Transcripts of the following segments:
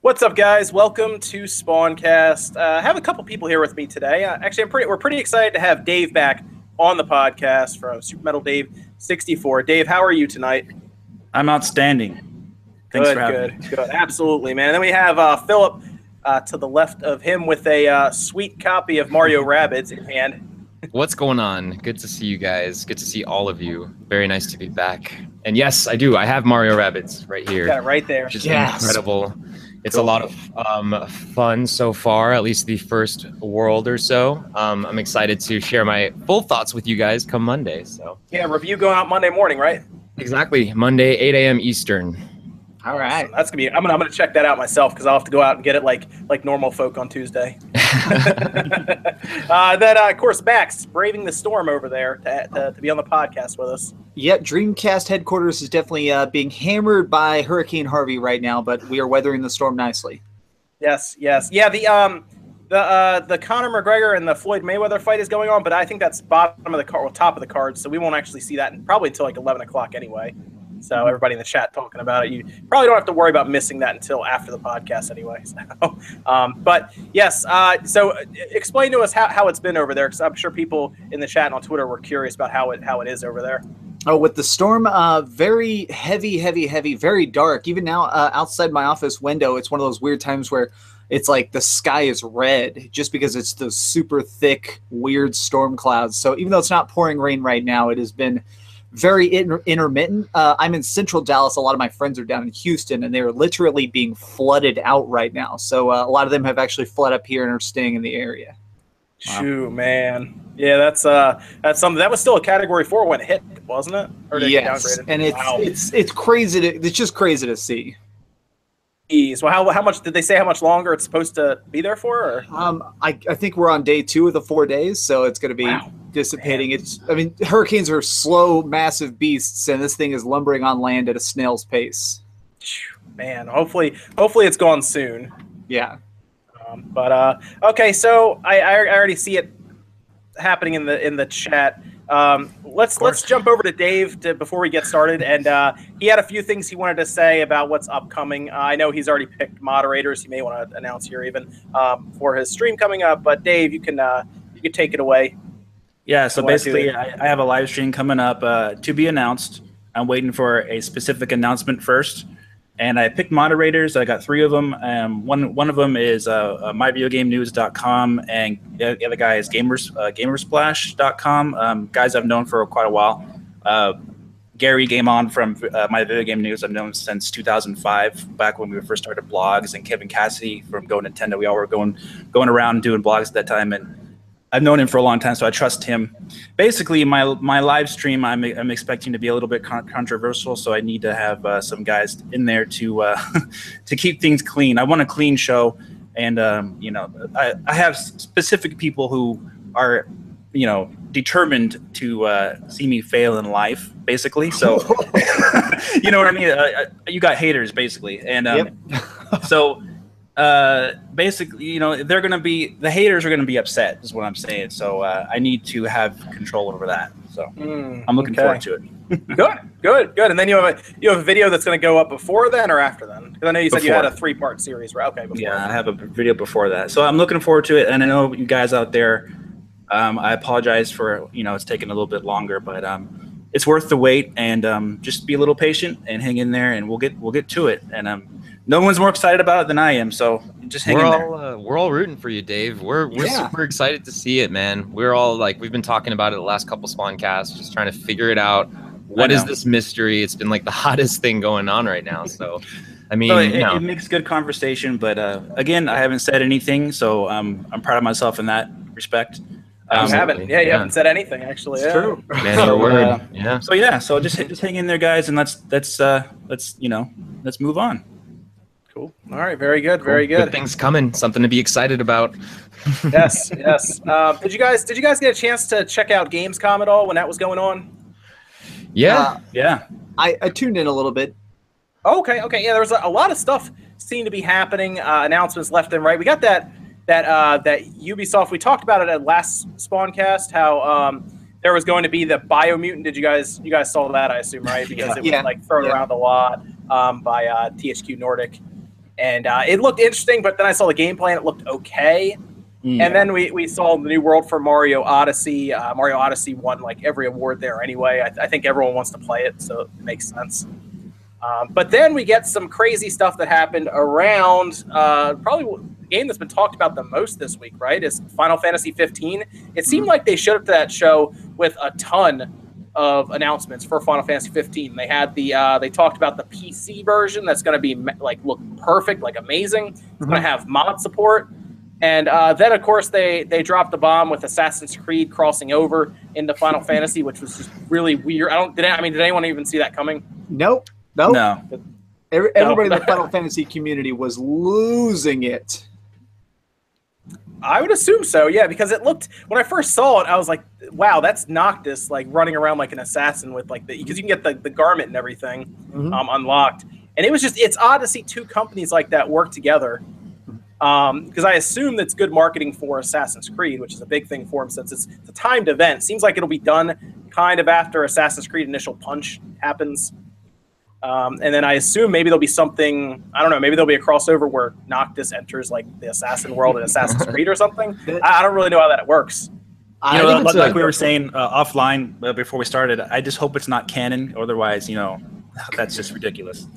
What's up, guys? Welcome to SpawnCast. I have a couple people here with me today. We're pretty excited to have Dave back on the podcast from Super Metal Dave 64. Dave, how are you tonight? I'm outstanding. Thanks for having me. Good. Absolutely, man. And then we have Philip to the left of him with a sweet copy of Mario Rabbids in hand. What's going on? Good to see you guys. Good to see all of you. Very nice to be back. And yes, I do. I have Mario Rabbids right here. Got it right there. Which is incredible. It's a lot of fun so far, at least the first world or so. I'm excited to share my full thoughts with you guys come Monday. So yeah, review going out Monday morning, right? Exactly. Monday, 8 a.m. Eastern. All right. So that's gonna be. I'm gonna check that out myself because I'll have to go out and get it like normal folk on Tuesday. Then of course Max braving the storm over there to be on the podcast with us. Yeah, Dreamcast headquarters is definitely being hammered by Hurricane Harvey right now, but we are weathering the storm nicely. Yes. Yeah. The Conor McGregor and the Floyd Mayweather fight is going on, but I think that's bottom of the card, well, top of the card, so we won't actually see that probably until like 11 o'clock anyway. So everybody in the chat talking about it, you probably don't have to worry about missing that until after the podcast anyway. So, but yes, so explain to us how it's been over there, because I'm sure people in the chat and on Twitter were curious about how it is over there. Oh, with the storm, very heavy, very dark. Even now, outside my office window, it's one of those weird times where it's like the sky is red just because it's those super thick, weird storm clouds. So even though it's not pouring rain right now, it has been very intermittent. I'm in central Dallas. A lot of my friends are down in Houston, and they're literally being flooded out right now. So a lot of them have actually fled up here and are staying in the area. Wow. Shoot, man. Yeah, that's something that was still a Category 4 when it hit, wasn't it? Or yes, and it's crazy. It's just crazy to see. Jeez. Well, how much did they say? How much longer it's supposed to be there for? Or? I think we're on day 2 of the 4 days, so it's going to be dissipating. Man. Hurricanes are slow, massive beasts, and this thing is lumbering on land at a snail's pace. Man, hopefully it's gone soon. Yeah. Okay, so I already see it happening in the chat. Let's jump over to Dave before we get started, and he had a few things he wanted to say about what's upcoming. I know he's already picked moderators. He may want to announce here even for his stream coming up. But Dave, you can take it away. Yeah. So basically, I have a live stream coming up to be announced. I'm waiting for a specific announcement first. And I picked moderators. I got 3 of them. One of them is myvideogamenews.com, and the other guy is gamersplash.com. Guys I've known for quite a while. Gary Game On from My Video Game News I've known since 2005, back when we first started blogs, and Kevin Cassidy from Go Nintendo. We all were going around doing blogs at that time, and I've known him for a long time, so I trust him. Basically, my live stream, I'm expecting to be a little bit controversial, so I need to have some guys in there to to keep things clean. I want a clean show, and I have specific people who are determined to see me fail in life, basically. So you know what I mean. You got haters, basically, and so. Basically, the haters are gonna be upset, is what I'm saying. So I need to have control over that. So I'm looking forward to it. Good. And then you have a video that's gonna go up before then or after then? Because I know you said you had a 3-part series, right? Okay. Before. Yeah, I have a video before that. So I'm looking forward to it, and I know you guys out there. I apologize for it's taking a little bit longer, but it's worth the wait. And just be a little patient and hang in there, and we'll get to it. And no one's more excited about it than I am, so just hang in there. We're all rooting for you, Dave. We're super excited to see it, man. We're all we've been talking about it the last couple SpawnCasts, just trying to figure it out. What is this mystery? It's been like the hottest thing going on right now. So, I mean, it makes good conversation. But again, I haven't said anything, so I'm proud of myself in that respect. You haven't haven't said anything actually. It's true. Man, your word. So just hang in there, guys, and let's move on. Cool. All right. Very good. Cool. Very good. Good things coming. Something to be excited about. Yes. Did you guys get a chance to check out Gamescom at all when that was going on? Yeah. I tuned in a little bit. Okay. Yeah, there was a lot of stuff seemed to be happening. Announcements left and right. We got that Ubisoft. We talked about it at last SpawnCast. How there was going to be the Biomutant. Did you guys saw that? I assume, right? Because it was thrown around a lot by THQ Nordic. and it looked interesting. But then I saw the gameplay and it looked okay. Yeah. And then we saw the new world for Mario Odyssey. Mario Odyssey won like every award there anyway. I think everyone wants to play it, so it makes sense. But then we get some crazy stuff that happened around probably the game that's been talked about the most this week, right, is Final Fantasy 15. It seemed like they showed up to that show with a ton of announcements for Final Fantasy 15. They had they talked about the PC version that's going to be like look perfect, like amazing. It's going to have mod support. And then, of course, they dropped the bomb with Assassin's Creed crossing over into Final Fantasy, which was just really weird. Did anyone even see that coming? Nope. No. Everybody in the Final Fantasy community was losing it. I would assume so, yeah, because it looked, when I first saw it, I was like, wow, that's Noctis, like running around like an assassin with like because you can get the garment and everything unlocked. And it was just, it's odd to see two companies like that work together. Because I assume that's good marketing for Assassin's Creed, which is a big thing for them since it's a timed event. Seems like it'll be done kind of after Assassin's Creed Initial Punch happens. And then I assume maybe there'll be something, I don't know, maybe there'll be a crossover where Noctis enters like the assassin world in Assassin's Creed or something. I don't really know how that works. Like we were saying offline before we started, I just hope it's not canon. Otherwise, that's just ridiculous.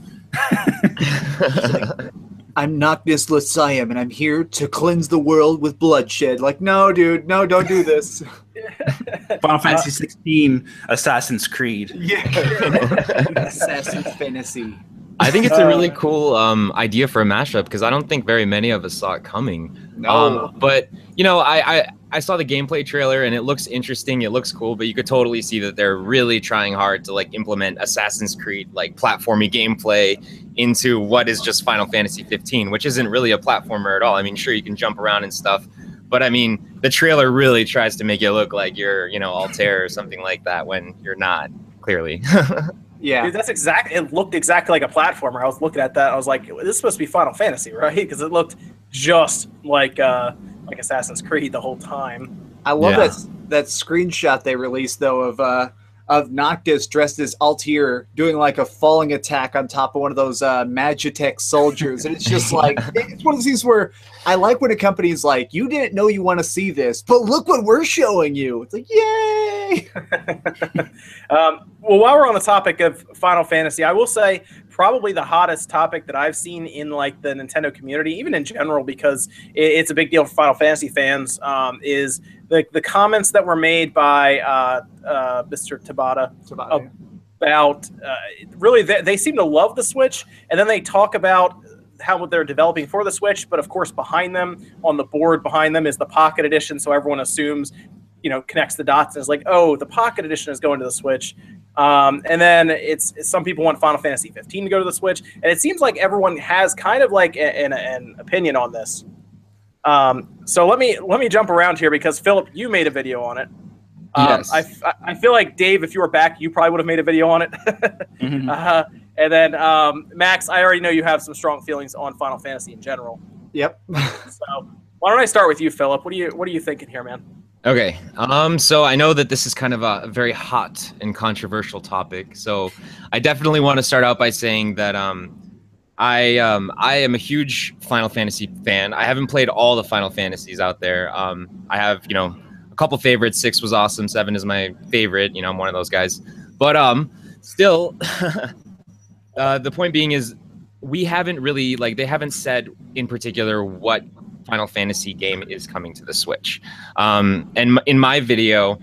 I'm Noctis Lysium, and I'm here to cleanse the world with bloodshed. Like, no, dude, no, don't do this. Final Fantasy 16, Assassin's Creed. Yeah. Assassin's Fantasy. I think it's a really cool idea for a mashup because I don't think very many of us saw it coming. No. But, I saw the gameplay trailer and it looks interesting. It looks cool, but you could totally see that they're really trying hard to like implement Assassin's Creed, like platformy gameplay into what is just Final Fantasy 15, which isn't really a platformer at all. I mean, sure, you can jump around and stuff, but I mean, the trailer really tries to make it look like you're, Altair or something like that when you're not, clearly. Yeah, dude, it looked exactly like a platformer. I was looking at that. I was like, this is supposed to be Final Fantasy, right? Because it looked just like Assassin's Creed the whole time. I love that screenshot they released though of Noctis dressed as Altair doing like a falling attack on top of one of those Magitech soldiers, and it's just like it's one of those things where I like when a company's like, you didn't know you want to see this, but look what we're showing you. It's like, yay! Well, while we're on the topic of Final Fantasy, I will say probably the hottest topic that I've seen in like the Nintendo community, even in general, because it's a big deal for Final Fantasy fans, is the comments that were made by Mr. Tabata about really they seem to love the Switch, and then they talk about how they're developing for the Switch, but of course behind them, on the board behind them, is the Pocket Edition, so everyone assumes, connects the dots and is like, oh, the Pocket Edition is going to the Switch. And then it's some people want Final Fantasy 15 to go to the Switch, and it seems like everyone has kind of like an opinion on this. So let me jump around here because Philip, you made a video on it. Yes. I feel like Dave, if you were back, you probably would have made a video on it. Mm-hmm. And then Max, I already know you have some strong feelings on Final Fantasy in general. Yep. So why don't I start with you, Philip? What are you thinking here, man? Okay. So I know that this is kind of a very hot and controversial topic. So I definitely want to start out by saying that I am a huge Final Fantasy fan. I haven't played all the Final Fantasies out there. I have, a couple favorites. 6 was awesome. 7 is my favorite. I'm one of those guys. But still, the point being is we haven't really, they haven't said in particular what Final Fantasy game is coming to the Switch. And in my video,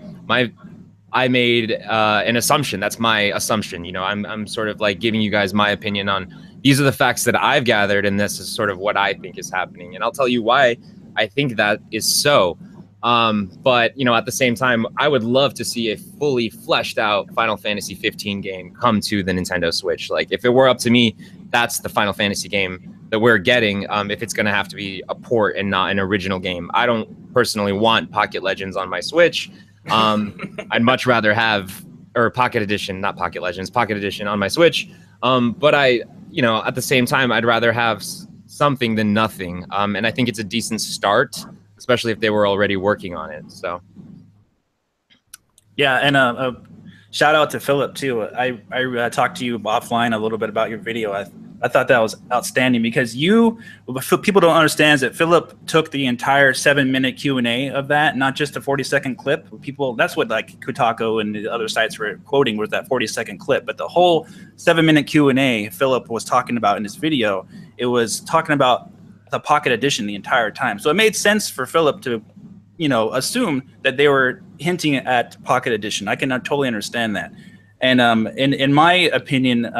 I made an assumption. That's my assumption. I'm sort of like giving you guys my opinion on these are the facts that I've gathered, and this is sort of what I think is happening. And I'll tell you why I think that is so. But at the same time, I would love to see a fully fleshed out Final Fantasy 15 game come to the Nintendo Switch. Like if it were up to me, that's the Final Fantasy game that we're getting. If it's going to have to be a port and not an original game, I don't personally want Pocket Legends on my Switch. I'd much rather have Pocket Edition, not Pocket Legends, Pocket Edition on my Switch. But at the same time, I'd rather have something than nothing. And I think it's a decent start, especially if they were already working on it. So, yeah, and shout out to Philip too. I talked to you offline a little bit about your video. I thought that was outstanding because what people don't understand is that Philip took the entire 7-minute Q&A of that, not just a 40-second clip. That's what like Kotaku and the other sites were quoting, was that 40-second clip. But the whole 7-minute Q&A Philip was talking about in this video, it was talking about the Pocket Edition the entire time. So it made sense for Philip to, assume that they were hinting at Pocket Edition. I can totally understand that. And in my opinion,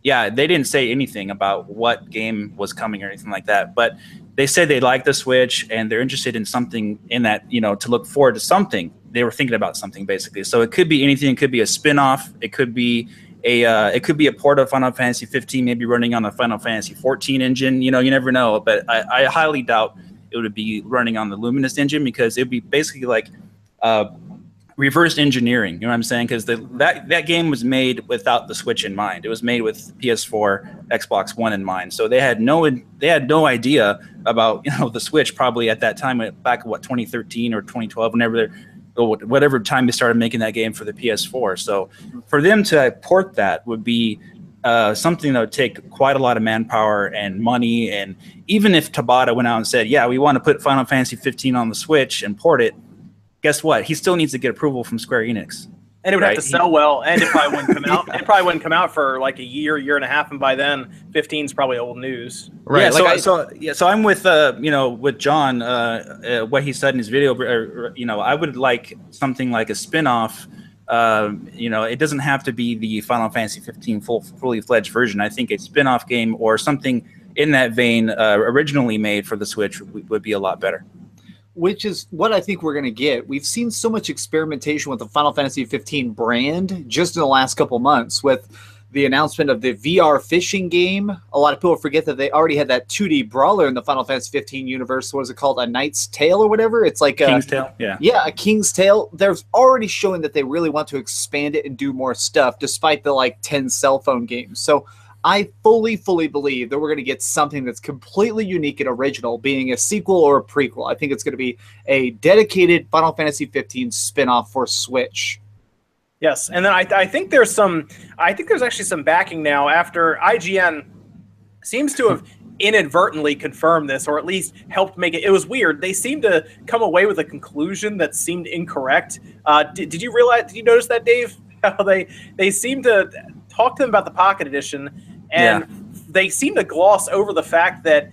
yeah, they didn't say anything about what game was coming or anything like that. But they said they like the Switch and they're interested in something in that, to look forward to something. They were thinking about something basically. So it could be anything. It could be a spin-off. It could be a port of Final Fantasy 15, maybe running on the Final Fantasy 14 engine. You never know. But I highly doubt it would be running on the Luminous engine, because it would be basically like reverse engineering, you know what I'm saying? Because that game was made without the Switch in mind. It was made with PS4, Xbox One in mind. So they had no idea about the Switch probably at that time, back in 2013 or 2012, whatever time they started making that game for the PS4. So for them to port that would be something that would take quite a lot of manpower and money. And even if Tabata went out and said, yeah, we want to put Final Fantasy 15 on the Switch and port it, guess what? He still needs to get approval from Square Enix. And it would have to sell well, and it probably wouldn't come out. It probably wouldn't come out for like a year and a half, and by then, 15 is probably old news. Right. Yeah, so I'm with with John. What he said in his video. I would like something like a spin-off. It doesn't have to be the Final Fantasy 15 fully fledged version. I think a spin-off game or something in that vein, originally made for the Switch, would be a lot better. Which is what I think we're going to get. We've seen so much experimentation with the Final Fantasy 15 brand just in the last couple months, with the announcement of the VR fishing game. A lot of people forget that they already had that 2D brawler in the Final Fantasy 15 universe. What is it called? A Knight's Tale or whatever? It's like King's Tale. Yeah. Yeah, a King's Tale. There's already showing that they really want to expand it and do more stuff, despite the 10 cell phone games. So I fully believe that we're going to get something that's completely unique and original, being a sequel or a prequel. I think it's going to be a dedicated Final Fantasy 15 spin-off for Switch. Yes, and then I think there's actually some backing now after IGN seems to have inadvertently confirmed this, or at least helped make it. It was weird. They seemed to come away with a conclusion that seemed incorrect. Did you notice that, Dave? How they seemed to talk to them about the Pocket Edition, and they seem to gloss over the fact that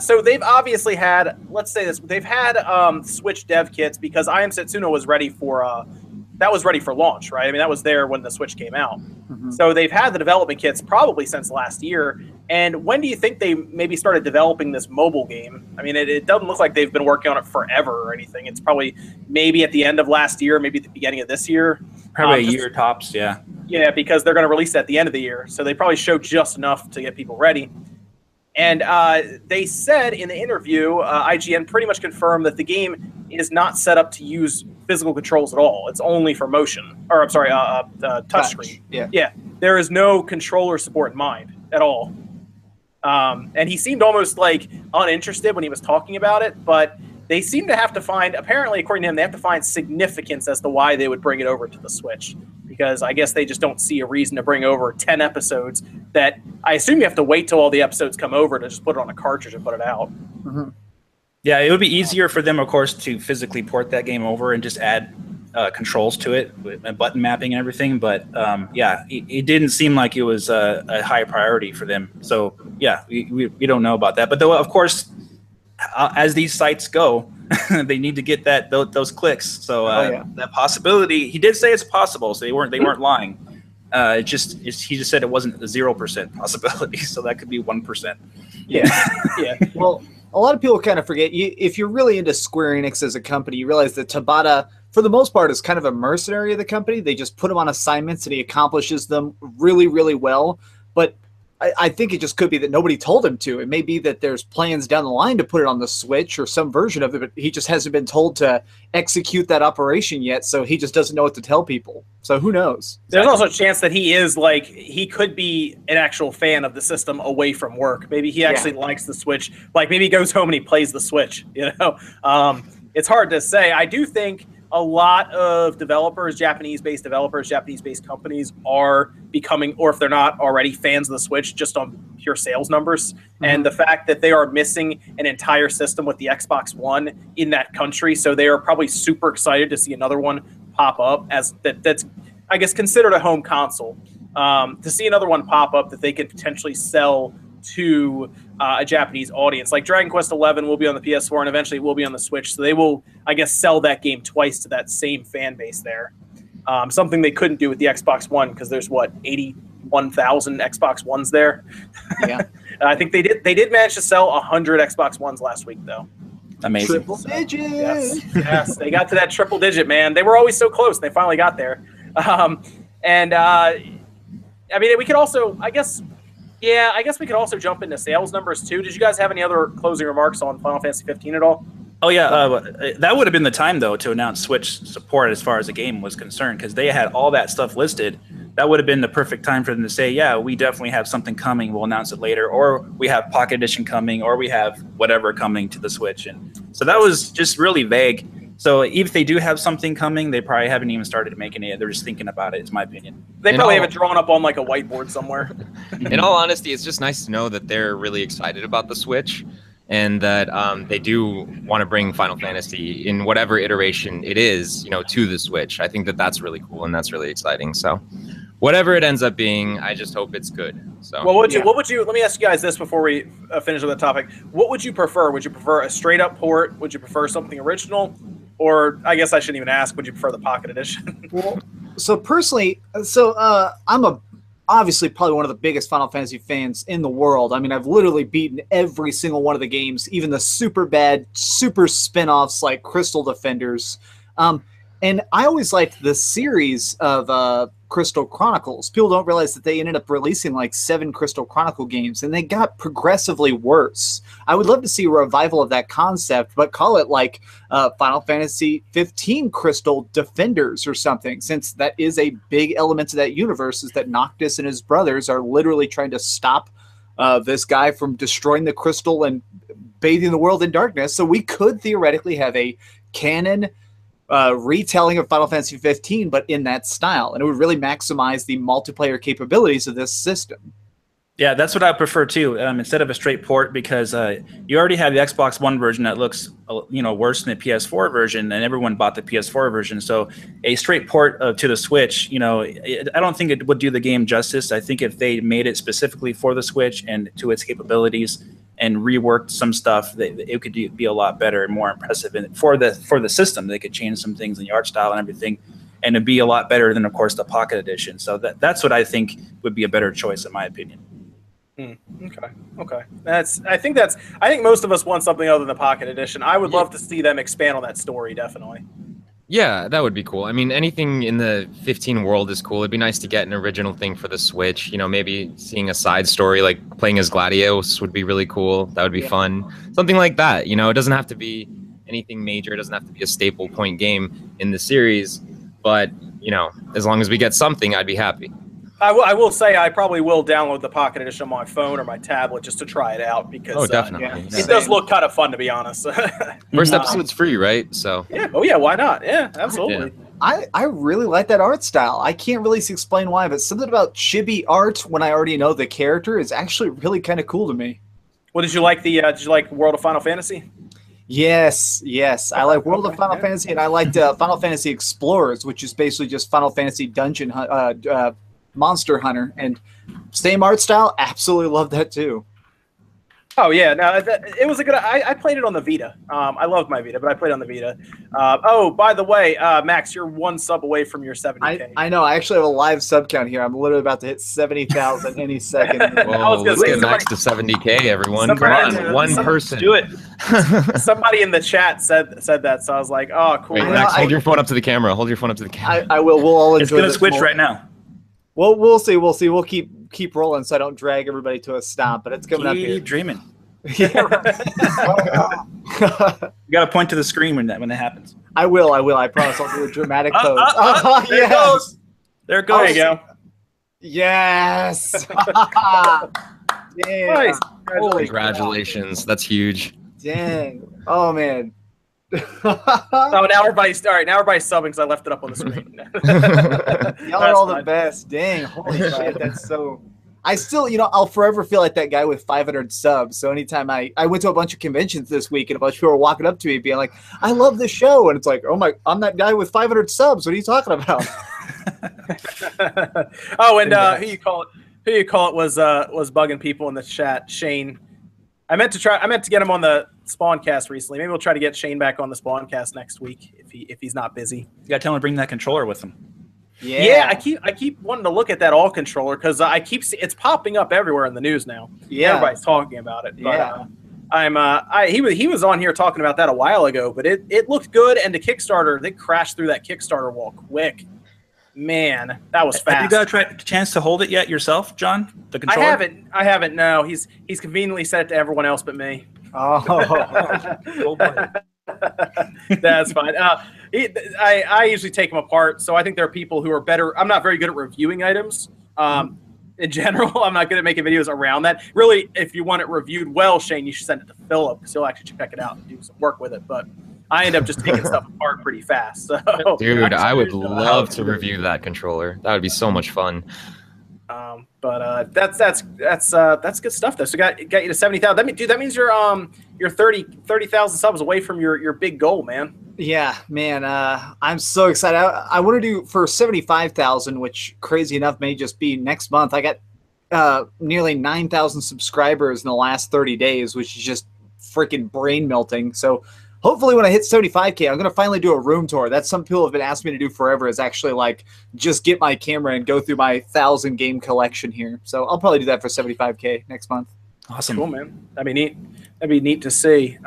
so they've obviously had, let's say this, they've had Switch dev kits, because I Am Setsuna was ready for launch, right? I mean, that was there when the Switch came out. Mm-hmm. So they've had the development kits probably since last year. And when do you think they maybe started developing this mobile game? I mean, it doesn't look like they've been working on it forever or anything. It's probably maybe at the end of last year, maybe at the beginning of this year. Probably a year tops, yeah. Yeah, because they're going to release it at the end of the year. So they probably showed just enough to get people ready. And they said in the interview, IGN pretty much confirmed that the game is not set up to use physical controls at all. It's only for motion. Or, I'm sorry, touchscreen. Yeah. There is no controller support in mind at all. And he seemed almost uninterested when he was talking about it, but they seem to have to find, apparently, according to him, they have to find significance as to why they would bring it over to the Switch. Because I guess they just don't see a reason to bring over 10 episodes that I assume you have to wait till all the episodes come over to just put it on a cartridge and put it out. Mm-hmm. Yeah, it would be easier for them, of course, to physically port that game over and just add controls to it, with button mapping and everything. But it didn't seem like it was a high priority for them. So yeah, we don't know about that. But though, of course, as these sites go, they need to get those clicks. So that possibility, he did say it's possible. So they weren't lying. He just said it wasn't a 0% possibility. So that could be 1%. Yeah. Well, a lot of people kind of forget, if you're really into Square Enix as a company, you realize that Tabata, for the most part, is kind of a mercenary of the company. They just put him on assignments and he accomplishes them really, really well. But I think it just could be that nobody told him to. It may be that there's plans down the line to put it on the Switch or some version of it, but he just hasn't been told to execute that operation yet, so he just doesn't know what to tell people. So who knows? There's also a chance that he is he could be an actual fan of the system away from work. Maybe he actually likes the Switch. Maybe he goes home and he plays the Switch, It's hard to say. I do think a lot of developers, Japanese-based developers, Japanese-based companies are becoming, or if they're not already, fans of the Switch just on pure sales numbers. And the fact that they are missing an entire system with the Xbox One in that country, so they are probably super excited to see another one pop up as that's, I guess, considered a home console. To see another one pop up that they could potentially sell to a Japanese audience. Like Dragon Quest XI will be on the PS4 and eventually it will be on the Switch. So they will, I guess, sell that game twice to that same fan base there. Something they couldn't do with the Xbox One because there's, what, 81,000 Xbox Ones there? Yeah. I think they did manage to sell 100 Xbox Ones last week, though. Amazing. Triple digits. Yes, they got to that triple digit, man. They were always so close. They finally got there. I mean, we could also, I guess we could also jump into sales numbers too. Did you guys have any other closing remarks on Final Fantasy 15 at all? Oh yeah, that would have been the time though to announce Switch support as far as the game was concerned, because they had all that stuff listed. That would have been the perfect time for them to say, yeah, we definitely have something coming. We'll announce it later, or we have Pocket Edition coming, or we have whatever coming to the Switch. And so that was just really vague. So if they do have something coming, they probably haven't even started making it. They're just thinking about it, is my opinion. They probably have it drawn up on like a whiteboard somewhere. In all honesty, it's just nice to know that they're really excited about the Switch and that they do want to bring Final Fantasy in whatever iteration it is, to the Switch. I think that that's really cool and that's really exciting. So whatever it ends up being, I just hope it's good. So, well, what would you? Let me ask you guys this before we finish with the topic. What would you prefer? Would you prefer a straight up port? Would you prefer something original? Or I guess I shouldn't even ask. Would you prefer the Pocket Edition? Well, so personally, I'm obviously probably one of the biggest Final Fantasy fans in the world. I mean, I've literally beaten every single one of the games, even the super bad, super spin-offs like Crystal Defenders. And I always liked the series of Crystal Chronicles. People don't realize that they ended up releasing like 7 Crystal Chronicle games, and they got progressively worse. I would love to see a revival of that concept, but call it like Final Fantasy 15 Crystal Defenders or something, since that is a big element to that universe, is that Noctis and his brothers are literally trying to stop this guy from destroying the crystal and bathing the world in darkness. So we could theoretically have a canon retelling of Final Fantasy 15, but in that style, and it would really maximize the multiplayer capabilities of this system. Yeah, that's what I prefer too. Instead of a straight port, because you already have the Xbox One version that looks, worse than the PS4 version, and everyone bought the PS4 version. So a straight port to the Switch, I don't think it would do the game justice. I think if they made it specifically for the Switch and to its capabilities, and reworked some stuff, it could be a lot better and more impressive. And for the system, they could change some things in the art style and everything, and it'd be a lot better than, of course, the Pocket Edition. So that's what I think would be a better choice, in my opinion. Okay. I think most of us want something other than the Pocket Edition. I would love to see them expand on that story, definitely. Yeah, that would be cool. I mean, anything in the 15 world is cool. It'd be nice to get an original thing for the Switch. Maybe seeing a side story like playing as Gladios would be really cool. That would be fun. Something like that. It doesn't have to be anything major. It doesn't have to be a staple point game in the series. But, as long as we get something, I'd be happy. I will say I probably will download the Pocket Edition on my phone or my tablet just to try it out, because definitely. It does look kind of fun, to be honest. First episode's free, right? So yeah. Oh yeah, why not? Yeah, absolutely. Yeah. I really like that art style. I can't really explain why, but something about chibi art when I already know the character is actually really kind of cool to me. Well, did you like World of Final Fantasy? Yes. I like World of Final Fantasy, and I liked Final Fantasy Explorers, which is basically just Final Fantasy Dungeon Monster Hunter, and same art style. Absolutely love that too. Oh yeah, no, it was a good. I played it on the Vita. I loved my Vita, but I played on the Vita. Oh, by the way, Max, you're 1 sub away from your 70K. I know. I actually have a live sub count here. I'm literally about to hit 70,000 any second. Whoa, let's get Max to 70K, everyone. Come on, one person. Do it. Somebody in the chat said that, so I was like, oh, cool. Wait, Max, hold your phone up to the camera. Hold your phone up to the camera. I will. We'll all enjoy. It's gonna switch right now. Well, we'll see. We'll keep rolling, so I don't drag everybody to a stop. But it's coming up here. Keep dreaming. Yeah, right. You got to point to the screen when that happens. I will. I promise. I'll do a dramatic pose. There it goes. There it goes. There you go. Yes. Nice. Congratulations. That's huge. Dang. Oh man. Oh, now everybody's all right. Now everybody's subbing because I left it up on the screen. Y'all are all the best. Dang, holy shit, that's so. I still, I'll forever feel like that guy with 500 subs. So anytime I went to a bunch of conventions this week and a bunch of people were walking up to me being like, I love this show. And it's like, oh my, I'm that guy with 500 subs. What are you talking about? Oh, and who you call it was bugging people in the chat. Shane. I meant to get him on the SpawnCast recently. Maybe we'll try to get Shane back on the SpawnCast next week if he's not busy. You gotta tell him to bring that controller with him. Yeah, I keep wanting to look at that all controller because it's popping up everywhere in the news now. Yeah, everybody's talking about it. But, yeah, he was on here talking about that a while ago, but it looked good. And the Kickstarter, they crashed through that Kickstarter wall quick. Man, that was fast. Have you got a chance to hold it yet yourself, John? The controller? I haven't. No, he's conveniently set it to everyone else but me. Oh, oh boy. That's fine. I usually take them apart, so I think there are people who are better. I'm not very good at reviewing items. In general, I'm not good at making videos around that. Really, if you want it reviewed well, Shane, you should send it to Philip because he'll actually check it out and do some work with it. But I end up just taking stuff apart pretty fast. So, dude, I would love to review that controller. That would be so much fun. But that's good stuff though. So got you to 70,000. That means you're 30,000 subs away from your big goal, man. Yeah, man. I'm so excited. I want to do for 75,000, which crazy enough may just be next month. I got nearly 9,000 subscribers in the last 30 days, which is just freaking brain melting. So hopefully when I hit 75K, I'm going to finally do a room tour. That's some people have been asking me to do forever, is actually like just get my camera and go through my 1,000 game collection here. So I'll probably do that for 75K next month. Awesome. Cool, man. That'd be neat. That'd be neat to see.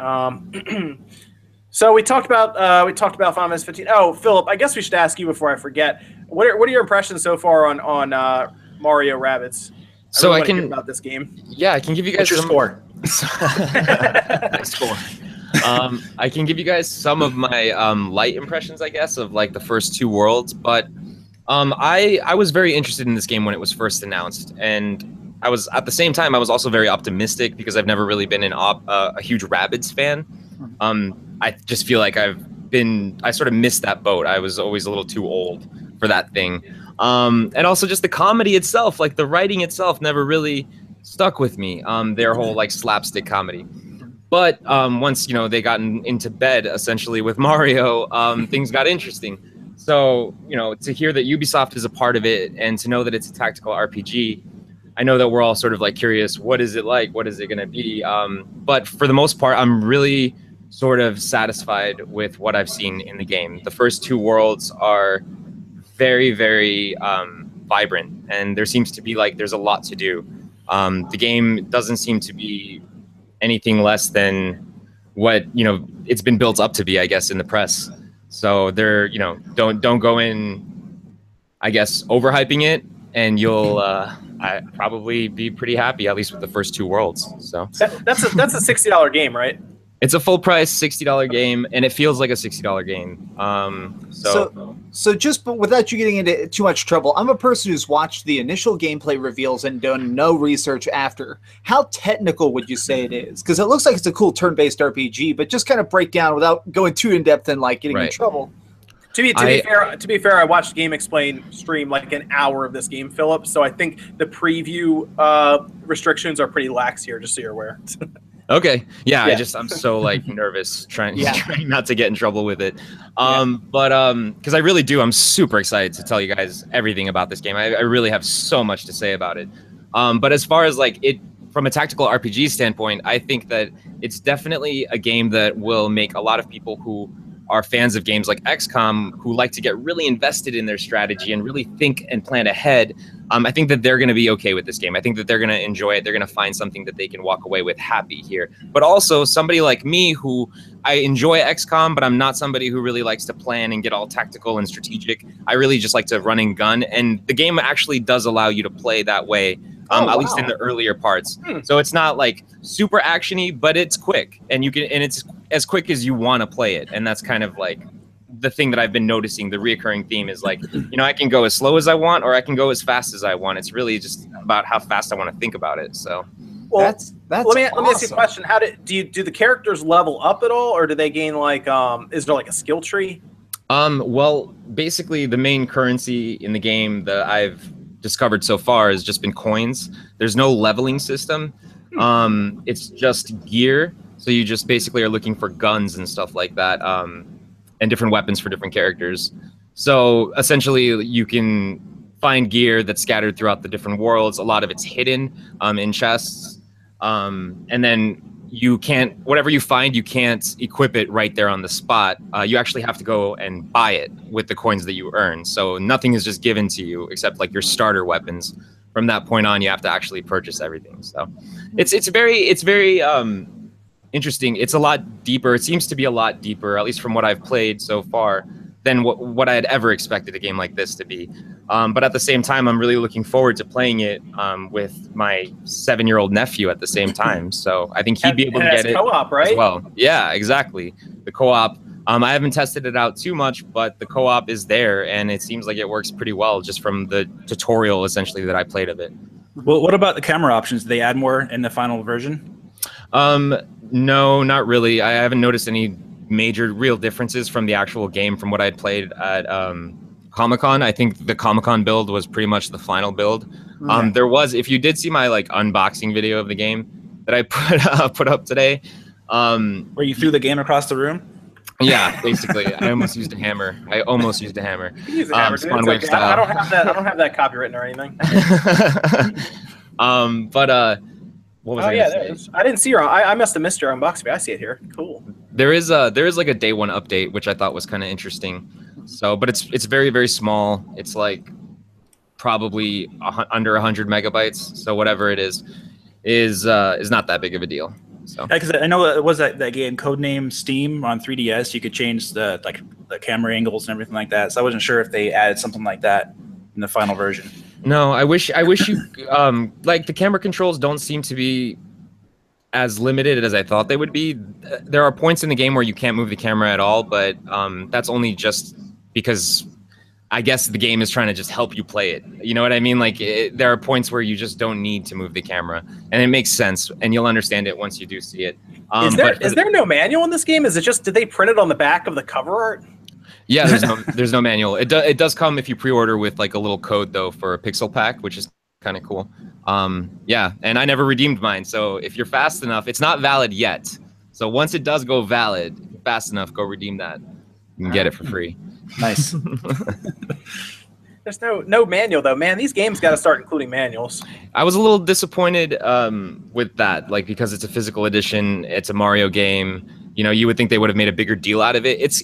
So we talked about Final Fantasy 15. Oh, Philip, I guess we should ask you before I forget. What are your impressions so far on Mario Rabbids? So I can hear about this game. Yeah, I can give you guys your score. Score. I can give you guys some of my light impressions, I guess, of like the first two worlds. But I was very interested in this game when it was first announced, and I was at the same time I was also very optimistic because I've never really been a huge Rabbids fan. I just feel like I sort of missed that boat. I was always a little too old for that thing. And also just the comedy itself, like the writing itself never really stuck with me. Their whole like slapstick comedy. But once, they got into bed essentially with Mario, things got interesting. So, to hear that Ubisoft is a part of it and to know that it's a tactical RPG, I know that we're all sort of like curious, what is it like? What is it going to be? But for the most part, I'm really sort of satisfied with what I've seen in the game. The first two worlds are very, very vibrant, and there seems to be like there's a lot to do. The game doesn't seem to be anything less than what it's been built up to be, I guess, in the press. So they're don't go in, I guess, overhyping it, and you'll probably be pretty happy, at least with the first two worlds. So that's a $60 game, right? It's a full price $60 game, and it feels like a $60 game. So just but without you getting into too much trouble, I'm a person who's watched the initial gameplay reveals and done no research after. How technical would you say it is? Because it looks like it's a cool turn-based RPG, but just kind of break down without going too in depth and like getting in trouble. To be fair, I watched Game Explain stream like an hour of this game, Philip. So I think the preview restrictions are pretty lax here, just so you're aware. Okay. Yeah. I'm so like nervous trying not to get in trouble with it. But because I really do, I'm super excited to tell you guys everything about this game. I really have so much to say about it. But as far as like it from a tactical RPG standpoint, I think that it's definitely a game that will make a lot of people who are fans of games like XCOM, who like to get really invested in their strategy and really think and plan ahead. I think that they're going to be okay with this game. I think that they're going to enjoy it. They're going to find something that they can walk away with happy here. But also somebody like me, who I enjoy XCOM, but I'm not somebody who really likes to plan and get all tactical and strategic. I really just like to run and gun. And the game actually does allow you to play that way. At least in the earlier parts. So it's not like super actiony, but it's quick, and it's as quick as you want to play it. And that's kind of like the thing that I've been noticing. The reoccurring theme is like, I can go as slow as I want, or I can go as fast as I want. It's really just about how fast I want to think about it. So Well, that's let me awesome. ask you a question. How do the characters level up at all, or do they gain like is there like a skill tree? Well, basically the main currency in the game that I've discovered so far has just been coins. There's no leveling system. It's just gear. So you just basically are looking for guns and stuff like that, and different weapons for different characters. So essentially you can find gear that's scattered throughout the different worlds. A lot of it's hidden in chests. And then you can't, whatever you find, you can't equip it right there on the spot. You actually have to go and buy it with the coins that you earn. So nothing is just given to you except like your starter weapons. From that point on, you have to actually purchase everything. So it's very interesting. It's a lot deeper. It seems to be a lot deeper, at least from what I've played so far, than what I had ever expected a game like this to be. But at the same time, I'm really looking forward to playing it with my 7-year-old nephew at the same time. So I think he'd be able to get it co-op, right? as well. Yeah, exactly. The co-op. I haven't tested it out too much, but the co-op is there, and it seems like it works pretty well just from the tutorial, essentially, that I played of it. Well, what about the camera options? Did they add more in the final version? No, not really. I haven't noticed any major real differences from the actual game from what I'd played at Comic-Con. I think the Comic-Con build was pretty much the final build. Okay. There was, if you did see my like unboxing video of the game that I put up today, where you threw the game across the room. Yeah, basically, I almost used a hammer. You use a hammer, Spawn Wave okay. style. I don't have that copywritten or anything. What was I gonna say? I didn't see your. I must have missed your unboxing video. I see it here. Cool. There is like a day one update, which I thought was kind of interesting. So, but it's very, very small. It's like probably under 100 megabytes. So whatever it is not that big of a deal. So because I know it was that game Codename Steam on 3DS. You could change the camera angles and everything like that. So I wasn't sure if they added something like that in the final version. No, I wish you like the camera controls don't seem to be as limited as I thought they would be. There are points in the game where you can't move the camera at all, but that's only just because I guess the game is trying to just help you play it. You know what I mean? Like there are points where you just don't need to move the camera, and it makes sense, and you'll understand it once you do see it. Is there no manual in this game? Is it just, did they print it on the back of the cover art? Yeah, there's no manual. It does come if you pre-order with like a little code though for a pixel pack, which is kind of cool. Yeah, and I never redeemed mine, so if you're fast enough, it's not valid yet. So once it does go valid, fast enough, go redeem that. You can get it for free. Nice. There's no manual though, man. These games got to start including manuals. I was a little disappointed with that, like because it's a physical edition, it's a Mario game. You know, you would think they would have made a bigger deal out of it. It's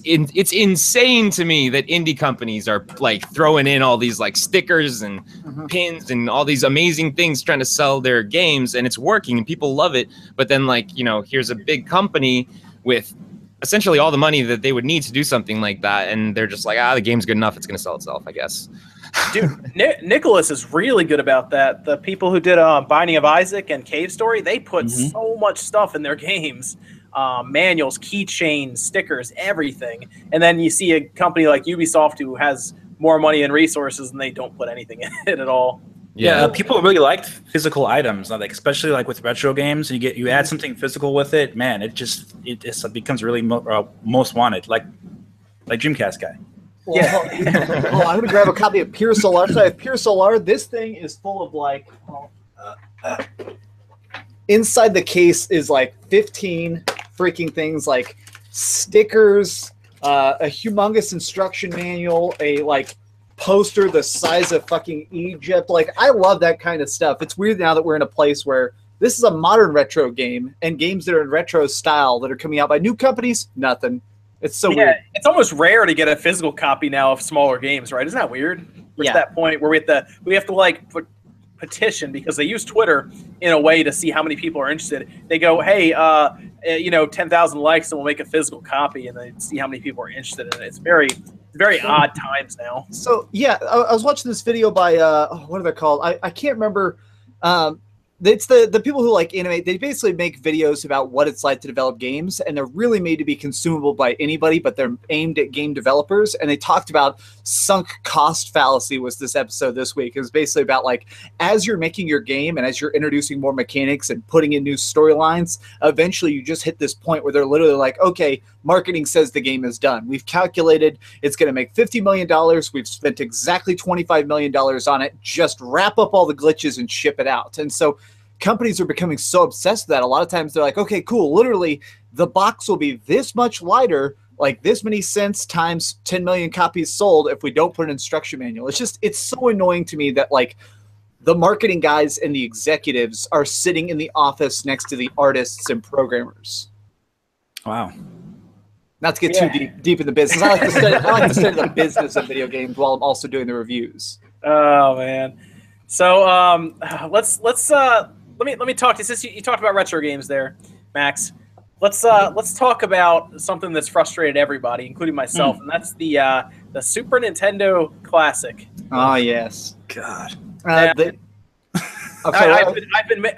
insane to me that indie companies are like throwing in all these like stickers and pins and all these amazing things trying to sell their games, and it's working and people love it. But then like, you know, here's a big company with essentially all the money that they would need to do something like that, and they're just like, the game's good enough, it's going to sell itself, I guess. Dude, Nicholas is really good about that. The people who did Binding of Isaac and Cave Story, they put so much stuff in their games. Manuals, keychains, stickers, everything. And then you see a company like Ubisoft who has more money and resources, and they don't put anything in it at all. Yeah, people really like physical items, like especially like with retro games. You add something physical with it, man. It becomes really most wanted, like Dreamcast guy. Well, I'm gonna grab a copy of Pure Solar. So I have Pure Solar. This thing is full of like. Inside the case is like 15 freaking things, like stickers, a humongous instruction manual, a like poster the size of fucking Egypt. Like, I love that kind of stuff. It's weird now that we're in a place where this is a modern retro game, and games that are in retro style that are coming out by new companies, nothing. It's so weird. It's almost rare to get a physical copy now of smaller games, right? Isn't that weird? We're to that point where we have to like petition, because they use Twitter in a way to see how many people are interested. They go, hey, 10,000 likes and we'll make a physical copy, and then see how many people are interested in it. It's very odd times now. So yeah, I was watching this video by what are they called? I can't remember. it's the people who like animate. They basically make videos about what it's like to develop games, and they're really made to be consumable by anybody, but they're aimed at game developers. And they talked about sunk cost fallacy was this episode this week. It was basically about like, as you're making your game and as you're introducing more mechanics and putting in new storylines, eventually you just hit this point where they're literally like, okay, marketing says the game is done. We've calculated it's going to make $50 million. We've spent exactly $25 million on it. Just wrap up all the glitches and ship it out. And so companies are becoming so obsessed with that. A lot of times they're like, okay, cool. Literally, the box will be this much lighter, like this many cents times 10 million copies sold if we don't put an instruction manual. It's so annoying to me that like the marketing guys and the executives are sitting in the office next to the artists and programmers. Wow. Not to get too deep in the business. I like to study the business of video games while I'm also doing the reviews. Oh man. So let me talk to you. You talked about retro games there, Max. Let's talk about something that's frustrated everybody, including myself, and that's the Super Nintendo Classic. Oh yes. God. I've been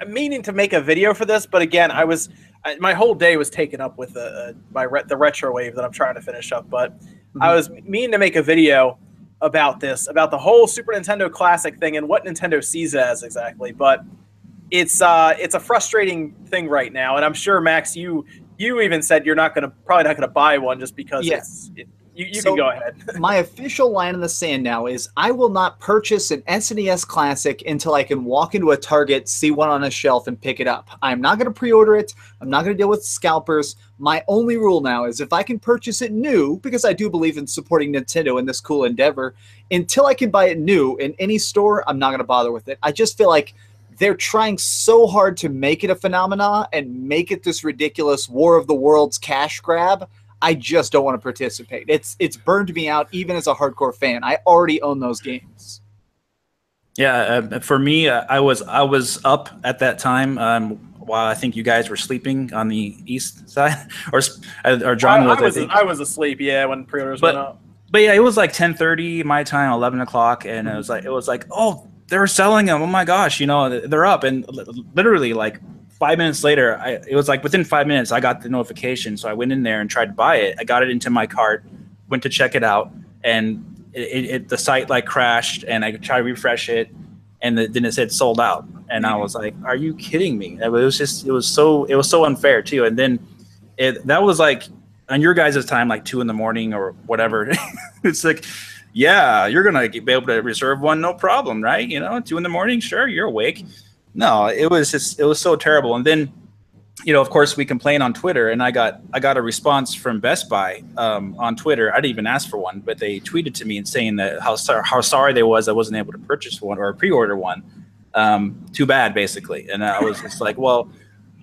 meaning to make a video for this, but again, my whole day was taken up with the retro wave that I'm trying to finish up. But I was meaning to make a video about the whole Super Nintendo Classic thing and what Nintendo sees it as exactly. But it's a frustrating thing right now, and I'm sure Max, you even said you're probably not gonna buy one just because You can go ahead. My official line in the sand now is I will not purchase an SNES Classic until I can walk into a Target, see one on a shelf, and pick it up. I'm not going to pre-order it. I'm not going to deal with scalpers. My only rule now is if I can purchase it new, because I do believe in supporting Nintendo in this cool endeavor, until I can buy it new in any store, I'm not going to bother with it. I just feel like they're trying so hard to make it a phenomena and make it this ridiculous War of the Worlds cash grab. I just don't want to participate. It's burned me out even as a hardcore fan. I already own those games. Yeah, for me, I was up at that time while I think you guys were sleeping on the east side, or John was. I was asleep. Yeah, when pre-orders went up. But yeah, it was like 10:30 my time, 11 o'clock, and it was like, oh, they're selling them. Oh my gosh, they're up, and literally like 5 minutes later, it was like within 5 minutes, I got the notification. So I went in there and tried to buy it. I got it into my cart, went to check it out, and the site like crashed. And I tried to refresh it, and then it said sold out. And I was like, "Are you kidding me?" It was so unfair too. And then that was like on your guys' time, like 2 a.m. or whatever. It's like, yeah, you're gonna be able to reserve one, no problem, right? 2 a.m, sure, you're awake. No, it was so terrible. And then, of course, we complained on Twitter, and I got a response from Best Buy on Twitter. I didn't even ask for one, but they tweeted to me and saying that how sorry they was I wasn't able to purchase one or pre-order one. Too bad, basically. And I was just like, well,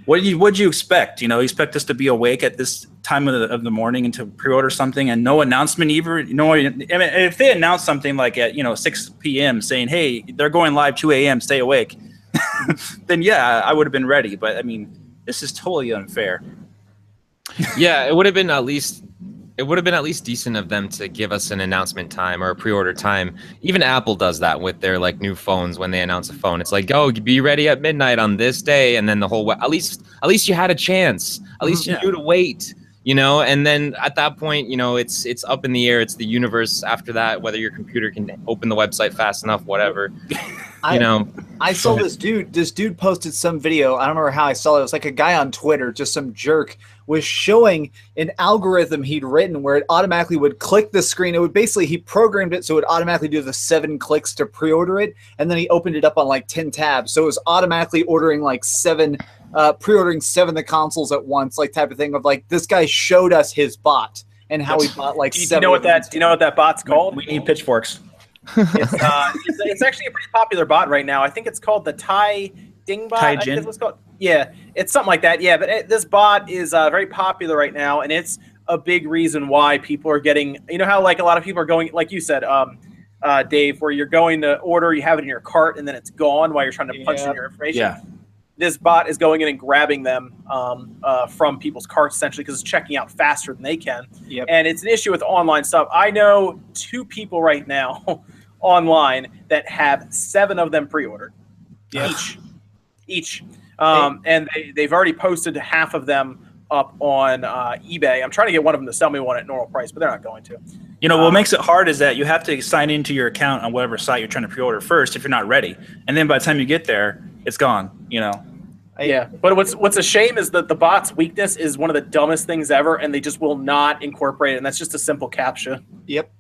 what'd you expect? You expect us to be awake at this time of the morning and to pre-order something and no announcement even? I mean, if they announced something like at 6 p.m. saying, hey, they're going live 2 a.m., stay awake. Then yeah, I would have been ready. But I mean, this is totally unfair. Yeah, it would have been at least decent of them to give us an announcement time or a pre-order time. Even Apple does that with their like new phones when they announce a phone. It's like, oh, be ready at midnight on this day, and then the whole at least you had a chance. At least you knew to wait. And then at that point, it's up in the air. It's the universe after that, whether your computer can open the website fast enough, whatever. I saw this dude posted some video. I don't remember how I saw it. It was like a guy on Twitter, just some jerk, was showing an algorithm he'd written where it automatically would click the screen. He programmed it so it would automatically do the 7 clicks to pre-order it, and then he opened it up on like 10 tabs. So it was automatically ordering like 7, pre-ordering 7 the consoles at once, like type of thing of like, this guy showed us his bot and how he bought like 7. Do you know what that bot's called? We need pitchforks. It's actually a pretty popular bot right now. I think it's called the Tai Ding bot. I think it's called. Yeah, it's something like that. Yeah, but this bot is very popular right now, and it's a big reason why people are getting. How like a lot of people are going, like you said, Dave, where you're going to order, you have it in your cart, and then it's gone while you're trying to punch in your information. Yeah. This bot is going in and grabbing them from people's carts, essentially, because it's checking out faster than they can. Yep. And it's an issue with online stuff. I know 2 people right now online that have 7 of them pre-ordered. Yep. each. And they've already posted half of them up on eBay. I'm trying to get one of them to sell me one at normal price, but they're not going to. You know, what makes it hard is that you have to sign into your account on whatever site you're trying to pre-order first if you're not ready. And then by the time you get there, it's gone, you know. Yeah, but what's a shame is that the bot's weakness is one of the dumbest things ever, and they just will not incorporate it, and that's just a simple CAPTCHA. Yep.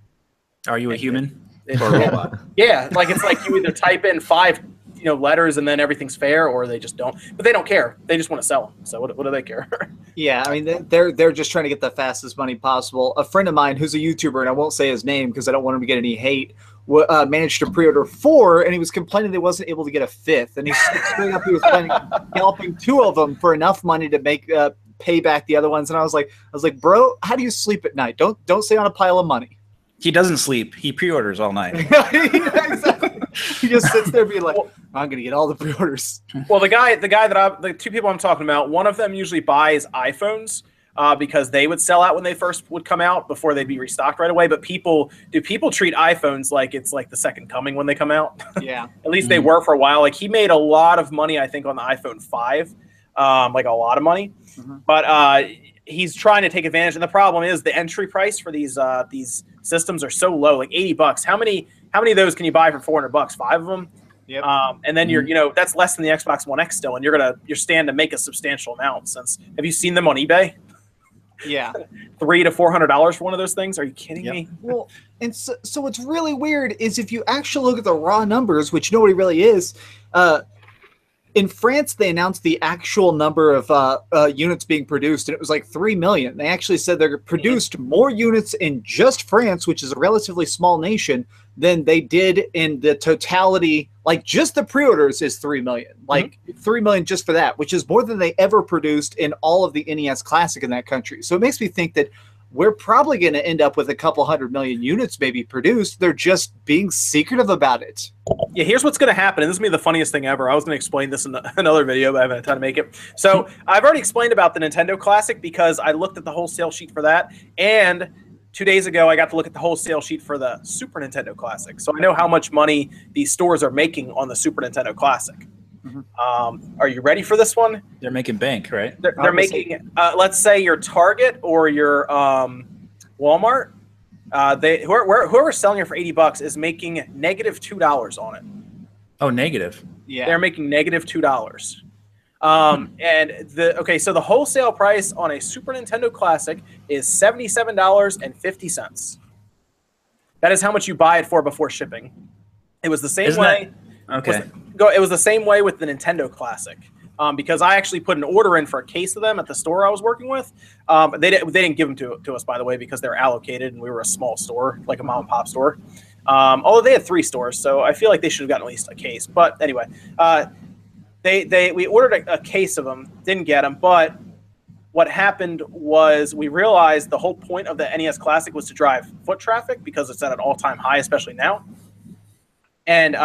Are you a human or a robot? Yeah, like it's like you either type in 5 letters and then everything's fair, or they just don't. But they don't care. They just want to sell them. So what do they care? Yeah, I mean, they're just trying to get the fastest money possible. A friend of mine who's a YouTuber, and I won't say his name because I don't want him to get any hate, managed to pre-order 4, and he was complaining they wasn't able to get a 5th. And he straight up he was planning helping 2 of them for enough money to make pay back the other ones. And I was like, bro, how do you sleep at night? Don't stay on a pile of money. He doesn't sleep. He pre-orders all night. Exactly. He just sits there being like, I'm going to get all the pre-orders. Well, the 2 people I'm talking about, one of them usually buys iPhones because they would sell out when they first would come out before they'd be restocked right away. But people treat iPhones like it's like the second coming when they come out. Yeah. At least they were for a while. Like he made a lot of money, I think, on the iPhone 5, like a lot of money. Mm-hmm. But he's trying to take advantage. And the problem is the entry price for these systems are so low, like $80. How many of those can you buy for $400? 5 of them. Yep. And then you're that's less than the Xbox One X still, and you're standing to make a substantial amount. Have you seen them on eBay? Yeah. $300 to $400 for one of those things? Are you kidding me? Well, and so what's really weird is if you actually look at the raw numbers, which nobody really is, in France, they announced the actual number of units being produced, and it was like 3 million. They actually said they produced more units in just France, which is a relatively small nation, than they did in the totality. Like, just the pre-orders is 3 million. Like, 3 million just for that, which is more than they ever produced in all of the NES Classic in that country. So it makes me think that we're probably going to end up with a couple 100 million units maybe produced. They're just being secretive about it. Yeah, here's what's going to happen. And this is going to be the funniest thing ever. I was going to explain this in another video, but I haven't had time to make it. So I've already explained about the Nintendo Classic because I looked at the wholesale sheet for that. And 2 days ago, I got to look at the wholesale sheet for the Super Nintendo Classic. So I know how much money these stores are making on the Super Nintendo Classic. Are you ready for this one? They're making bank, right? They're making, let's say your Target or your Walmart. Whoever's selling it for $80 is making -$2 on it. Oh, negative. Yeah. They're making -$2. So the wholesale price on a Super Nintendo Classic is $77.50. That is how much you buy it for before shipping. It was the same way. Okay. It was the same way with the Nintendo Classic. Because I actually put an order in for a case of them at the store I was working with. They didn't give them to us, by the way, because they're allocated and we were a small store, like a mom and pop store. Although they had 3 stores, so I feel like they should have gotten at least a case. But anyway, we ordered a case of them, didn't get them. But what happened was we realized the whole point of the NES Classic was to drive foot traffic because it's at an all-time high, especially now. And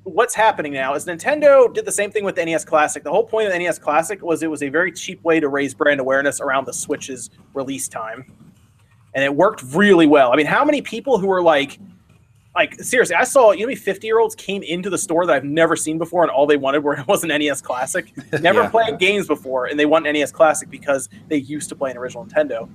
what's happening now is Nintendo did the same thing with the NES Classic. The whole point of the NES Classic was it was a very cheap way to raise brand awareness around the Switch's release time. And it worked really well. I mean, how many people who were like seriously, I saw, 50-year-olds came into the store that I've never seen before and all they wanted was an NES Classic. Never played games before, and they want an NES Classic because they used to play an original Nintendo.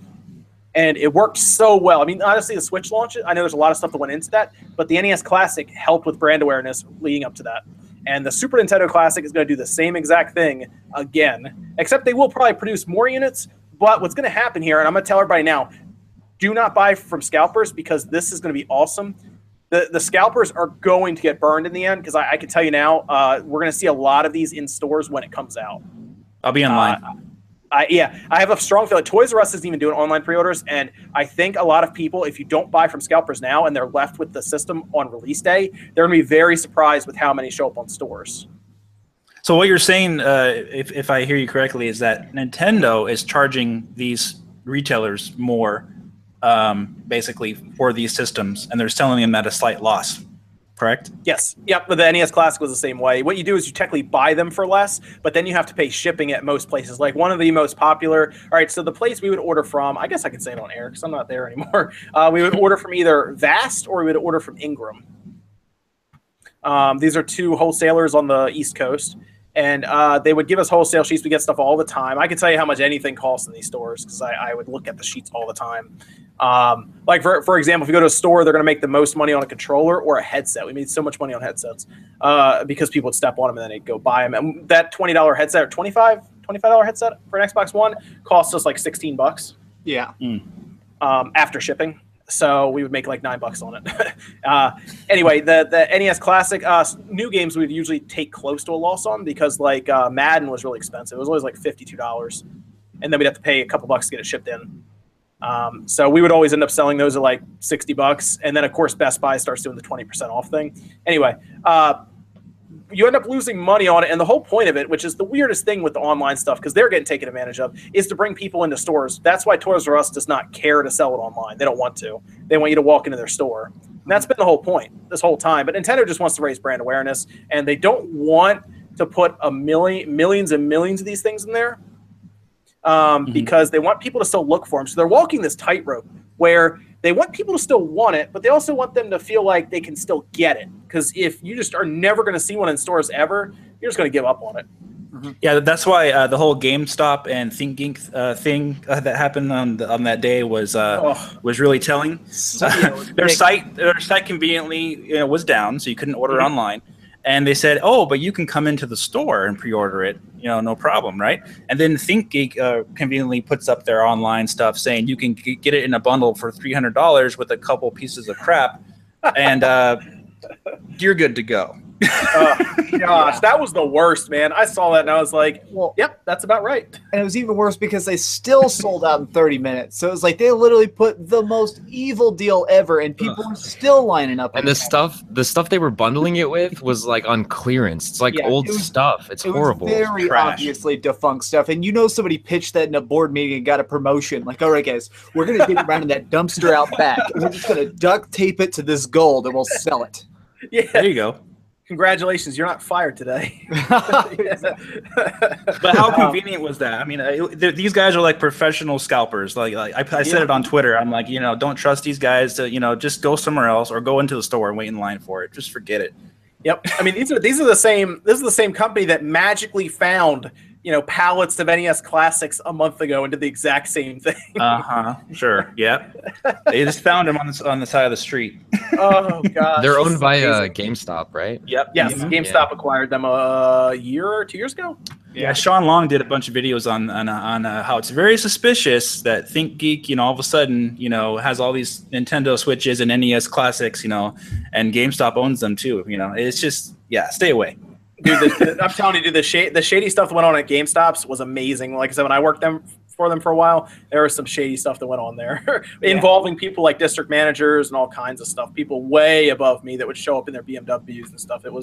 And it worked so well. I mean, honestly, the Switch launch, I know there's a lot of stuff that went into that, but the NES Classic helped with brand awareness leading up to that. And the Super Nintendo Classic is going to do the same exact thing again, except they will probably produce more units. But what's going to happen here, and I'm going to tell everybody now, do not buy from scalpers because this is going to be awesome. The scalpers are going to get burned in the end because I can tell you now, we're going to see a lot of these in stores when it comes out. I'll be online. I have a strong feeling. Toys R Us isn't even doing online pre-orders, and I think a lot of people, if you don't buy from scalpers now and they're left with the system on release day, they're going to be very surprised with how many show up on stores. So what you're saying, if I hear you correctly, is that Nintendo is charging these retailers more, basically, for these systems, and they're selling them at a slight loss. Correct? Yes. Yep. But the NES Classic was the same way. What you do is you technically buy them for less, but then you have to pay shipping at most places. Like one of the most popular. All right. So the place we would order from, I guess I can say it on air because I'm not there anymore. We would order from either Vast or we would order from Ingram. These are 2 wholesalers on the East Coast. And they would give us wholesale sheets. We get stuff all the time. I can tell you how much anything costs in these stores because I would look at the sheets all the time. Like for example, if you go to a store, they're going to make the most money on a controller or a headset. We made so much money on headsets because people would step on them and then they'd go buy them. And that $20 headset or $25 headset for an Xbox One cost us like $16. Yeah. After shipping. So we would make like $9 on it. Anyway, the NES Classic new games we would usually take close to a loss on because like Madden was really expensive. It was always like $52, and then we'd have to pay a couple bucks to get it shipped in. So we would always end up selling those at like $60, and then of course Best Buy starts doing the 20% off thing. Anyway, you end up losing money on it, and the whole point of it, which is the weirdest thing with the online stuff, because they're getting taken advantage of, is to bring people into stores. That's why Toys R Us does not care to sell it online. They don't want to. They want you to walk into their store. And that's been the whole point this whole time. But Nintendo just wants to raise brand awareness, and they don't want to put millions and millions of these things in there because they want people to still look for them. So they're walking this tightrope where they want people to still want it, but they also want them to feel like they can still get it. Because if you just are never going to see one in stores ever, you're just going to give up on it. Yeah, that's why the whole GameStop and ThinkGeek thing that happened on that day was really telling. Their site conveniently was down, so you couldn't order online. And they said, "Oh, but you can come into the store and pre-order it, no problem, right?" And then ThinkGeek conveniently puts up their online stuff saying you can get it in a bundle for $300 with a couple pieces of crap, and you're good to go. Gosh, that was the worst, man. I saw that and I was like, well, yep, that's about right. And it was even worse because they still sold out in 30 minutes. So it was like they literally put the most evil deal ever and people were still lining up. And the stuff they were bundling it with was like on clearance. It's like old stuff. It's horrible. It was very obviously defunct stuff. And somebody pitched that in a board meeting and got a promotion. Like, all right, guys, we're going to get around in that dumpster out back. And we're just going to duct tape it to this gold and we'll sell it. Yeah. There you go. Congratulations, you're not fired today. But how convenient was that? I mean, these guys are like professional scalpers. Like I said it on Twitter. I'm like, don't trust these guys to, just go somewhere else or go into the store and wait in line for it. Just forget it. Yep. I mean, these are the same. This is the same company that magically found pallets of NES Classics a month ago and did the exact same thing. Sure. Yeah. They just found them on the side of the street. Oh god. They're owned by GameStop, right? Yep. Yes. GameStop acquired them a year or 2 years ago. Yeah. Sean Long did a bunch of videos on how it's very suspicious that ThinkGeek, all of a sudden, has all these Nintendo Switches and NES Classics, and GameStop owns them too. It's just stay away. Dude, I'm telling you, dude, the shady stuff that went on at GameStop's was amazing. Like I said, when I worked for them for a while, there was some shady stuff that went on there involving people like district managers and all kinds of stuff. People way above me that would show up in their BMWs and stuff. It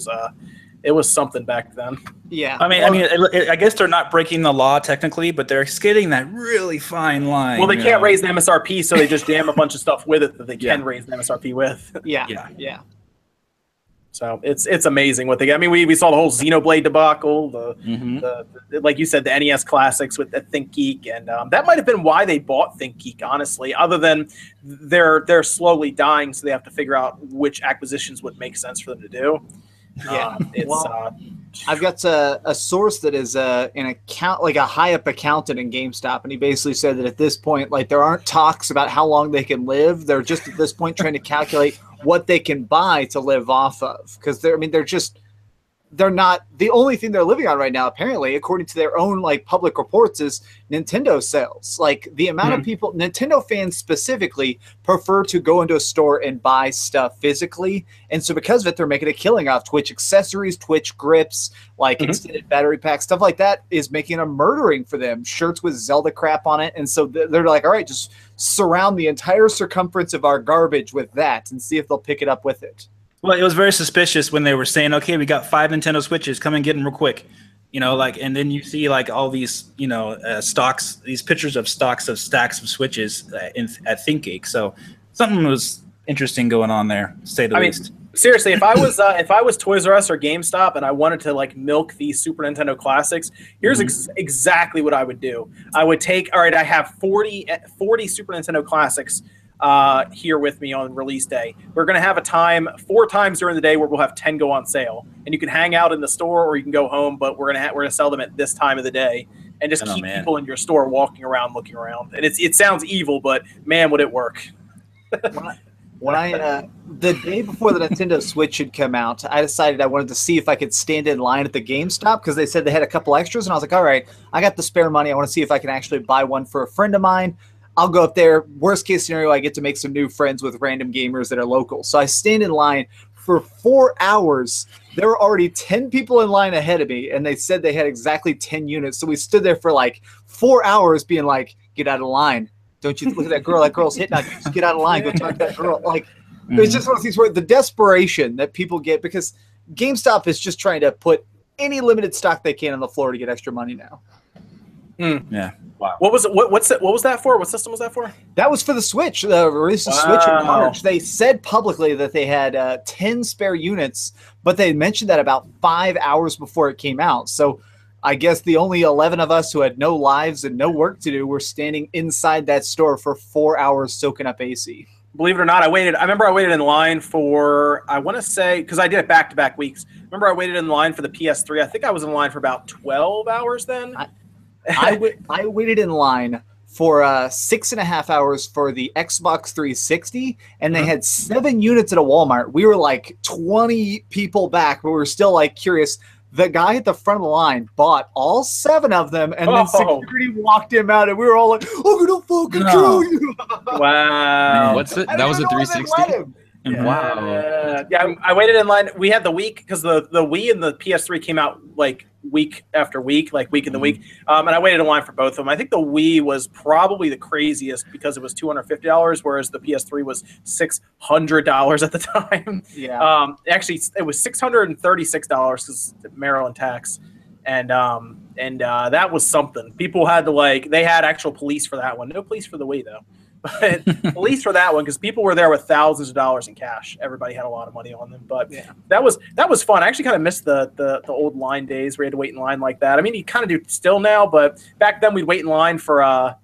was something back then. Yeah. I mean, I guess they're not breaking the law technically, but they're skating that really fine line. Well, they can't raise the MSRP, so they just jam a bunch of stuff with it that they can raise the MSRP with. Yeah. So it's amazing what they get. I mean, we saw the whole Xenoblade debacle, the like you said, the NES Classics with the ThinkGeek, and that might have been why they bought ThinkGeek, honestly. Other than they're slowly dying, so they have to figure out which acquisitions would make sense for them to do. Yeah, I've got a source that is an account, like a high up accountant in GameStop, and he basically said that at this point, like there aren't talks about how long they can live. They're just at this point trying to calculate what they can buy to live off of, because they're not the only thing they're living on right now, apparently, according to their own like public reports, is Nintendo sales. Like the amount of people, Nintendo fans specifically, prefer to go into a store and buy stuff physically. And so because of it, they're making a killing off Twitch accessories, Twitch grips, like extended battery packs, stuff like that is making a murdering for them. Shirts with Zelda crap on it. And so they're like, all right, just surround the entire circumference of our garbage with that and see if they'll pick it up with it. Well, it was very suspicious when they were saying, "Okay, we got 5 Nintendo Switches. Come and get them real quick." And then you see like all these, stocks, these pictures of stacks of Switches at ThinkGeek. So something was interesting going on there, to say the least. Seriously, if I was Toys R Us or GameStop and I wanted to like milk these Super Nintendo Classics, here's exactly what I would do. I would take, all right, I have 40 Super Nintendo Classics. here with me on release day. We're going to have a time 4 times during the day where we'll have 10 go on sale, and you can hang out in the store or you can go home. But we're gonna sell them at this time of the day, and just keep people in your store walking around, looking around. And it sounds evil, but man, would it work! When I the day before the Nintendo Switch had come out, I decided I wanted to see if I could stand in line at the GameStop because they said they had a couple extras, and I was like, all right, I got the spare money. I want to see if I can actually buy one for a friend of mine. I'll go up there. Worst case scenario, I get to make some new friends with random gamers that are local. So I stand in line for 4 hours. There were already 10 people in line ahead of me, and they said they had exactly 10 units. So we stood there for like 4 hours being like, get out of line. Don't you look at that girl? That girl's hitting on you. Just get out of line. Go talk to that girl. Like, it's just one of these where the desperation that people get because GameStop is just trying to put any limited stock they can on the floor to get extra money now. Yeah. Wow. What was it? What was that for? What system was that for? That was for the Switch. The release of Switch in March. They said publicly that they had 10 spare units, but they mentioned that about 5 hours before it came out. So I guess the only 11 of us who had no lives and no work to do were standing inside that store for 4 hours soaking up AC. Believe it or not, I remember I waited in line for, I want to say, because I did it back-to-back weeks. Remember I waited in line for the PS3. I think I was in line for about 12 hours then. I waited in line for 6.5 hours for the Xbox 360, and they had 7 units at a Walmart. We were like 20 people back, but we were still like curious. The guy at the front of the line bought all 7 of them, and then security walked him out, and we were all like, "I'm gonna fucking kill you!" Wow, what's it? That was a 360. Yeah. Wow. Yeah, I waited in line. We had the week because the Wii and the PS3 came out like week after week, like week in the week. And I waited in line for both of them. I think the Wii was probably the craziest because it was $250, whereas the PS3 was $600 at the time. Yeah. Actually, it was $636 because Maryland tax. And that was something. People had to they had actual police for that one. No police for the Wii though. But police for that one because people were there with thousands of dollars in cash. Everybody had a lot of money on them. But that was fun. I actually kind of missed the old line days where you had to wait in line like that. I mean, you kind of do still now, but back then we'd wait in line for any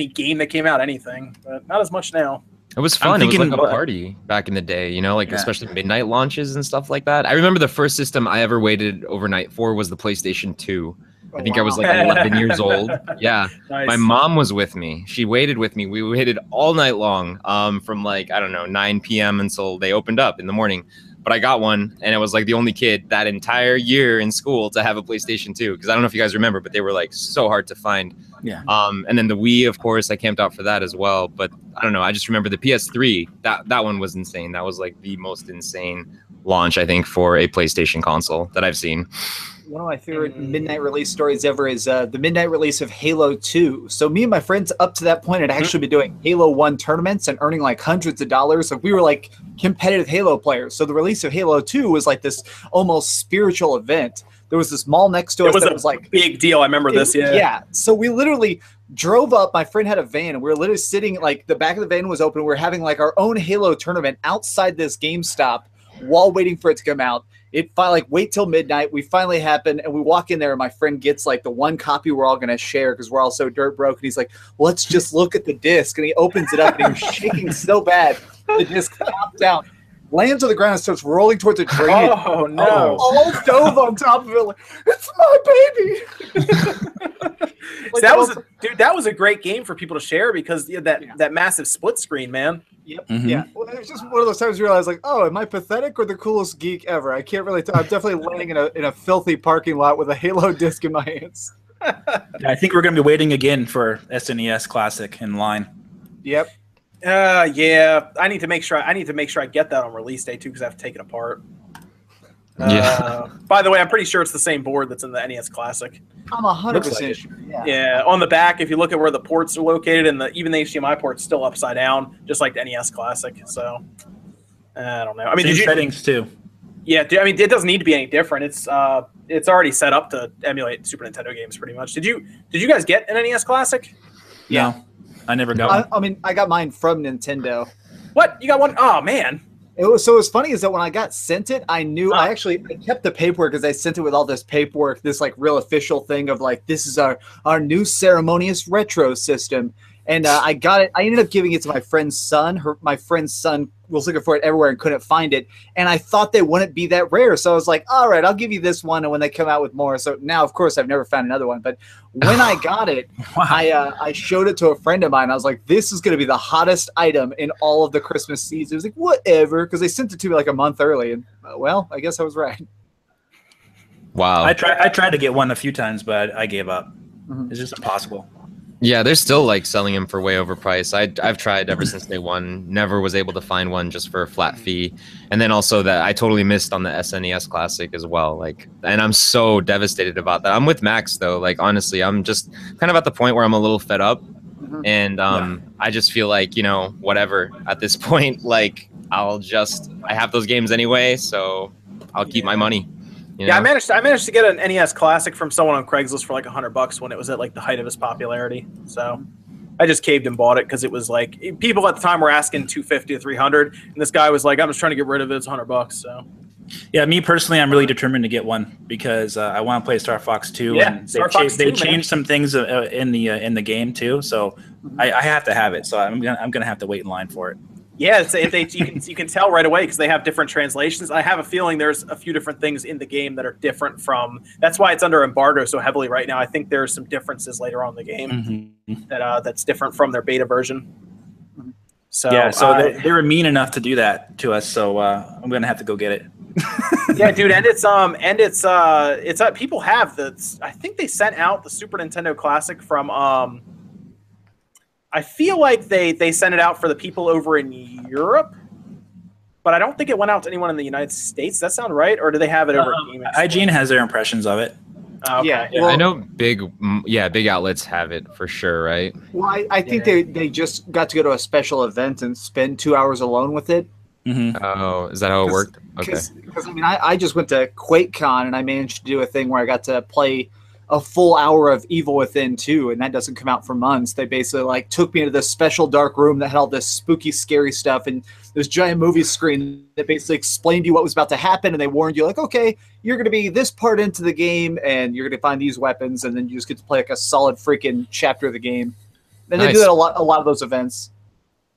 game that came out, anything. But not as much now. It was fun. It was like a party back in the day, you know, especially midnight launches and stuff like that. I remember the first system I ever waited overnight for was the PlayStation 2. I think I was like 11 years old. Yeah. Nice. My mom was with me. She waited with me. We waited all night long from 9 p.m. until they opened up in the morning. But I got one, and it was like the only kid that entire year in school to have a PlayStation 2. Because I don't know if you guys remember, but they were like so hard to find. Yeah. And then the Wii, of course, I camped out for that as well. But I don't know. I just remember the PS3. That one was insane. That was like the most insane launch, I think, for a PlayStation console that I've seen. One of my favorite midnight release stories ever is the midnight release of Halo 2. So me and my friends up to that point had actually been doing Halo 1 tournaments and earning like hundreds of dollars. So we were like competitive Halo players. So the release of Halo 2 was like this almost spiritual event. There was this mall next to us that was like big deal. I remember this. Yeah. Yeah. So we literally drove up. My friend had a van, and we were literally sitting like the back of the van was open. We were having like our own Halo tournament outside this GameStop while waiting for it to come out. It finally wait till midnight. We finally happen, and we walk in there, and my friend gets like the one copy we're all gonna share because we're all so dirt broke. And he's like, "Let's just look at the disc." And he opens it up, and he was shaking so bad, the disc popped out, lands on the ground, and starts rolling towards a drain. Oh no! All dove on top of it. Like, it's my baby. That was a great game for people to share because that massive split screen, man. Yep. Mm-hmm. Yeah. Well, it was just one of those times you realize, like, oh, am I pathetic or the coolest geek ever? I can't really tell. I'm definitely laying in a filthy parking lot with a Halo disc in my hands. I think we're going to be waiting again for SNES Classic in line. Yep. Yeah. I need to make sure I get that on release day too because I have to take it apart. By the way, I'm pretty sure it's the same board that's in the NES Classic. I'm 100% sure. Yeah. On the back, if you look at where the ports are located, and even the HDMI port's still upside down, just like the NES Classic. So I don't know. I mean, same settings too. Yeah. I mean, it doesn't need to be any different. It's already set up to emulate Super Nintendo games pretty much. Did you guys get an NES Classic? Yeah. No, I never got one. I mean, I got mine from Nintendo. What? You got one? Oh man. What's funny is that when I got sent it, I knew I kept the paperwork because I sent it with all this paperwork, this like real official thing of like, this is our new ceremonious retro system. And I got it. I ended up giving it to my friend's son. My friend's son was looking for it everywhere and couldn't find it. And I thought they wouldn't be that rare. So I was like, all right, I'll give you this one. And when they come out with more. So now, of course, I've never found another one. But when I got it, Wow. I showed it to a friend of mine. I was like, this is going to be the hottest item in all of the Christmas season. It was like, whatever. Because they sent it to me like a month early. And, well, I guess I was right. Wow. I tried to get one a few times, but I gave up. Mhm. It's just impossible. Yeah, they're still like selling them for way overpriced. I've tried ever since day one. Never was able to find one just for a flat fee. And then also that I totally missed on the SNES Classic as well. Like, and I'm so devastated about that. I'm with Max though. Like honestly, I'm just kind of at the point where I'm a little fed up, and I just feel like, you know, whatever at this point. Like I have those games anyway, so I'll keep my money. You know? Yeah, I managed to get an NES Classic from someone on Craigslist for like $100 when it was at like the height of its popularity. So I just caved and bought it because it was like people at the time were asking $250 to $300, and this guy was like, "I'm just trying to get rid of it. It's $100." So Yeah, me personally, I'm really determined to get one because I want to play Star Fox 2. Yeah, and Star Fox 2, they man. changed some things in the game too, so I have to have it. So I'm gonna have to wait in line for it. yeah, you can tell right away because they have different translations. I have a feeling there's a few different things in the game that are different from. That's why it's under embargo so heavily right now. I think there's some differences later on in the game that's different from their beta version. So Yeah, so they were mean enough to do that to us. So I'm gonna have to go get it. yeah, dude, and it's people have the. I think they sent out the Super Nintendo Classic from. I feel like they sent it out for the people over in Europe, but I don't think it went out to anyone in the United States. Does that sound right, or do they have it over? at Game Expo? IGN has their impressions of it. Okay. Yeah, Yeah, I know big outlets have it for sure, right? Well, I think they just got to go to a special event and spend 2 hours alone with it. Oh, is that how it worked? Okay. Because I mean, I just went to QuakeCon and I managed to do a thing where I got to play a full hour of Evil Within 2, and that doesn't come out for months. They basically like took me into this special dark room that had all this spooky, scary stuff, and this giant movie screen that basically explained to you what was about to happen, and they warned you like, okay, you're going to be this part into the game, and you're going to find these weapons, and then you just get to play like a solid freaking chapter of the game. And they do that a lot of those events.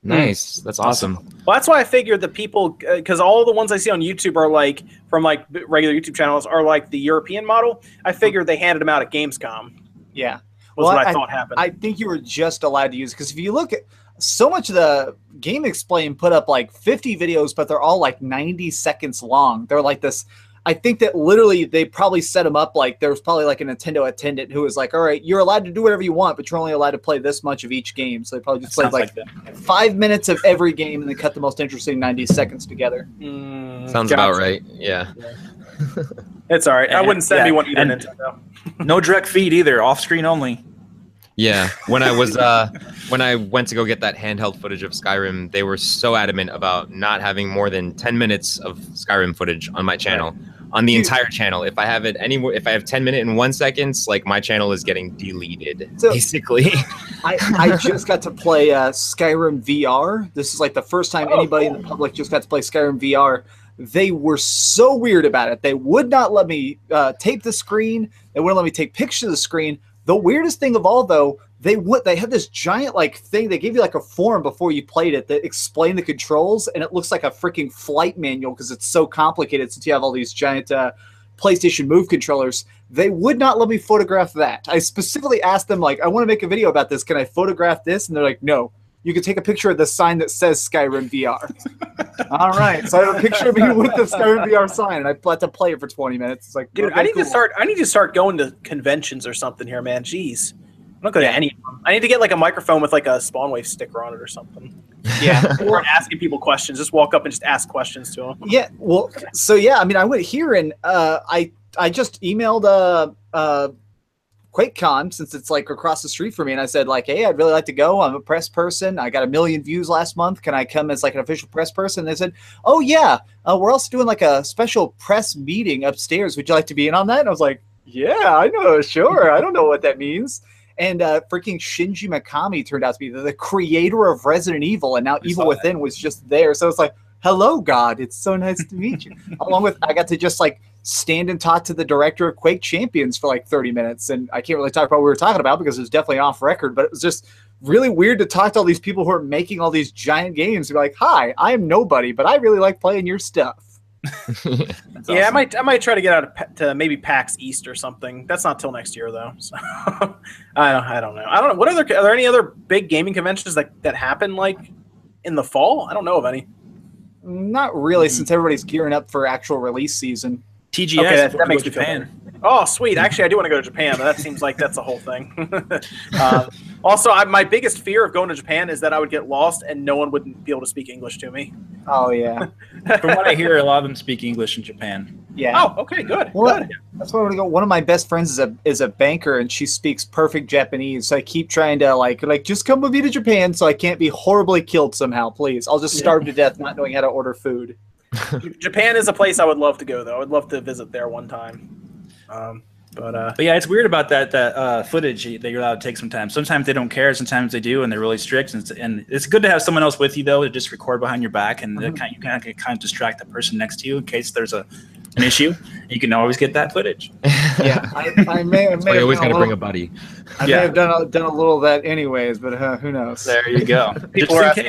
Nice. That's awesome. Well, that's why I figured the people, because all the ones I see on YouTube are like from like regular YouTube channels are like the European model. I figured they handed them out at Gamescom. Yeah, What I thought happened. I think you were just allowed to use it because if you look at so much of the Game Explain put up like 50 videos, but they're all like 90 seconds long. They're like this. I think that literally they probably set them up like there was probably like a Nintendo attendant who was like, all right, you're allowed to do whatever you want, but you're only allowed to play this much of each game. So they probably just played like 5 minutes of every game and then cut the most interesting 90 seconds together. Sounds about right. Yeah. It's all right. I wouldn't send me one either, Nintendo. No direct feed either. Off screen only. Yeah, when I was when I went to go get that handheld footage of Skyrim, they were so adamant about not having more than 10 minutes of Skyrim footage on my channel, on the entire channel. If I have it anywhere, if I have 10 minutes and 1 second, like my channel is getting deleted, basically. I just got to play Skyrim VR. This is like the first time anybody in the public just got to play Skyrim VR. They were so weird about it. They would not let me tape the screen. They wouldn't let me take pictures of the screen. The weirdest thing of all, though, they had this giant like thing. They gave you like a form before you played it that explained the controls, and it looks like a freaking flight manual because it's so complicated since you have all these giant PlayStation Move controllers. They would not let me photograph that. I specifically asked them, like, I want to make a video about this. Can I photograph this? And they're like, no. You can take a picture of the sign that says Skyrim VR. All right. So I have a picture of me with the Skyrim VR sign, and I had to play it for 20 minutes. It's like, dude, okay, I need cool. to start going to conventions or something here, man. Jeez. I don't go to any of them. I need to get like a microphone with like a SpawnWave sticker on it or something. Yeah. Or asking people questions. Just walk up and just ask questions to them. Yeah. Well, so yeah, I mean, I went here and I just emailed QuakeCon since it's like across the street from me, and I said like, hey, I'd really like to go. I'm a press person. I got 1 million views last month. Can I come as like an official press person? And they said, oh yeah, we're also doing like a special press meeting upstairs. Would you like to be in on that? And I was like, yeah, I know, sure. I don't know what that means. And freaking Shinji Mikami turned out to be the creator of Resident Evil, and now Evil Within was just there. So it's like, hello, God. It's so nice to meet you. Along with, I got to just like stand and talk to the director of Quake Champions for like 30 minutes. And I can't really talk about what we were talking about because it was definitely off record, but it was just really weird to talk to all these people who are making all these giant games. Be like, hi, I'm nobody, but I really like playing your stuff. Yeah, awesome. I might try to get out to maybe PAX East or something. That's not till next year though. So I don't know. What are there any other big gaming conventions that happen like in the fall? I don't know of any. Not really, since everybody's gearing up for actual release season. TGS. Okay, that makes me feel better. Oh, sweet. Actually, I do want to go to Japan, but that seems like that's a whole thing. Also, my biggest fear of going to Japan is that I would get lost and no one wouldn't be able to speak English to me. Oh, yeah. From what I hear, a lot of them speak English in Japan. Yeah. Oh, okay, good. Well, good. That's why I want to go. One of my best friends is a banker, and she speaks perfect Japanese. So I keep trying to like just come with me to Japan, so I can't be horribly killed somehow. Please, I'll just starve to death not knowing how to order food. Japan is a place I would love to go, though. I would love to visit there one time. But yeah, it's weird about that footage that you're allowed to take sometimes. Sometimes they don't care, sometimes they do, and they're really strict. And it's good to have someone else with you, though, to just record behind your back, and you kind of distract the person next to you in case there's an issue. You can always get that footage. Yeah, I may I always got to bring a buddy. I may have done a little of that anyways, but who knows? There you go. People are asking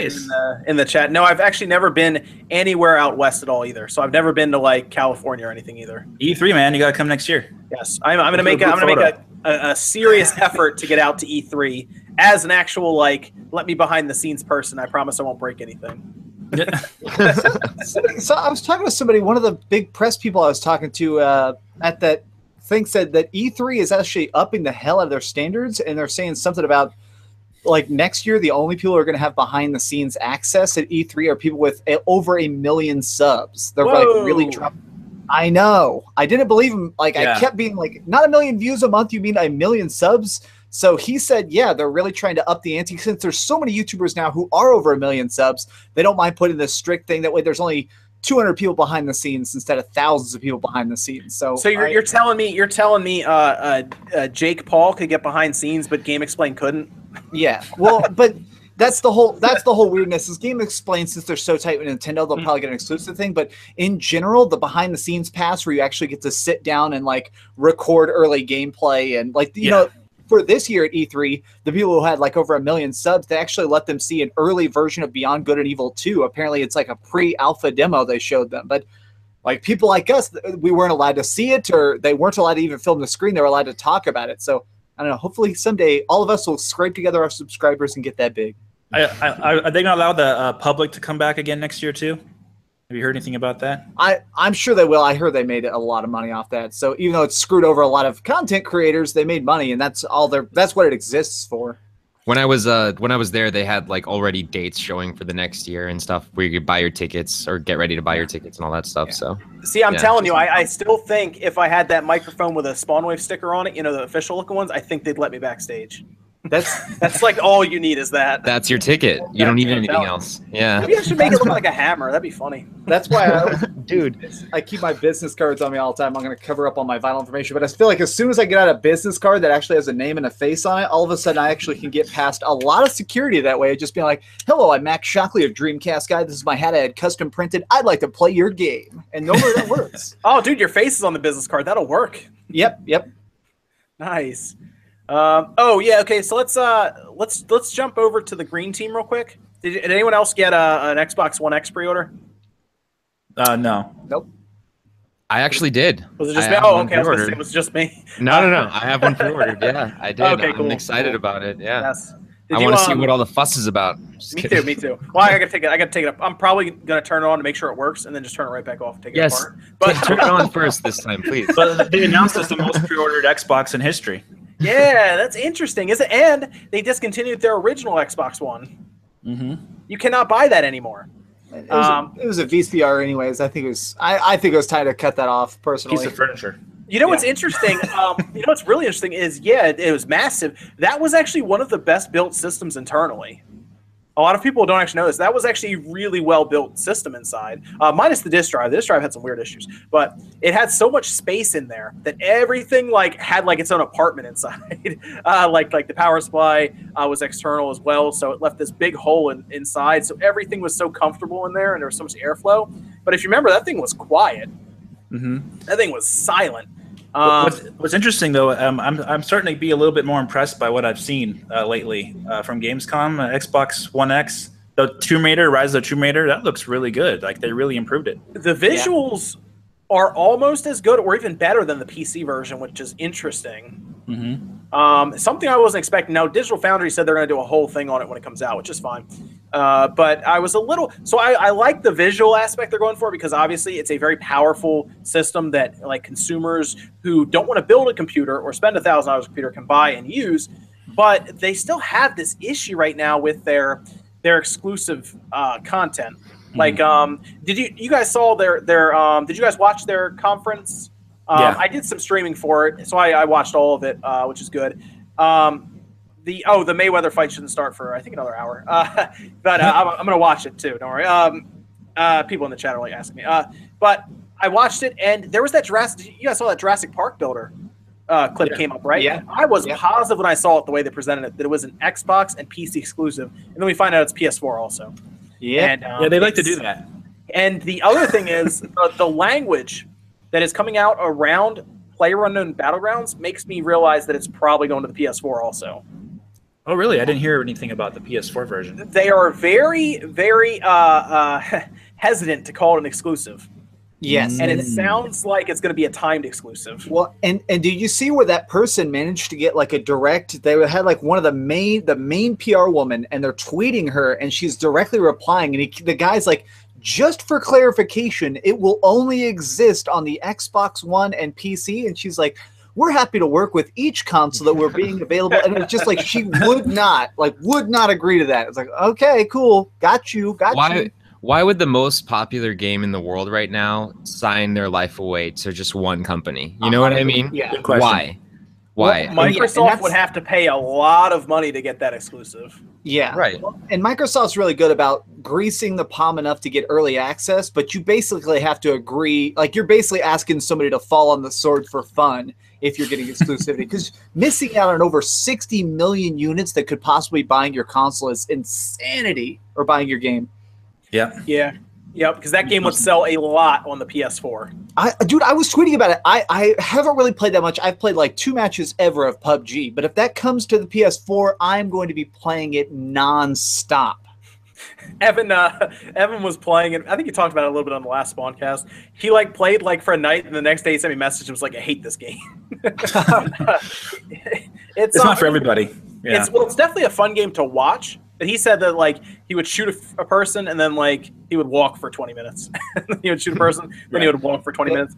in the chat. No, I've actually never been anywhere out west at all either. So I've never been to like California or anything either. E3, man, you got to come next year. Yes, I'm going to make a serious effort to get out to E3 as an actual let me behind the scenes person. I promise I won't break anything. So I was talking to somebody, one of the big press people I was talking to at that thing said that E3 is actually upping the hell out of their standards, and they're saying something about like next year the only people who are going to have behind the scenes access at E3 are people with over 1 million subs. They're like really dropping. I know. I didn't believe him. I kept being like, not 1 million views a month. You mean 1 million subs? So he said, yeah, they're really trying to up the ante since there's so many YouTubers now who are over 1 million subs. They don't mind putting this strict thing. That way there's only 200 people behind the scenes instead of thousands of people behind the scenes. So you're telling me Jake Paul could get behind scenes, but Game Explain couldn't? Yeah. Well, but that's the whole weirdness. Is Game Explain, since they're so tight with Nintendo, they'll probably get an exclusive thing. But in general, the behind the scenes pass where you actually get to sit down and like record early gameplay and you know, for this year at E3, the people who had like over 1 million subs, they actually let them see an early version of Beyond Good and Evil 2. Apparently it's like a pre-alpha demo they showed them. But like people like us, we weren't allowed to see it, or they weren't allowed to even film the screen. They were allowed to talk about it. So I don't know. Hopefully someday all of us will scrape together our subscribers and get that big. Are they going to allow the public to come back again next year too? Have you heard anything about that? I'm sure they will. I heard they made a lot of money off that. So even though it's screwed over a lot of content creators, they made money, and that's what it exists for. When I was there, they had like already dates showing for the next year and stuff where you could buy your tickets or get ready to buy your tickets and all that stuff. Yeah. So see, I'm telling you, I still think if I had that microphone with a SpawnWave sticker on it, you know, the official looking ones, I think they'd let me backstage. That's like all you need is that. That's your ticket. You don't need anything else. Yeah. Maybe I should make it look like a hammer. That'd be funny. That's why I keep my business cards on me all the time. I'm going to cover up all my vital information. But I feel like as soon as I get out a business card that actually has a name and a face on it, all of a sudden I actually can get past a lot of security that way. Just being like, hello, I'm Max Shockley of Dreamcast Guy. This is my hat I had custom printed. I'd like to play your game. And normally that works. Oh, dude, your face is on the business card. That'll work. Yep. Nice. Oh yeah, okay. So let's jump over to the green team real quick. Did anyone else get an Xbox One X pre-order? No. Nope. I actually did. Was it just me? Oh, okay. I was gonna say it was just me. No. I have one pre-ordered. Yeah, I did. Okay, cool. I'm excited about it. Yeah. Yes. I want to see what all the fuss is about. Me too. Well, I gotta take it up. I'm probably gonna turn it on to make sure it works, and then just turn it right back off and take it apart. But turn it on first this time, please. But they announced it's the most pre-ordered Xbox in history. Yeah, that's interesting, is it? And they discontinued their original Xbox One. Mm-hmm. You cannot buy that anymore. It was a VCR, anyways. I think it was time to cut that off. Personally, piece of furniture. You know what's interesting? What's really interesting is it was massive. That was actually one of the best built systems internally. A lot of people don't actually know this. That was actually a really well-built system inside, minus the disk drive. The disk drive had some weird issues, but it had so much space in there that everything had its own apartment inside. like the power supply was external as well, so it left this big hole inside. So everything was so comfortable in there, and there was so much airflow. But if you remember, that thing was quiet. Mm-hmm. That thing was silent. What's interesting though, I'm starting to be a little bit more impressed by what I've seen lately from Gamescom, Xbox One X, the Tomb Raider, Rise of the Tomb Raider. That looks really good. Like they really improved it. The visuals are almost as good or even better than the PC version, which is interesting. Something I wasn't expecting. Now, Digital Foundry said they're going to do a whole thing on it when it comes out, which is fine. But I was a little... So I like the visual aspect they're going for because obviously it's a very powerful system that like consumers who don't want to build a computer or spend $1,000 on a computer can buy and use. But they still have this issue right now with their exclusive content. Like, did you guys saw their did you guys watch their conference? Yeah. I did some streaming for it, so I watched all of it, which is good. The Mayweather fight shouldn't start for I think another hour, but I'm gonna watch it too. Don't worry. People in the chat are like asking me, but I watched it, and there was that Jurassic. You guys saw that Jurassic Park builder clip came up, right? Yeah. I was positive when I saw it the way they presented it that it was an Xbox and PC exclusive, and then we find out it's PS4 also. Yeah, And, They like to do that. And the other thing is the language that is coming out around PlayerUnknown Battlegrounds makes me realize that it's probably going to the PS4 also. Oh, really? I didn't hear anything about the PS4 version. They are very, very hesitant to call it an exclusive. Yes, And it sounds like it's going to be a timed exclusive. Well, and did you see where that person managed to get like a direct? They had like one of the main PR woman, and they're tweeting her, and she's directly replying, and the guy's like, just for clarification, it will only exist on the Xbox One and PC, and she's like, we're happy to work with each console that we're being available, and it's just like she would not agree to that. It's like, okay, cool, got you. Why would the most popular game in the world right now sign their life away to just one company? You know what I mean? Yeah. Good question. Why? Well, Microsoft would have to pay a lot of money to get that exclusive. Yeah. Right. And Microsoft's really good about greasing the palm enough to get early access, but you basically have to agree. Like, you're basically asking somebody to fall on the sword for fun if you're getting exclusivity. Because missing out on over 60 million units that could possibly buying your console is insanity, or buying your game. Yeah. Yeah, because that game would sell a lot on the PS4. Dude, I was tweeting about it. I haven't really played that much. I've played like 2 matches ever of PUBG. But if that comes to the PS4, I'm going to be playing it nonstop. Evan was playing it. I think he talked about it a little bit on the last SpawnCast. He like played like for a night, and the next day he sent me a message and was like, "I hate this game." It's not for everybody. Yeah. It's definitely a fun game to watch. But he said that like he would shoot a person and then like he would walk for 20 minutes. He would shoot a person, then he would walk for 20 minutes.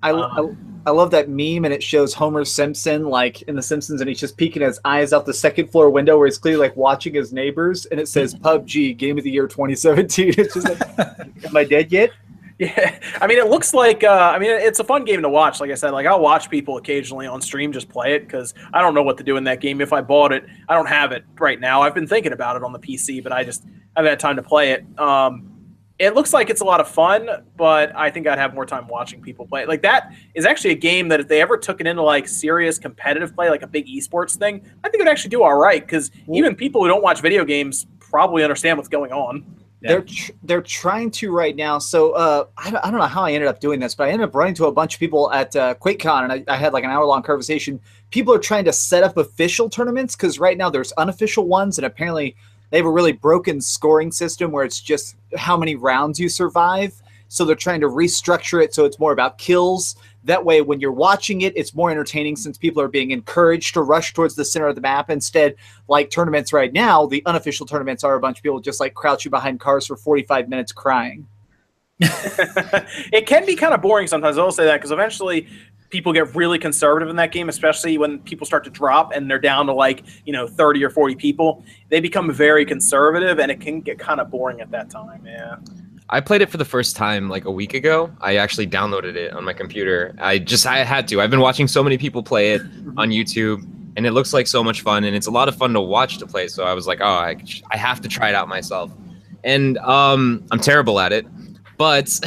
I love that meme, and it shows Homer Simpson like in The Simpsons, and he's just peeking his eyes out the second floor window where he's clearly like watching his neighbors, and it says PUBG Game of the Year 2017. It's just like, am I dead yet? Yeah, I mean, it looks like it's a fun game to watch. Like I said, like I'll watch people occasionally on stream just play it because I don't know what to do in that game. If I bought it, I don't have it right now. I've been thinking about it on the PC, but I just haven't had time to play it. It looks like it's a lot of fun, but I think I'd have more time watching people play it. Like that is actually a game that if they ever took it into like serious competitive play, like a big esports thing, I think it would actually do all right because even people who don't watch video games probably understand what's going on. Yeah. They're trying to right now. So I don't know how I ended up doing this, but I ended up running to a bunch of people at QuakeCon, and I had like an hour-long conversation. People are trying to set up official tournaments because right now there's unofficial ones, and apparently they have a really broken scoring system where it's just how many rounds you survive. So they're trying to restructure it so it's more about kills. That way, when you're watching it, it's more entertaining since people are being encouraged to rush towards the center of the map. Instead, like tournaments right now, the unofficial tournaments are a bunch of people just like crouching behind cars for 45 minutes crying. It can be kind of boring sometimes. I'll say that because eventually people get really conservative in that game, especially when people start to drop and they're down to like, 30 or 40 people. They become very conservative, and it can get kind of boring at that time. Yeah. I played it for the first time like a week ago. I actually downloaded it on my computer. I had to. I've been watching so many people play it on YouTube, and it looks like so much fun, and it's a lot of fun to watch to play. So I was like, oh, I have to try it out myself. And I'm terrible at it, but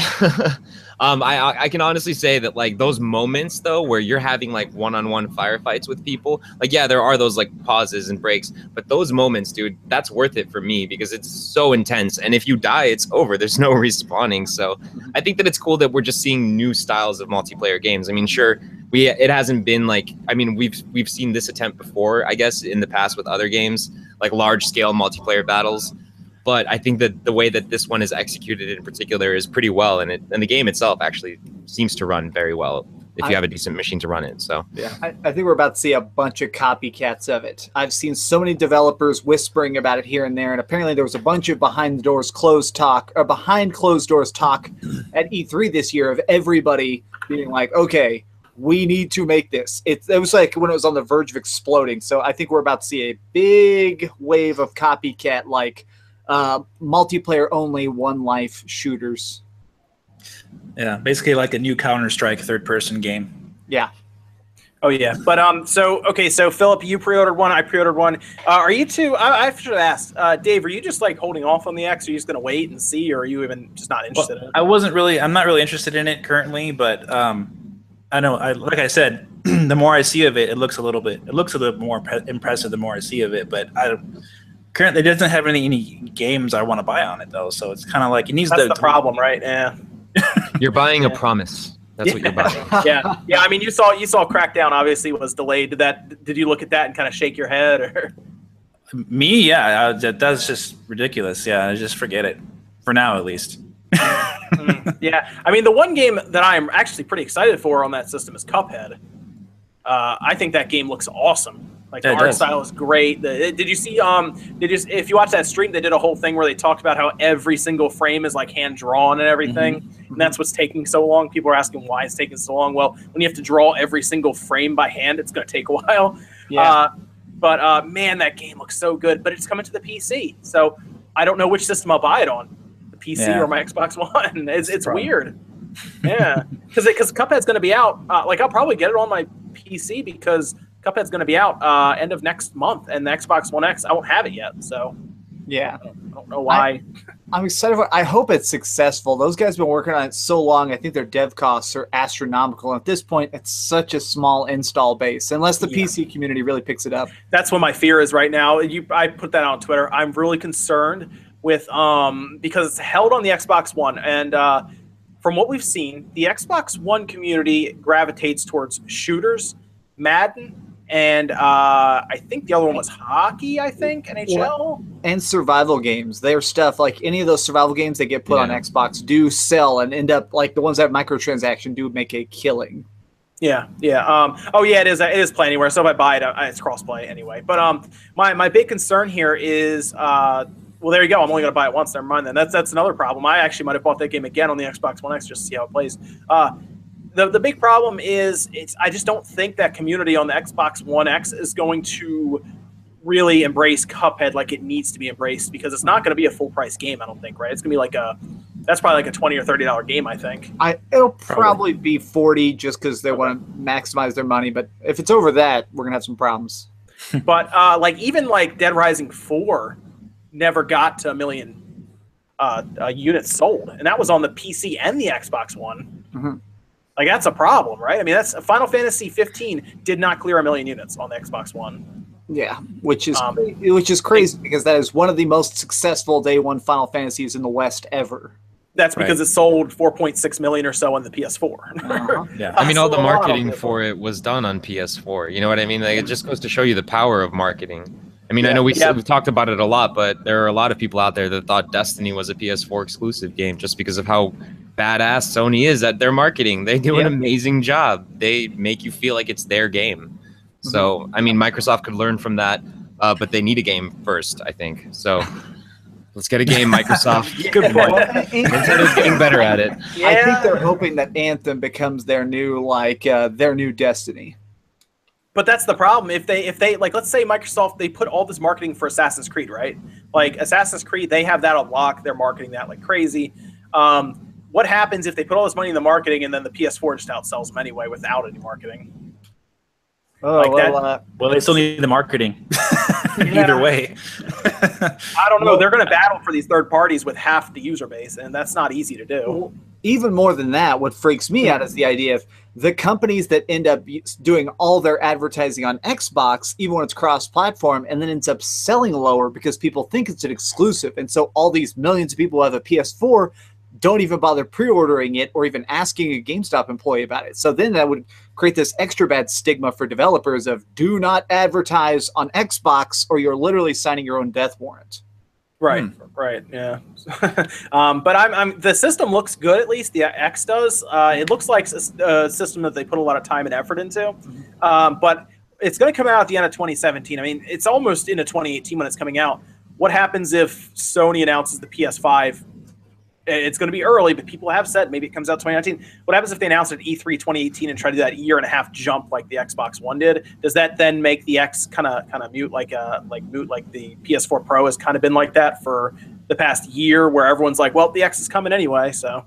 I can honestly say that like those moments though where you're having like one-on-one firefights with people, like yeah, there are those like pauses and breaks, but those moments, dude, that's worth it for me because it's so intense. And if you die, it's over. There's no respawning. So I think that it's cool that we're just seeing new styles of multiplayer games. I mean, sure, it hasn't been like, I mean, we've seen this attempt before, I guess, in the past with other games, like large scale multiplayer battles. But I think that the way that this one is executed in particular is pretty well, and the game itself actually seems to run very well if you have a decent machine to run it. So yeah, I think we're about to see a bunch of copycats of it. I've seen so many developers whispering about it here and there, and apparently there was a bunch of behind closed doors talk at E3 this year of everybody being like, okay, we need to make this. It was like when it was on the verge of exploding. So I think we're about to see a big wave of copycat like multiplayer only one life shooters. Yeah, basically like a new Counter-Strike third-person game. Yeah. Oh yeah, but so Philip, you pre-ordered one. I pre-ordered one. Are you two? I should have asked Dave. Are you just like holding off on the X? Are you just gonna wait and see, or are you even just not interested in it? I'm not really interested in it currently, but I know. Like I said, the more I see of it, it looks a little more impressive. The more I see of it, but currently it doesn't have any games I want to buy on it though. So it's kind of like it needs. That's the problem, right? Yeah. You're buying a promise. That's what you're buying. Yeah. I mean, you saw Crackdown obviously was delayed. Did you look at that and kind of shake your head, or? Me, yeah, that's just ridiculous. Yeah, just forget it for now, at least. Yeah, I mean, the one game that I'm actually pretty excited for on that system is Cuphead. I think that game looks awesome. Like the art style is great. Did you see? If you watch that stream, they did a whole thing where they talked about how every single frame is like hand drawn and everything, and that's what's taking so long. People are asking why it's taking so long. Well, when you have to draw every single frame by hand, it's going to take a while. Yeah. But man, that game looks so good. But it's coming to the PC, so I don't know which system I'll buy it on, the PC or my Xbox One. It's weird. Yeah, because Cuphead's going to be out. Like I'll probably get it on my PC because Cuphead's going to be out end of next month, and the Xbox One X, I won't have it yet. So, yeah, I don't know why. I'm excited. I hope it's successful. Those guys have been working on it so long. I think their dev costs are astronomical. And at this point, it's such a small install base, unless the PC community really picks it up. That's what my fear is right now. I put that on Twitter. I'm really concerned with because it's held on the Xbox One, and from what we've seen, the Xbox One community gravitates towards shooters, Madden, and I think the other one was hockey, NHL. And survival games. Their stuff, like any of those survival games that get put on Xbox, do sell and end up, like the ones that have microtransaction do make a killing. Yeah. Oh, yeah, it is Play Anywhere, so if I buy it, it's cross-play anyway. But my big concern here is, well, there you go. I'm only going to buy it once. Never mind then. That's another problem. I actually might have bought that game again on the Xbox One X just to see how it plays. The big problem is I just don't think that community on the Xbox One X is going to really embrace Cuphead like it needs to be embraced, because it's not going to be a full price game, I don't think, right? It's going to be that's probably like a $20 or $30 game, I think. It'll probably be 40 just because they want to maximize their money, but if it's over that, we're going to have some problems. But even Dead Rising 4 never got to 1 million units sold, and that was on the PC and the Xbox One. Mm-hmm. Like, that's a problem, right? I mean, that's Final Fantasy 15 did not clear 1 million units on the Xbox One. Yeah, which is crazy because that is one of the most successful day one Final Fantasies in the West ever. That's because it sold 4.6 million or so on the PS4. Yeah, I mean, all the marketing for it was done on PS4. You know what I mean? Like, it just goes to show you the power of marketing. I mean, I know we've talked about it a lot, but there are a lot of people out there that thought Destiny was a PS4 exclusive game just because of how badass Sony is at their marketing. They do an amazing job. They make you feel like it's their game. So, I mean, Microsoft could learn from that, but they need a game first, I think. So, let's get a game, Microsoft. Good point. Nintendo's getting better at it. Yeah. I think they're hoping that Anthem becomes their new Destiny. But that's the problem. If they like, let's say Microsoft, they put all this marketing for Assassin's Creed, right? Like Assassin's Creed, they have that on lock. They're marketing that like crazy. What happens if they put all this money in the marketing and then the PS4 just outsells them anyway without any marketing? Well, they still need the marketing. Either way. I don't know. They're going to battle for these third parties with half the user base, and that's not easy to do. Well, even more than that, what freaks me out is the idea of the companies that end up doing all their advertising on Xbox, even when it's cross-platform, and then ends up selling lower because people think it's an exclusive. And so all these millions of people who have a PS4 don't even bother pre-ordering it or even asking a GameStop employee about it. So then that would create this extra bad stigma for developers of do not advertise on Xbox or you're literally signing your own death warrant. Right, right, yeah. But I'm the system looks good, at least the X does. It looks like a system that they put a lot of time and effort into. But it's going to come out at the end of 2017. I mean, it's almost into 2018 when it's coming out. What happens if Sony announces the PS5? It's going to be early, but people have said maybe it comes out 2019. What happens if they announce it at E3 2018 and try to do that 1.5-year jump like the Xbox One did? Does that then make the X kind of mute like the PS4 Pro has kind of been like that for the past year, where everyone's like, well, the X is coming anyway, so.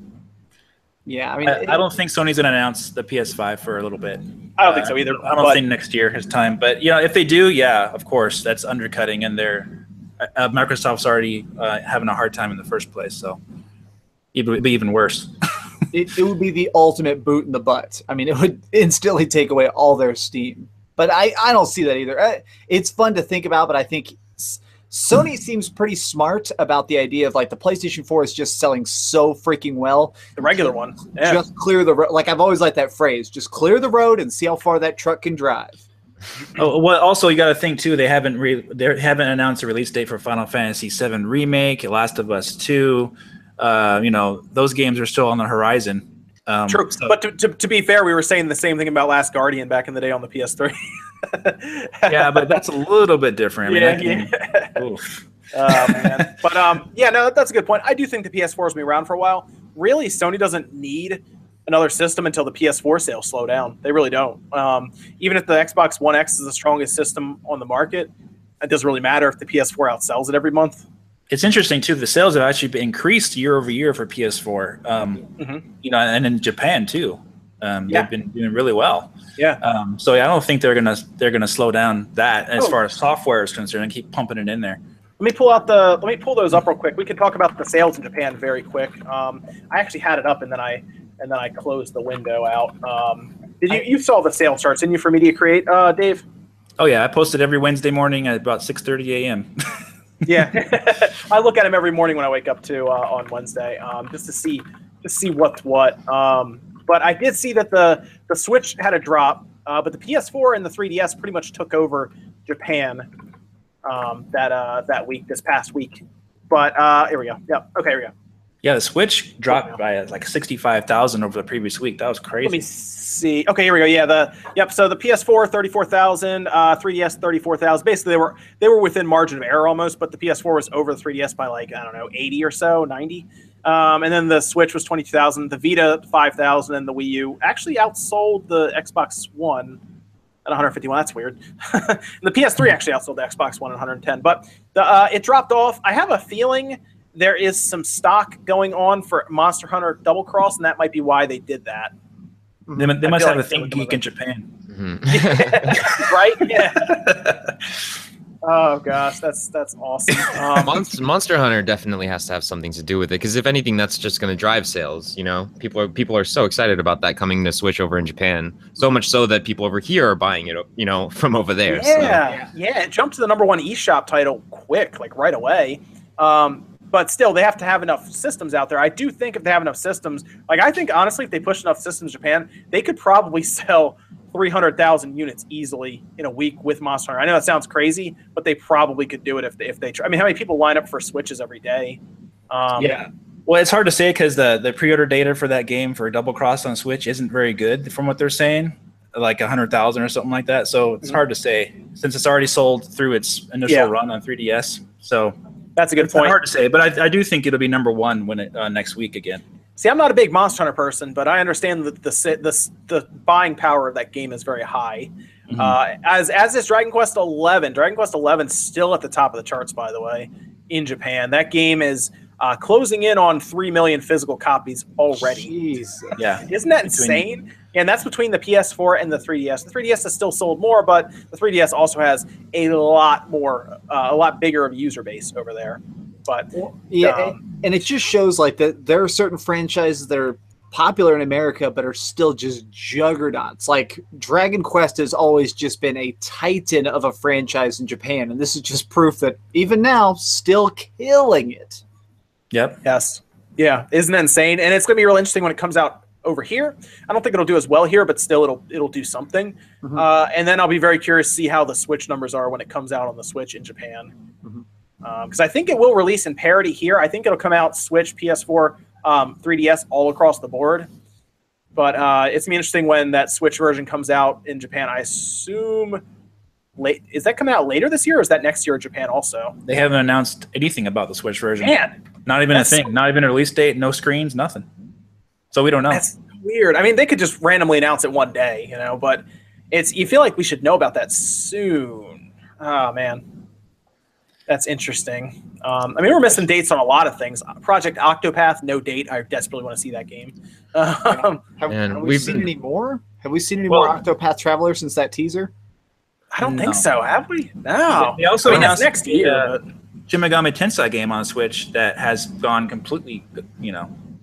Yeah, I mean, I don't think Sony's going to announce the PS5 for a little bit. I don't think so either. I don't think next year is time. But if they do, yeah, of course, that's undercutting, and Microsoft's already having a hard time in the first place, so. It would be even worse. it would be the ultimate boot in the butt. I mean, it would instantly take away all their steam. But I don't see that either. It's fun to think about, but I think Sony seems pretty smart about the idea of like the PlayStation 4 is just selling so freaking well. The regular one. Yeah. Just clear the road. Like I've always liked that phrase. Just clear the road and see how far that truck can drive. Oh, well, also you got to think too. They haven't announced a release date for Final Fantasy VII Remake, Last of Us 2. Those games are still on the horizon. True, but to be fair, we were saying the same thing about Last Guardian back in the day on the PS3. Yeah, but that's a little bit different. I mean, man. But no, that's a good point. I do think the PS4 is going to be around for a while. Really, Sony doesn't need another system until the PS4 sales slow down. They really don't. Even if the Xbox One X is the strongest system on the market, it doesn't really matter if the PS4 outsells it every month. It's interesting too. The sales have actually been increased year over year for PS4. And in Japan too. They've been doing really well. Yeah. I don't think they're gonna slow down that as far as software is concerned and keep pumping it in there. Let me pull those up real quick. We can talk about the sales in Japan very quick. I actually had it up and then I closed the window out. You saw the sales charts, didn't you, for Media Create, Dave? Oh yeah, I post it every Wednesday morning at about 6:30 a.m. Yeah, I look at them every morning when I wake up too on Wednesday, just to see what's what. But I did see that the Switch had a drop, but the PS4 and the 3DS pretty much took over Japan that week, this past week. But here we go. Yep. Okay, here we go. Yeah, the Switch dropped by like 65,000 over the previous week. That was crazy. Let me see. Okay, here we go. Yeah, so the PS4 34,000, 3DS 34,000. Basically, they were within margin of error almost, but the PS4 was over the 3DS by 80 or so, 90. And then the Switch was 22,000, the Vita 5,000, and the Wii U actually outsold the Xbox One at 151. That's weird. The PS3 actually outsold the Xbox One at 110, but it dropped off. I have a feeling there is some stock going on for Monster Hunter Double Cross, and that might be why they did that. They must have a Think Geek in Japan. Mm-hmm. Right? Yeah. Oh gosh, that's awesome. Monster Hunter definitely has to have something to do with it, because if anything, that's just going to drive sales. People are so excited about that coming to Switch over in Japan. So much so that people over here are buying it, from over there. Yeah, it jumped to the #1 eShop title quick, like right away. But still, they have to have enough systems out there. I do think if they have enough systems, I think honestly, if they push enough systems in Japan, they could probably sell 300,000 units easily in a week with Monster Hunter. I know that sounds crazy, but they probably could do it if they try. I mean, how many people line up for Switches every day? Yeah. Well, it's hard to say because the pre-order data for that game for Double Cross on Switch isn't very good from what they're saying, like 100,000 or something like that. So it's hard to say since it's already sold through its initial run on 3DS. So that's a good point. It's hard to say, but I do think it'll be #1 when it next week again. See, I'm not a big Monster Hunter person, but I understand that the buying power of that game is very high. Mm-hmm. As is Dragon Quest XI. Dragon Quest XI is still at the top of the charts, by the way, in Japan. That game is closing in on 3 million physical copies already. Jeez. Yeah. Isn't that insane? And that's between the PS4 and the 3DS. The 3DS has still sold more, but the 3DS also has a lot bigger of a user base over there. But and it just shows that there are certain franchises that are popular in America but are still just juggernauts. Like Dragon Quest has always just been a titan of a franchise in Japan, and this is just proof that even now, still killing it. Yep. Yes. Yeah. Isn't that insane? And it's going to be real interesting when it comes out over here. I don't think it'll do as well here, but still it'll do something. And then I'll be very curious to see how the Switch numbers are when it comes out on the Switch in Japan. Because I think it will release in parity here. I think it'll come out Switch, PS4, 3DS, all across the board. But it's gonna be interesting when that Switch version comes out in Japan. I assume is that coming out later this year, or is that next year in Japan also? They haven't announced anything about the Switch version. Man, not even a thing. Not even a release date. No screens. Nothing. So we don't know. That's weird. I mean, they could just randomly announce it one day, you know. But you feel like we should know about that soon. Oh man, that's interesting. I mean, we're missing dates on a lot of things. Project Octopath, no date. I desperately want to see that game. Have we seen any more? Have we seen any more Octopath Traveler since that teaser? I don't think so. Have we? No. They also announced next year. Shin Megami Tensei game on Switch that has gone completely,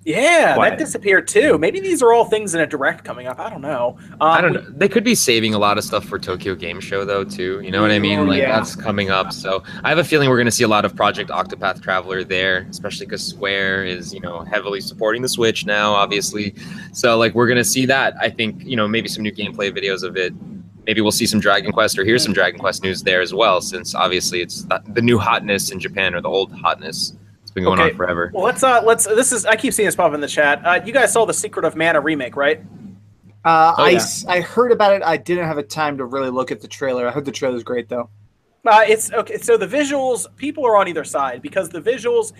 Yeah, quiet. that disappeared too. Maybe these are all things in a direct coming up. I don't know. I don't know. They could be saving a lot of stuff for Tokyo Game Show though, too. You know what I mean? That's coming up. So I have a feeling we're going to see a lot of Project Octopath Traveler there, especially because Square is, heavily supporting the Switch now, obviously. So we're going to see that. I think, maybe some new gameplay videos of it. Maybe we'll see some Dragon Quest or hear some Dragon Quest news there as well, since obviously it's the new hotness in Japan, or the old hotness. It's been going on forever. Well, let's I keep seeing this pop in the chat. You guys saw the Secret of Mana remake, right? I heard about it. I didn't have a time to really look at the trailer. I heard the trailer's great though. It's okay. So the visuals, people are on either side because the visuals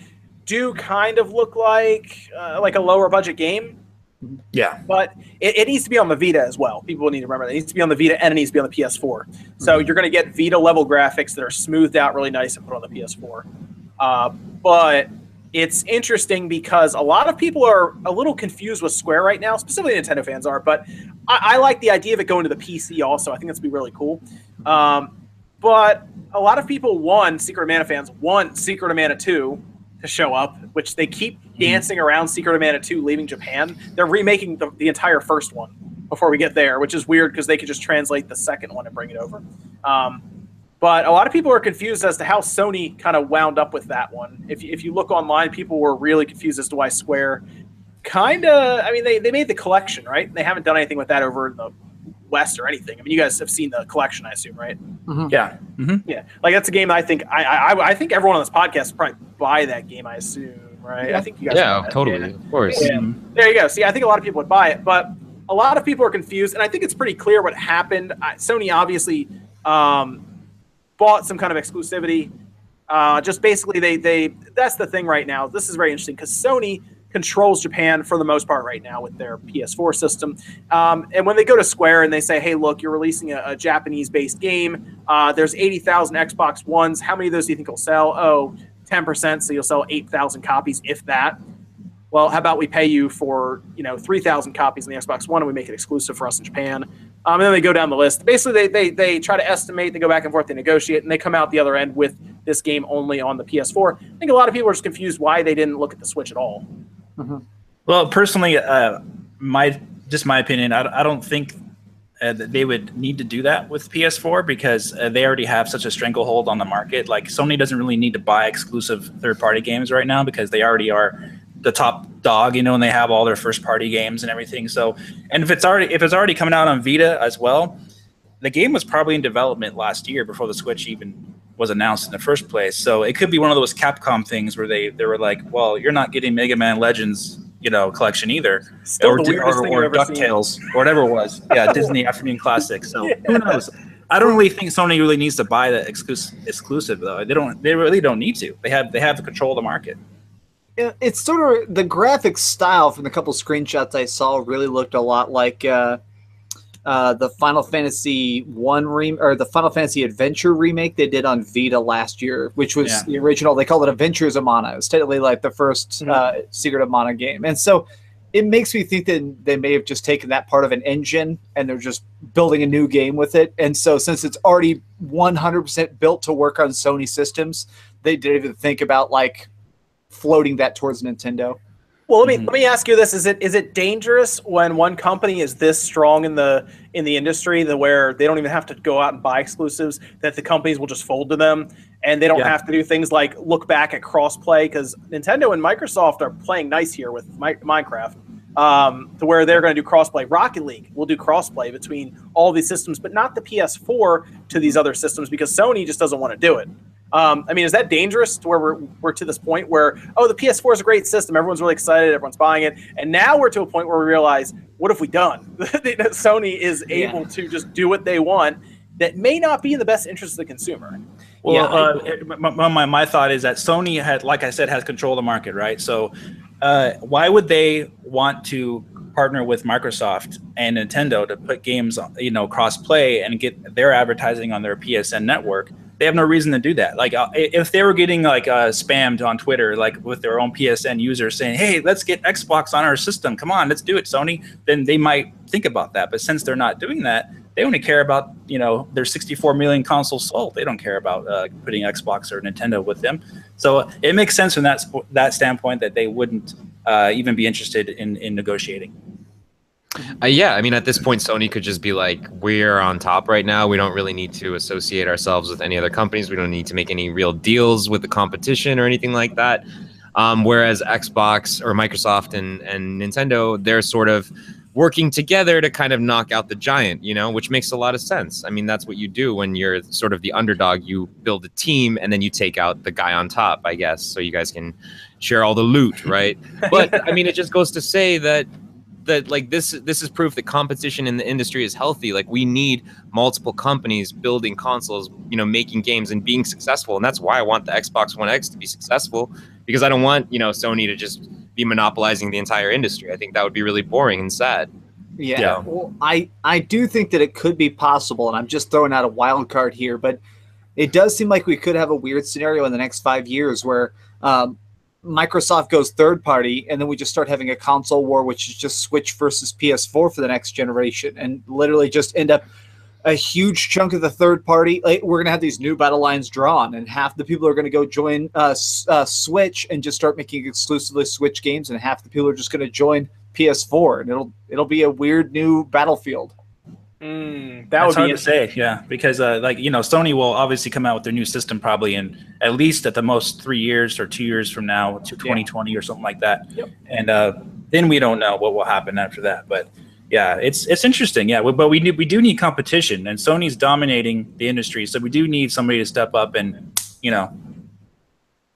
do kind of look like a lower budget game. Yeah, but it needs to be on the Vita as well. People need to remember that it needs to be on the Vita and it needs to be on the PS4. So you're going to get Vita level graphics that are smoothed out really nice and put on the PS4. But it's interesting because a lot of people are a little confused with Square right now, specifically Nintendo fans are. But I like the idea of it going to the PC also. I think that's going to be really cool. But a lot of people, Secret of Mana fans, want Secret of Mana 2 to show up, which they keep dancing around Secret of Mana 2 leaving Japan. They're remaking the entire first one before we get there, which is weird because they could just translate the second one and bring it over. But a lot of people are confused as to how Sony kind of wound up with that one. If you look online, people were really confused as to why Square they made the collection, right? They haven't done anything with that over in the West or anything. I mean, you guys have seen the collection, I assume, right? Yeah. Yeah. That's a game that I think I think everyone on this podcast would probably buy that game, I assume, right? I think you guys totally. Of course. Yeah. There you go. See, I think a lot of people would buy it, but a lot of people are confused, and I think it's pretty clear what happened. Sony obviously bought some kind of exclusivity. Just basically they that's the thing right now. This is very interesting because Sony controls Japan for the most part right now with their PS4 system. And when they go to Square and they say, hey, look, you're releasing a Japanese-based game. There's 80,000 Xbox Ones. How many of those do you think will sell? Oh, 10%, so you'll sell 8,000 copies, if that. Well, how about we pay you for 3,000 copies on the Xbox One and we make it exclusive for us in Japan? And then they go down the list. Basically, they try to estimate, they go back and forth, they negotiate, and they come out the other end with this game only on the PS4. I think a lot of people are just confused why they didn't look at the Switch at all. Well, personally, my opinion, I don't think that they would need to do that with PS4 because they already have such a stranglehold on the market. Like Sony doesn't really need to buy exclusive third-party games right now because they already are the top dog, and they have all their first-party games and everything. So, and if it's already coming out on Vita as well, the game was probably in development last year before the Switch even was announced in the first place. So it could be one of those Capcom things where they were like, well, you're not getting Mega Man Legends, collection either, or DuckTales or whatever it was. Yeah, Disney Afternoon Classic. So who knows? I don't really think Sony really needs to buy the exclusive though. They really don't need to. They have the control of the market. It's sort of the graphic style from the couple screenshots I saw really looked a lot like the Final Fantasy the Final Fantasy Adventure remake they did on Vita last year, which was the original. They called it Adventures of Mana. It was technically like the first Secret of Mana game, and so it makes me think that they may have just taken that part of an engine and they're just building a new game with it. And so since it's already 100% built to work on Sony systems, they didn't even think about floating that towards Nintendo. Well, let me ask you this: is it dangerous when one company is this strong in the industry that where they don't even have to go out and buy exclusives, that the companies will just fold to them and they don't have to do things like look back at crossplay? Because Nintendo and Microsoft are playing nice here with Minecraft. to where they're going to do crossplay. Rocket League will do crossplay between all these systems, but not the PS4 to these other systems because Sony just doesn't want to do it. I mean, is that dangerous to where we're to this point where, oh, the PS4 is a great system, everyone's really excited, everyone's buying it, and now we're to a point where we realize, what have we done? Sony is able to just do what they want that may not be in the best interest of the consumer. Well, my thought is that Sony had, like I said, has control of the market, right? So why would they want to partner with Microsoft and Nintendo to put games, cross-play and get their advertising on their PSN network? They have no reason to do that. Like, if they were getting spammed on Twitter, like with their own PSN users saying, "Hey, let's get Xbox on our system. Come on, let's do it, Sony," then they might think about that. But since they're not doing that, they only care about their 64 million consoles sold. They don't care about putting Xbox or Nintendo with them. So it makes sense from that standpoint that they wouldn't even be interested in negotiating. Yeah, I mean, at this point, Sony could just be like, we're on top right now. We don't really need to associate ourselves with any other companies. We don't need to make any real deals with the competition or anything like that. Whereas Xbox or Microsoft and Nintendo, they're sort of working together to kind of knock out the giant, which makes a lot of sense. I mean, that's what you do when you're sort of the underdog. You build a team and then you take out the guy on top, I guess, so you guys can share all the loot, right? But I mean, it just goes to say that like this is proof that competition in the industry is healthy. Like, we need multiple companies building consoles, making games and being successful. And that's why I want the Xbox One X to be successful, because I don't want, Sony to just be monopolizing the entire industry. I think that would be really boring and sad. Yeah. Well, I do think that it could be possible, and I'm just throwing out a wild card here, but it does seem like we could have a weird scenario in the next 5 years where Microsoft goes third party, and then we just start having a console war, which is just Switch versus PS4 for the next generation, and literally just end up a huge chunk of the third party. Like, we're going to have these new battle lines drawn, and half the people are going to go join Switch and just start making exclusively Switch games, and half the people are just going to join PS4, and it'll be a weird new battlefield. That's hard to say, yeah, because Sony will obviously come out with their new system probably in at least at the most 3 years or 2 years from now to 2020 or something like that. Yep. And then we don't know what will happen after that. But yeah, it's interesting. Yeah, but we do need competition, and Sony's dominating the industry, so we do need somebody to step up and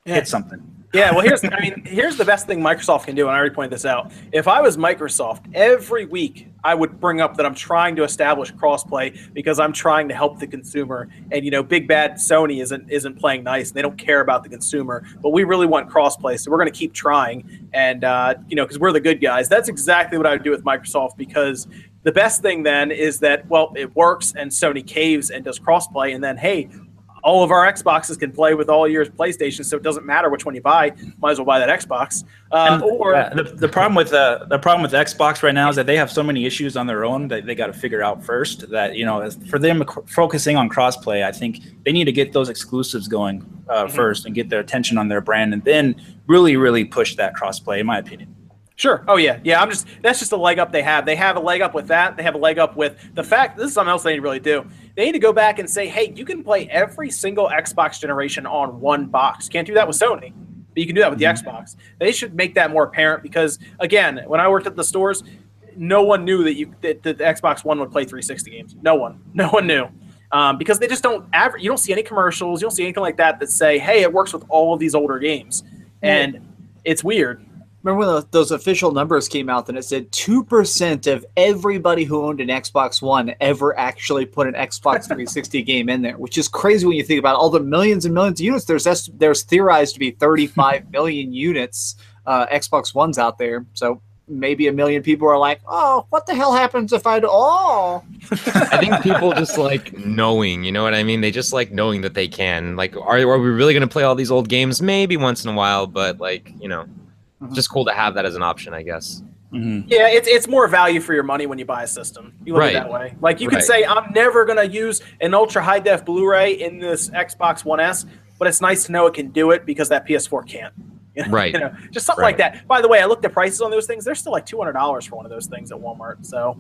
hit something. Yeah, well, here's the best thing Microsoft can do, and I already pointed this out. If I was Microsoft, every week I would bring up that I'm trying to establish crossplay because I'm trying to help the consumer. And big bad Sony isn't playing nice, and they don't care about the consumer. But we really want crossplay, so we're going to keep trying. And because we're the good guys, that's exactly what I would do with Microsoft. Because the best thing then is that, well, it works, and Sony caves and does crossplay, and then hey, all of our Xboxes can play with all your PlayStations, so it doesn't matter which one you buy. Might as well buy that Xbox. The problem with Xbox right now is that they have so many issues on their own that they got to figure out first. That for them focusing on crossplay, I think they need to get those exclusives going first and get their attention on their brand, and then really push that crossplay, in my opinion. Sure. Oh yeah. That's just a leg up they have. They have a leg up with that. They have a leg up with the fact this is something else they need to really do. They need to go back and say, hey, you can play every single Xbox generation on one box. Can't do that with Sony, but you can do that with the Xbox. They should make that more apparent because, again, when I worked at the stores, no one knew that the Xbox One would play 360 games. No one knew. Because they just don't you don't see any commercials, you don't see anything like that say, hey, it works with all of these older games. And it's weird. Remember when those official numbers came out and it said 2% of everybody who owned an Xbox One ever actually put an Xbox 360 game in there, which is crazy when you think about all the millions and millions of units. There's theorized to be 35 million units Xbox Ones out there. So maybe a million people are like, oh, what the hell happens if I think people just like knowing, you know what I mean? They just like knowing that they can. Like, are we really going to play all these old games? Maybe once in a while, but like, just cool to have that as an option, I guess. Mm-hmm. Yeah, it's more value for your money when you buy a system. You look at it that way. Like, you can say, I'm never going to use an ultra high def Blu-ray in this Xbox One S, but it's nice to know it can do it because that PS4 can't. Right. Just something like that. By the way, I looked at prices on those things. They're still like $200 for one of those things at Walmart. So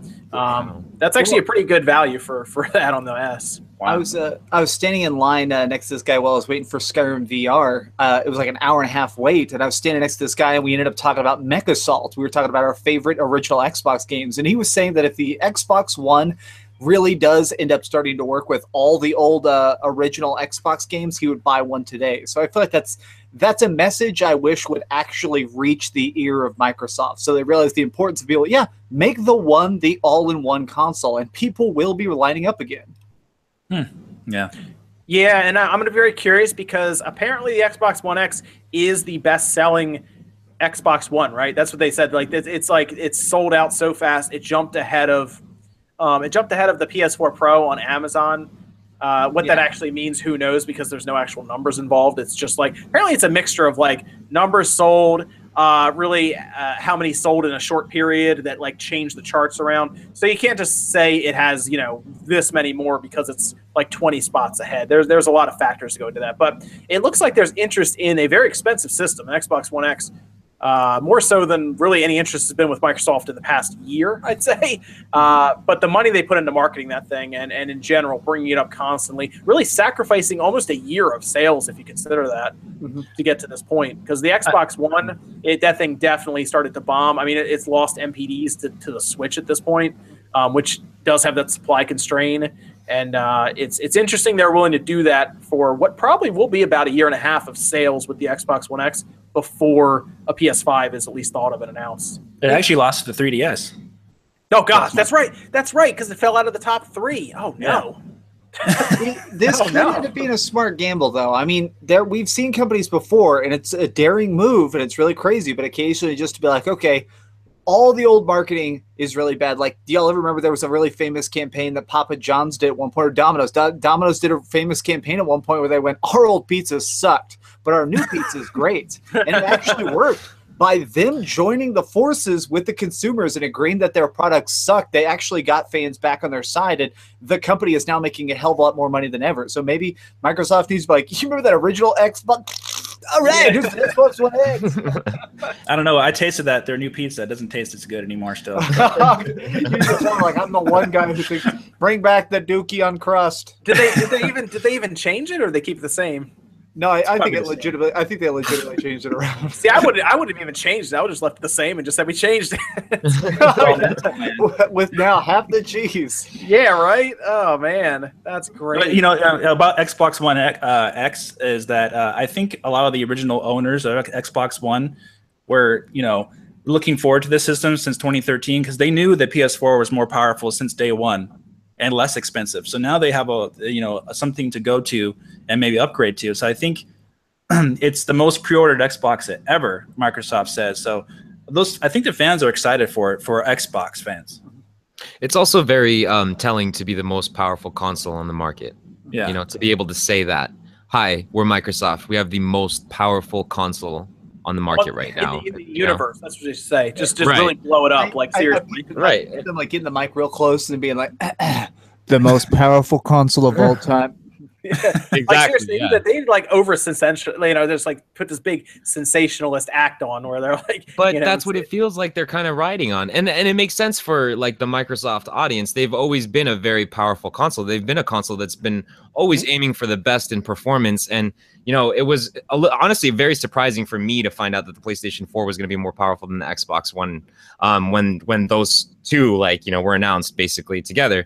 that's actually a pretty good value for that on the S. Wow. I was standing in line next to this guy while I was waiting for Skyrim VR. It was like an hour and a half wait, and I was standing next to this guy, and we ended up talking about MechAssault. We were talking about our favorite original Xbox games, and he was saying that if the Xbox One really does end up starting to work with all the old original Xbox games, he would buy one today. So I feel like that's a message I wish would actually reach the ear of Microsoft. So they realize the importance of being able, make the One the all-in-one console, and people will be lining up again. Yeah. Yeah, and I'm going to be very curious because apparently the Xbox One X is the best-selling Xbox One, right? That's what they said. Like it's sold out so fast, it jumped ahead of the PS4 Pro on Amazon. What that actually means, who knows, because there's no actual numbers involved. It's just like, apparently it's a mixture of like numbers sold, really how many sold in a short period that like change the charts around. So you can't just say it has, this many more because it's like 20 spots ahead. There's a lot of factors to go into that. But it looks like there's interest in a very expensive system, an Xbox One X. More so than really any interest has been with Microsoft in the past year, I'd say. But the money they put into marketing that thing and in general, bringing it up constantly, really sacrificing almost a year of sales, if you consider that, to get to this point. Because the Xbox One, that thing definitely started to bomb. I mean, it's lost MPDs to the Switch at this point, which does have that supply constraint. And it's interesting they're willing to do that for what probably will be about a year and a half of sales with the Xbox One X before a PS5 is at least thought of and announced. It actually lost to the 3DS. Oh, gosh, that's right. That's right, because it fell out of the top 3. Oh, no. This could end up being a smart gamble, though. I mean, we've seen companies before, and it's a daring move, and it's really crazy, but occasionally just to be like, okay, all the old marketing is really bad. Like, do y'all ever remember there was a really famous campaign that Papa John's did at one point, or Domino's? Domino's did a famous campaign at one point where they went, our old pizza sucked, but our new pizza is great. And it actually worked. By them joining the forces with the consumers and agreeing that their products suck, they actually got fans back on their side, and the company is now making a hell of a lot more money than ever. So maybe Microsoft needs to be like, you remember that original Xbox? All right, here's the Xbox One X. I don't know. I tasted their new pizza. It doesn't taste as good anymore still. You just sound like I'm the one guy who thinks, bring back the Dookie on crust. Did they even change it, or did they keep it the same? No, I think they legitimately changed it around. See, I wouldn't have even changed it. I would have just left it the same and just said we changed it. With now half the cheese. Yeah, right? Oh, man. That's great. But, about Xbox One X is that I think a lot of the original owners of Xbox One were, looking forward to this system since 2013 because they knew that PS4 was more powerful since day one and less expensive. So now they have something to go to and maybe upgrade to. So I think it's the most pre-ordered Xbox ever, Microsoft says. So I think the fans are excited for it, for Xbox fans. It's also very telling to be the most powerful console on the market. Yeah. To be able to say that, hi, we're Microsoft. We have the most powerful console on the market right now. In the universe, that's what they say. Just really blow it up, seriously. Right. Them getting the mic real close and being like, the most powerful console of all time. Yeah. Exactly. They over sensational, just put this big sensationalist act on where they're like. But that's what it feels like they're kind of riding on, and it makes sense for the Microsoft audience. They've always been a very powerful console. They've been a console that's been always aiming for the best in performance, and it was honestly very surprising for me to find out that the PlayStation 4 was going to be more powerful than the Xbox One when those two were announced basically together.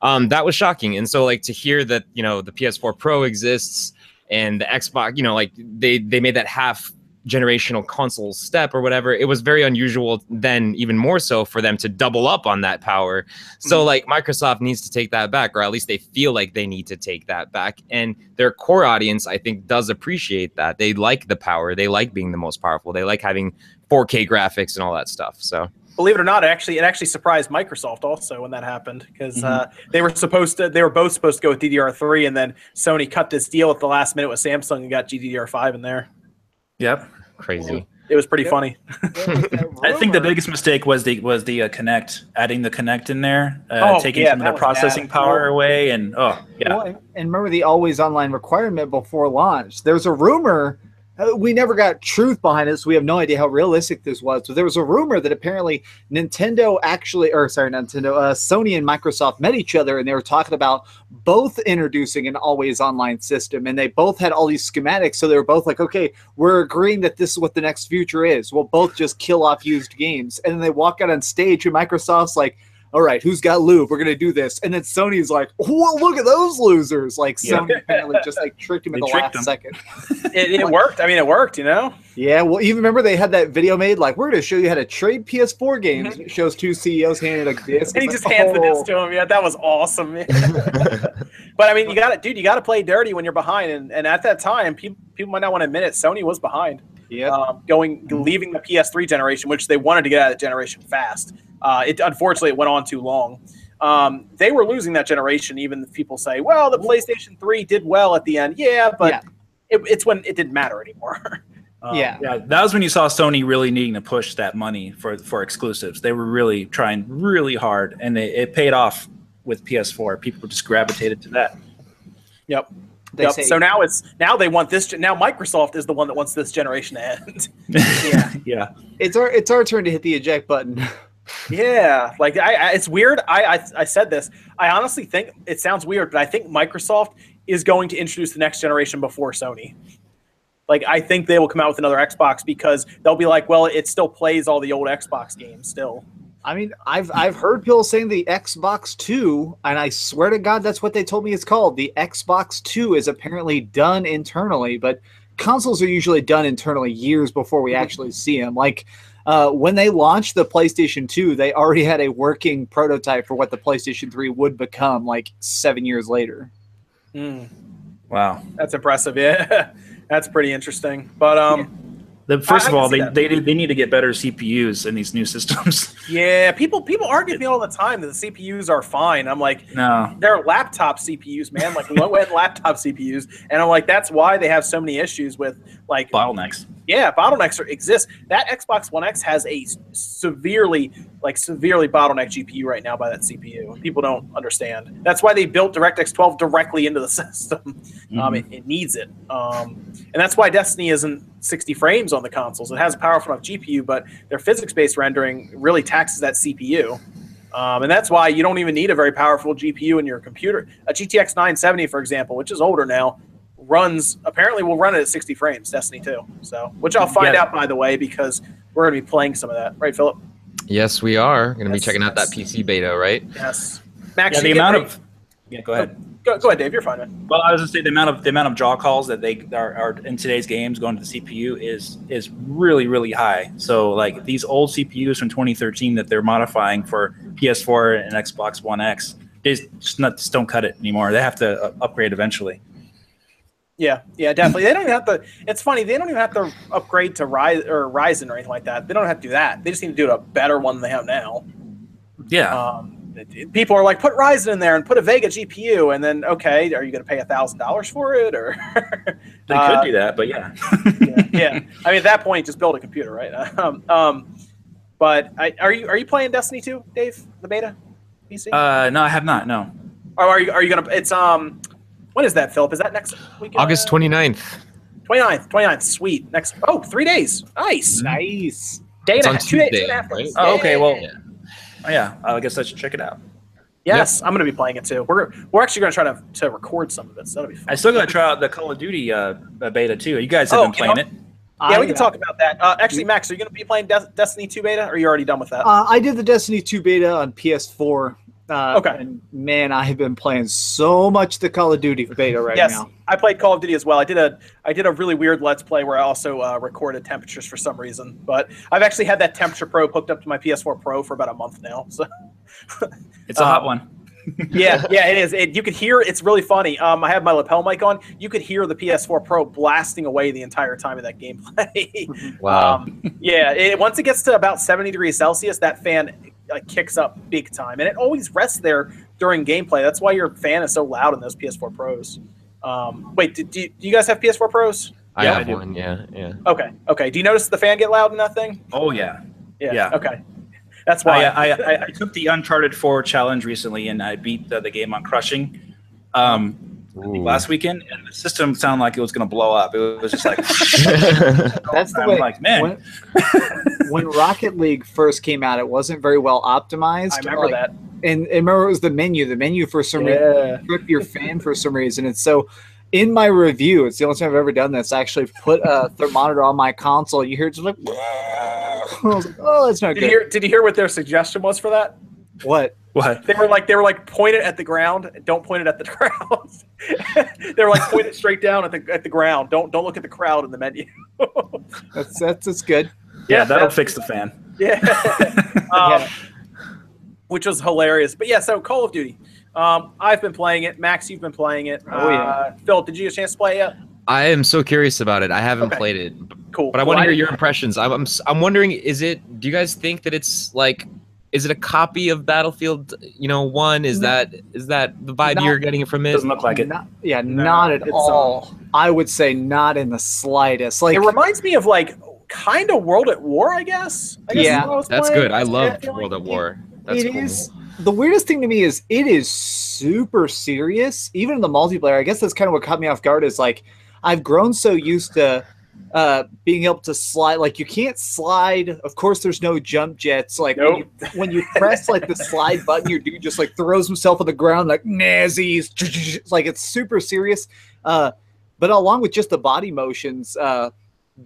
That was shocking. And so to hear that the PS4 Pro exists and the Xbox, they made that half generational console step or whatever, it was very unusual then, even more so for them to double up on that power. So Microsoft needs to take that back, or at least they feel like they need to take that back, and their core audience I think does appreciate that. They like the power, they like being the most powerful, they like having 4K graphics and all that stuff. So believe it or not, it actually surprised Microsoft also when that happened, because they were both supposed to go with DDR3, and then Sony cut this deal at the last minute with Samsung and got GDDR5 in there. Yep. Crazy. It was pretty funny. I think the biggest mistake was the Kinect, adding the Kinect in there, taking some of the processing power away, and and remember the always online requirement before launch. There's a rumor we never got truth behind it, so we have no idea how realistic this was. But there was a rumor that apparently Sony and Microsoft met each other, and they were talking about both introducing an always online system, and they both had all these schematics. So they were both like, okay, we're agreeing that this is what the next future is. We'll both just kill off used games. And then they walk out on stage, and Microsoft's like, all right, who's got lube? We're going to do this. And then Sony's like, whoa, look at those losers. Like, Sony apparently just like tricked him in the last second. It worked. I mean, it worked, you know? Yeah, well, even remember they had that video made, like, we're going to show you how to trade PS4 games. It shows two CEOs handing a disc. And he just hands the disc to him. Yeah, that was awesome, man. But, I mean, you got to play dirty when you're behind. And at that time, people might not want to admit it, Sony was behind. Yeah, leaving the PS3 generation, which they wanted to get out of the generation fast. Unfortunately, it went on too long. They were losing that generation. Even if people say, well, the PlayStation 3 did well at the end. Yeah, but it's when it didn't matter anymore. Yeah, that was when you saw Sony really needing to push that money for exclusives. They were really trying really hard, and it paid off with PS4. People just gravitated to that. Yep. So now they want this. Now Microsoft is the one that wants this generation to end. Yeah. It's our turn to hit the eject button. Yeah, like it's weird. I said this. I honestly think it sounds weird, but I think Microsoft is going to introduce the next generation before Sony. Like, I think they will come out with another Xbox because they'll be like, well, it still plays all the old Xbox games still. I mean, I've heard people saying the Xbox 2, and I swear to God that's what they told me it's called. The Xbox 2 is apparently done internally, but consoles are usually done internally years before we actually see them. Like, when they launched the PlayStation 2, they already had a working prototype for what the PlayStation 3 would become, like 7 years later. Wow. That's impressive, yeah. That's pretty interesting. But first of all, they need to get better CPUs in these new systems. Yeah, people argue with me all the time that the CPUs are fine. I'm like, no, they're laptop CPUs, man, like low-end laptop CPUs. And I'm like, that's why they have so many issues with like bottlenecks. Yeah, bottlenecks exist. That Xbox One X has a severely bottlenecked GPU right now by that CPU. People don't understand. That's why they built DirectX 12 directly into the system. It needs it. And that's why Destiny isn't 60 frames on the consoles. It has a powerful enough GPU, but their physics-based rendering really taxes that CPU. And that's why you don't even need a very powerful GPU in your computer. A GTX 970, for example, which is older now, apparently will run it at 60 frames, Destiny 2. So, which I'll find out, by the way, because we're going to be playing some of that. Right, Philip? Yes, we are. Going to be checking out that PC beta, right? Yes. Max, yeah, the amount of... Yeah, go ahead. Go ahead, Dave. You're fine, man. Well, I was going to say the amount of jaw calls that they are in today's games going to the CPU is really, really high. So, like, these old CPUs from 2013 that they're modifying for PS4 and Xbox One X, they just don't cut it anymore. They have to upgrade eventually. Yeah, definitely. They don't even have to. It's funny. They don't even have to upgrade to Ryzen or anything like that. They don't have to do that. They just need to do a better one than they have now. Yeah. People are like, put Ryzen in there and put a Vega GPU, and then okay, are you going to pay $1,000 for it, or they could do that? But yeah. yeah. I mean, at that point, just build a computer, right? But are you playing Destiny 2, Dave? The beta PC? No, I have not. No. Or are you gonna? It's when is that, Philip? Is that next week? August 29th. 29th. Sweet. 3 days. Nice. Day and a half. 2 days. 2.5 days. Oh, okay. Well, yeah. I guess I should check it out. Yes, I'm going to be playing it too. We're actually going to try to record some of it, so that'll be fun. I still got to try out the Call of Duty beta too. You guys have been playing it. Yeah, we can talk about that. Actually, Max, are you going to be playing Destiny 2 beta, or are you already done with that? I did the Destiny 2 beta on PS4. Okay. And man, I have been playing so much the Call of Duty beta now. Yes, I played Call of Duty as well. I did a really weird Let's Play where I also recorded temperatures for some reason. But I've actually had that temperature probe hooked up to my PS4 Pro for about a month now. So it's a hot one. yeah, it is. You could hear it's really funny. I have my lapel mic on. You could hear the PS4 Pro blasting away the entire time of that gameplay. Wow. Once it gets to about 70 degrees Celsius, that fan kicks up big time, and it always rests there during gameplay. That's why your fan is so loud in those PS4 Pros. Wait, do you guys have PS4 Pros? I have one. Yeah. Okay. Do you notice the fan get loud in that thing? Oh yeah. Okay. That's why I took the Uncharted 4 challenge recently, and I beat the game on crushing. last weekend, and the system sounded like it was going to blow up. It was just like that's the way. I'm like, man, when Rocket League first came out, it wasn't very well optimized. I remember that. And remember, it was the menu. The menu for some reason tripped your fan for some reason. And so, in my review, it's the only time I've ever done this. I actually put a thermometer on my console. You hear it just like, I was like, oh, that's not good. Did you hear what their suggestion was for that? What? They were like point it at the ground. Don't point it at the crowd. They were like point it straight down at the ground. Don't look at the crowd in the menu. that's good. Yeah, that'll fix the fan. Yeah. Which was hilarious. But yeah, so Call of Duty. I've been playing it. Max, you've been playing it. Phil, did you get a chance to play it yet? I am so curious about it. I haven't played it. Cool. But I want to hear your impressions. I'm wondering, do you guys think that it's like, is it a copy of Battlefield 1? Is that the vibe you're getting from it? Doesn't look like it. Not at all. I would say not in the slightest. Like, it reminds me of like kind of World at War, I guess. That's good. I loved World at War. That's cool. The weirdest thing to me is it is super serious. Even in the multiplayer, I guess that's kind of what caught me off guard. Is like I've grown so used to being able to slide. Like you can't slide. Of course, there's no jump jets. Like when you press like the slide button, your dude just like throws himself on the ground like Nazis. Like it's super serious. But along with just the body motions,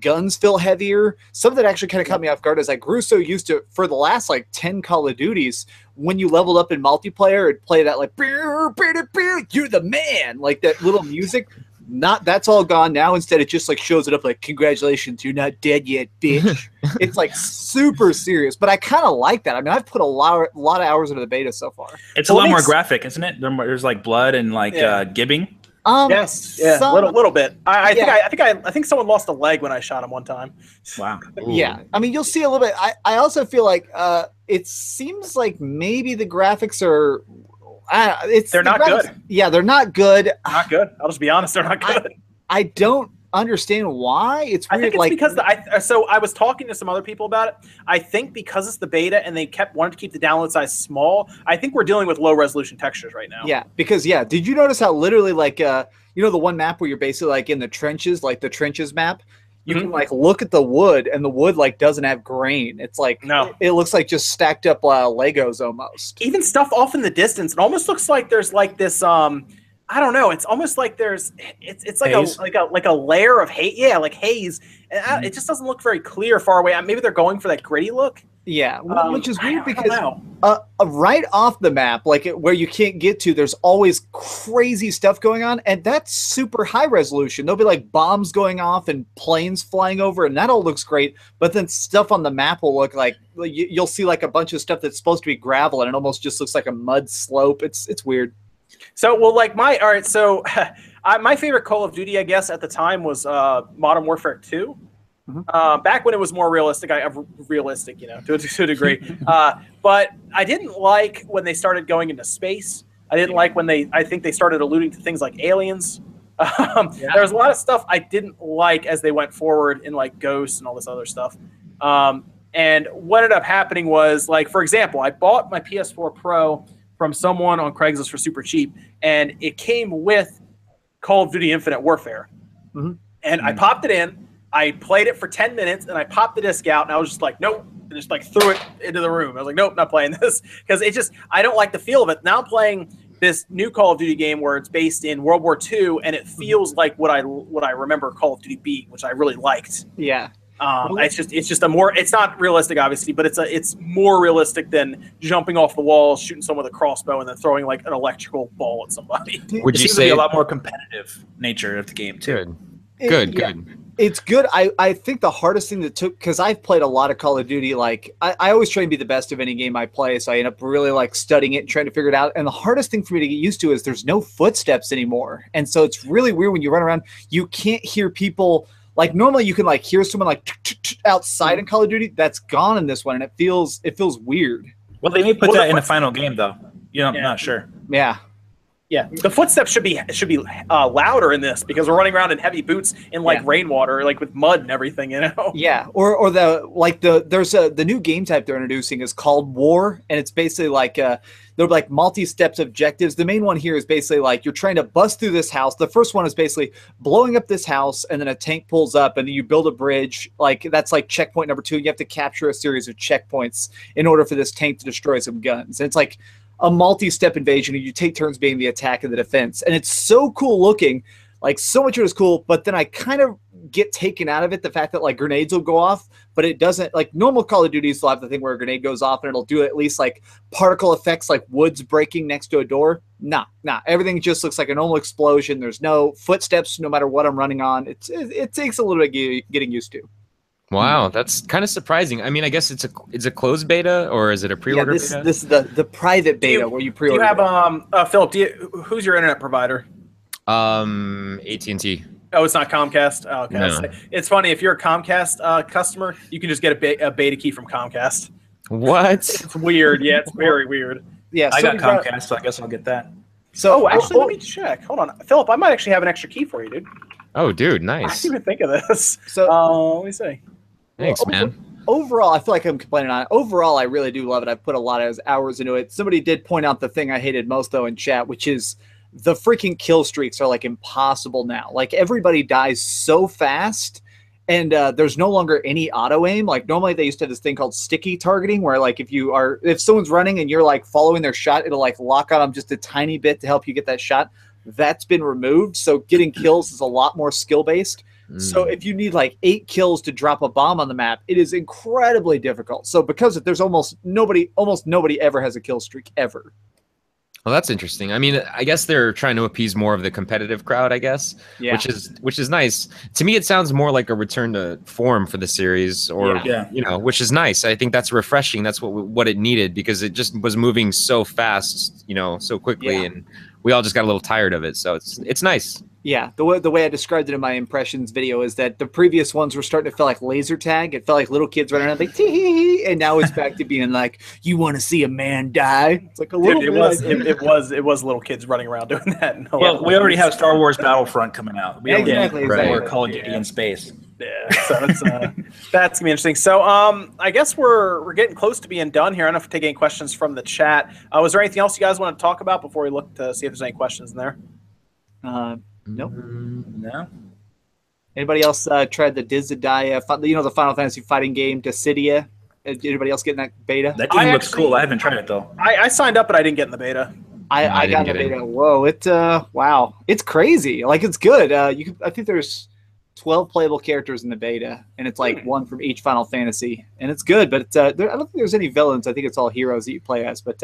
guns feel heavier. Some of that actually kind of caught me off guard as I grew so used to, for the last like 10 Call of Duties, when you leveled up in multiplayer, it'd play that like, you're the man, like that little music. That's all gone now. Instead, it just like shows it up like, congratulations, you're not dead yet, bitch. It's like super serious, but I kind of like that. I mean, I've put a lot of hours into the beta so far. It's a lot more graphic, isn't it? There's like blood and like gibbing. Yes, little bit. I think someone lost a leg when I shot him one time. Wow. Yeah, I mean, you'll see a little bit. I also feel like it seems like maybe the graphics are. They're not good. Yeah, they're not good. Not good. I'll just be honest. They're not good. I don't understand why. It's weird. I think it's because so I was talking to some other people about it. I think because it's the beta and they wanted to keep the download size small. I think we're dealing with low resolution textures right now. Yeah, because did you notice how literally like the one map where you're basically like in the trenches, like the trenches map? You can like look at the wood, and the wood like doesn't have grain. It's like it looks like just stacked up Legos almost. Even stuff off in the distance, it almost looks like there's like this I don't know. It's almost like it's like a layer of haze. Yeah, like haze. And it just doesn't look very clear far away. Maybe they're going for that gritty look. Yeah, which is weird because right off the map, like where you can't get to, there's always crazy stuff going on, and that's super high resolution. There'll be like bombs going off and planes flying over, and that all looks great. But then stuff on the map will look like you'll see like a bunch of stuff that's supposed to be gravel, and it almost just looks like a mud slope. It's weird. So, my favorite Call of Duty, I guess, at the time was Modern Warfare 2. Back when it was more realistic, to a degree. But I didn't like when they started going into space. I didn't like when I think they started alluding to things like aliens. There was a lot of stuff I didn't like as they went forward in like Ghosts and all this other stuff. And what ended up happening was, like, for example, I bought my PS4 Pro from someone on Craigslist for super cheap, and it came with Call of Duty Infinite Warfare. And I popped it in, I played it for 10 minutes, and I popped the disc out, and I was just like, nope, and just like threw it into the room. I was like, nope, not playing this, because I don't like the feel of it. Now I'm playing this new Call of Duty game where it's based in World War II, and it feels like what I remember Call of Duty being, which I really liked. Yeah. It's not realistic, obviously, but it's more realistic than jumping off the wall, shooting someone with a crossbow, and then throwing like an electrical ball at somebody. Would you say a lot more competitive nature of the game too? Good. It's good. I think the hardest thing that took, because I've played a lot of Call of Duty, like I always try and be the best of any game I play, so I end up really like studying it and trying to figure it out. And the hardest thing for me to get used to is there's no footsteps anymore, and so it's really weird when you run around. You can't hear people. Like normally you can like hear someone like outside in Call of Duty. That's gone in this one, and it feels weird. Well, they may put that in the final game though. I'm not sure. Yeah. Yeah, the footsteps should be louder in this because we're running around in heavy boots in like rainwater, like with mud and everything, you know. Yeah, or the new game type they're introducing is called War, and it's basically like they're like multi-steps objectives. The main one here is basically like you're trying to bust through this house. The first one is basically blowing up this house, and then a tank pulls up, and then you build a bridge. Like that's like checkpoint number 2. You have to capture a series of checkpoints in order for this tank to destroy some guns. And it's like a multi-step invasion, and you take turns being the attack and the defense. And it's so cool looking, like so much of it is cool, but then I kind of get taken out of it, the fact that like grenades will go off, but it doesn't, like normal Call of Duties will have the thing where a grenade goes off and it'll do at least like particle effects like woods breaking next to a door. Nah, everything just looks like a normal explosion. There's no footsteps no matter what I'm running on. It takes a little bit getting used to. Wow, that's kind of surprising. I mean, I guess it's a closed beta, or is it a pre-order beta? This is the private beta where you pre-order. Do you have Philip? Who's your internet provider? AT&T. Oh, it's not Comcast. Oh, okay. No. It's funny if you're a Comcast customer, you can just get a beta key from Comcast. What? It's weird. Yeah, it's very weird. Yeah, I got Comcast, so I guess I'll get that. So actually, let me check. Hold on, Philip. I might actually have an extra key for you, dude. Oh, dude, I nice. didn't even think of this. So let me see. Thanks, man. Overall, I feel like I'm complaining on it. Overall, I really do love it. I've put a lot of hours into it. Somebody did point out the thing I hated most, though, in chat, which is the freaking kill streaks are, like, impossible now. Like, everybody dies so fast, and there's no longer any auto-aim. Like, normally they used to have this thing called sticky targeting, where, like, if someone's running and you're, like, following their shot, it'll, like, lock on them just a tiny bit to help you get that shot. That's been removed, so getting kills is a lot more skill-based. So if you need like 8 kills to drop a bomb on the map, it is incredibly difficult. So because there's almost nobody ever has a kill streak ever. Well, that's interesting. I mean, I guess they're trying to appease more of the competitive crowd, I guess, which is nice. To me, it sounds more like a return to form for the series, or you know, which is nice. I think that's refreshing. That's what it needed, because it just was moving so fast, you know, so quickly, and we all just got a little tired of it. So it's nice. Yeah, the way I described it in my impressions video is that the previous ones were starting to feel like laser tag. It felt like little kids running around like tee, and now it's back to being like, you want to see a man die? It's like a little. Dude, it was little kids running around doing that. No, well, we already have Star Wars Battlefront coming out. We exactly. Or Call of Duty in space. Yeah, so it's, that's gonna be interesting. So I guess we're getting close to being done here. I don't know if we take any questions from the chat. Was there anything else you guys want to talk about before we look to see if there's any questions in there? Nope. No. Anybody else tried the Dissidia, the Final Fantasy fighting game, Dissidia? Anybody else getting that beta? That game looks cool. I haven't tried it though. I signed up, but I didn't get in the beta. I got in the beta. Whoa! Wow! It's crazy. Like, it's good. I think there's 12 playable characters in the beta, and it's like one from each Final Fantasy, and it's good. But I don't think there's any villains. I think it's all heroes that you play as. But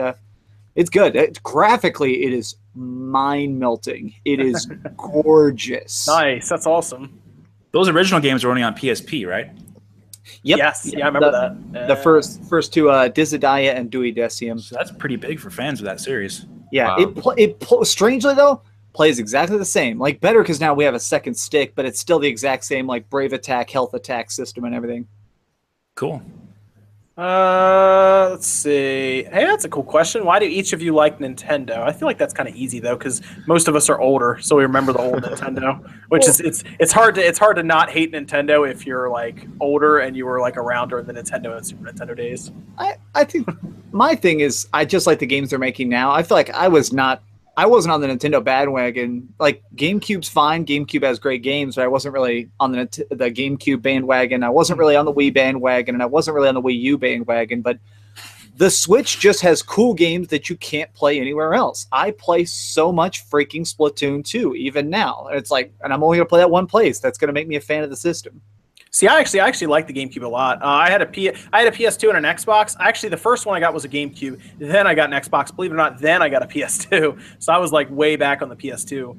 it's good. Graphically, it is mind-melting. It is gorgeous. Nice. That's awesome. Those original games were only on PSP, right? Yep. Yes. Yeah, I remember that. The first two, Dissidia and Duodecium. So that's pretty big for fans of that series. Yeah. Wow. Strangely, though, plays exactly the same. Like, better because now we have a second stick, but it's still the exact same, like, brave attack, health attack system and everything. Cool. Let's see. Hey, that's a cool question. Why do each of you like Nintendo? I feel like that's kind of easy though, because most of us are older, so we remember the old Nintendo. Which is it's hard to not hate Nintendo if you're like older and you were like around during the Nintendo and Super Nintendo days. I think my thing is I just like the games they're making now. I feel like I wasn't on the Nintendo bandwagon. Like, GameCube's fine. GameCube has great games, but I wasn't really on the GameCube bandwagon. I wasn't really on the Wii bandwagon, and I wasn't really on the Wii U bandwagon. But the Switch just has cool games that you can't play anywhere else. I play so much freaking Splatoon 2, even now. And it's like, and I'm only going to play that one place. That's going to make me a fan of the system. See, I actually like the GameCube a lot. I had a PS2 and an Xbox. Actually, the first one I got was a GameCube. Then I got an Xbox. Believe it or not, then I got a PS2. So I was like way back on the PS2.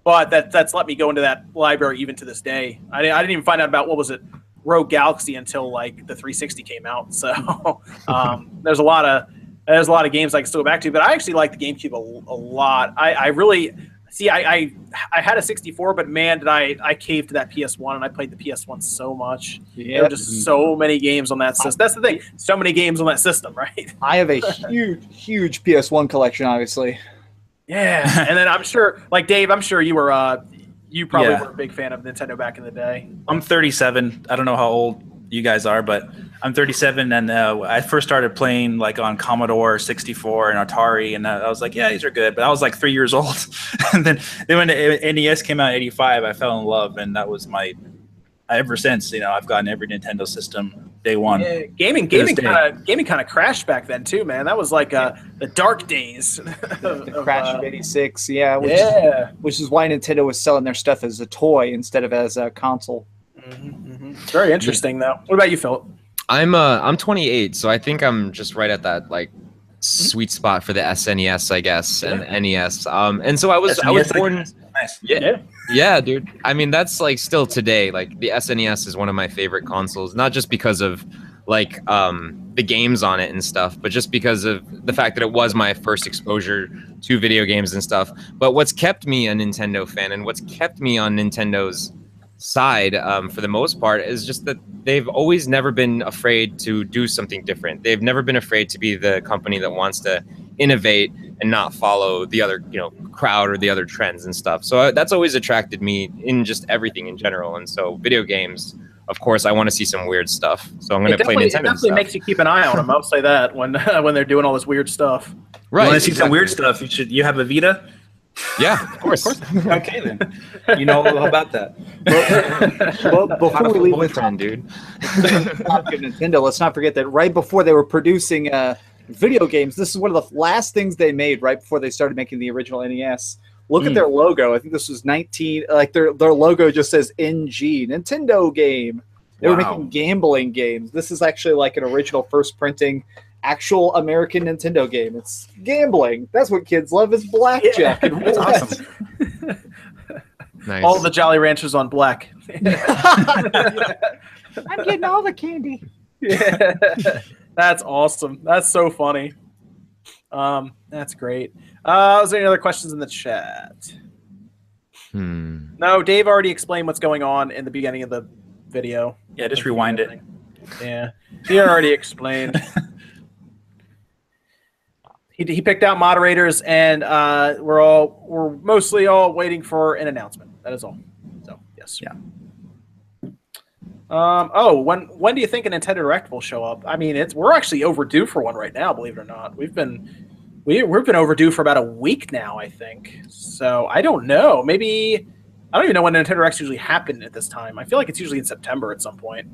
But that's let me go into that library even to this day. I didn't even find out about, what was it, Rogue Galaxy until like the 360 came out. So there's a lot of games I can still go back to. But I actually like the GameCube a lot. I really. See, I had a 64, but man, did I cave to that PS1, and I played the PS1 so much. Yeah, there were just so many games on that system. That's the thing, so many games on that system, right? I have a huge PS1 collection, obviously. Yeah, and then I'm sure, like Dave, I'm sure you were, you probably were a big fan of Nintendo back in the day. I'm 37. I don't know how old you guys are, but I'm 37, and I first started playing like on Commodore 64 and Atari, and I was like, yeah, these are good. But I was like 3 years old, and then when the NES came out in '85, I fell in love, and that was my. Ever since, I've gotten every Nintendo system day one. Yeah, gaming kind of crashed back then too, man. That was like the dark days. The crash of '86, which is why Nintendo was selling their stuff as a toy instead of as a console. It's very interesting, though. What about you, Philip? I'm 28, so I think I'm just right at that like sweet spot for the SNES, I guess, and the NES. And so I was born. Nice. Yeah, dude. I mean, that's like still today. Like the SNES is one of my favorite consoles, not just because of like the games on it and stuff, but just because of the fact that it was my first exposure to video games and stuff. But what's kept me a Nintendo fan and what's kept me on Nintendo's side for the most part is just that they've always never been afraid to do something different. They've never been afraid to be the company that wants to innovate and not follow the other crowd or the other trends and stuff. So that's always attracted me in just everything in general. And so video games, of course, I want to see some weird stuff, so I'm going to play Nintendo. It definitely makes you keep an eye on them. I'll say that when when they're doing all this weird stuff. Right. You want to see some weird stuff? You have a Vita? Yeah, of course. Okay, then. You know all about that. Well, before we leave boyfriend, dude. Nintendo, let's not forget that right before they were producing video games, this is one of the last things they made right before they started making the original NES. Look at their logo. I think this was 19. Like their logo just says NG, Nintendo game. They were making gambling games. This is actually like an original first printing actual American Nintendo game. It's gambling. That's what kids love is blackjack. Yeah. And That's awesome. Nice. All the Jolly Ranchers on black. I'm getting all the candy. Yeah. That's awesome. That's so funny. That's great. Was there any other questions in the chat? No, Dave already explained what's going on in the beginning of the video. Yeah, just rewind it. Yeah, he already explained. He picked out moderators, and we're mostly all waiting for an announcement. That is all. So yes. Yeah. When do you think a Nintendo Direct will show up? I mean, we're actually overdue for one right now. Believe it or not, we've been overdue for about a week now, I think. So I don't know. Maybe I don't even know when Nintendo Directs usually happen at this time. I feel like it's usually in September at some point.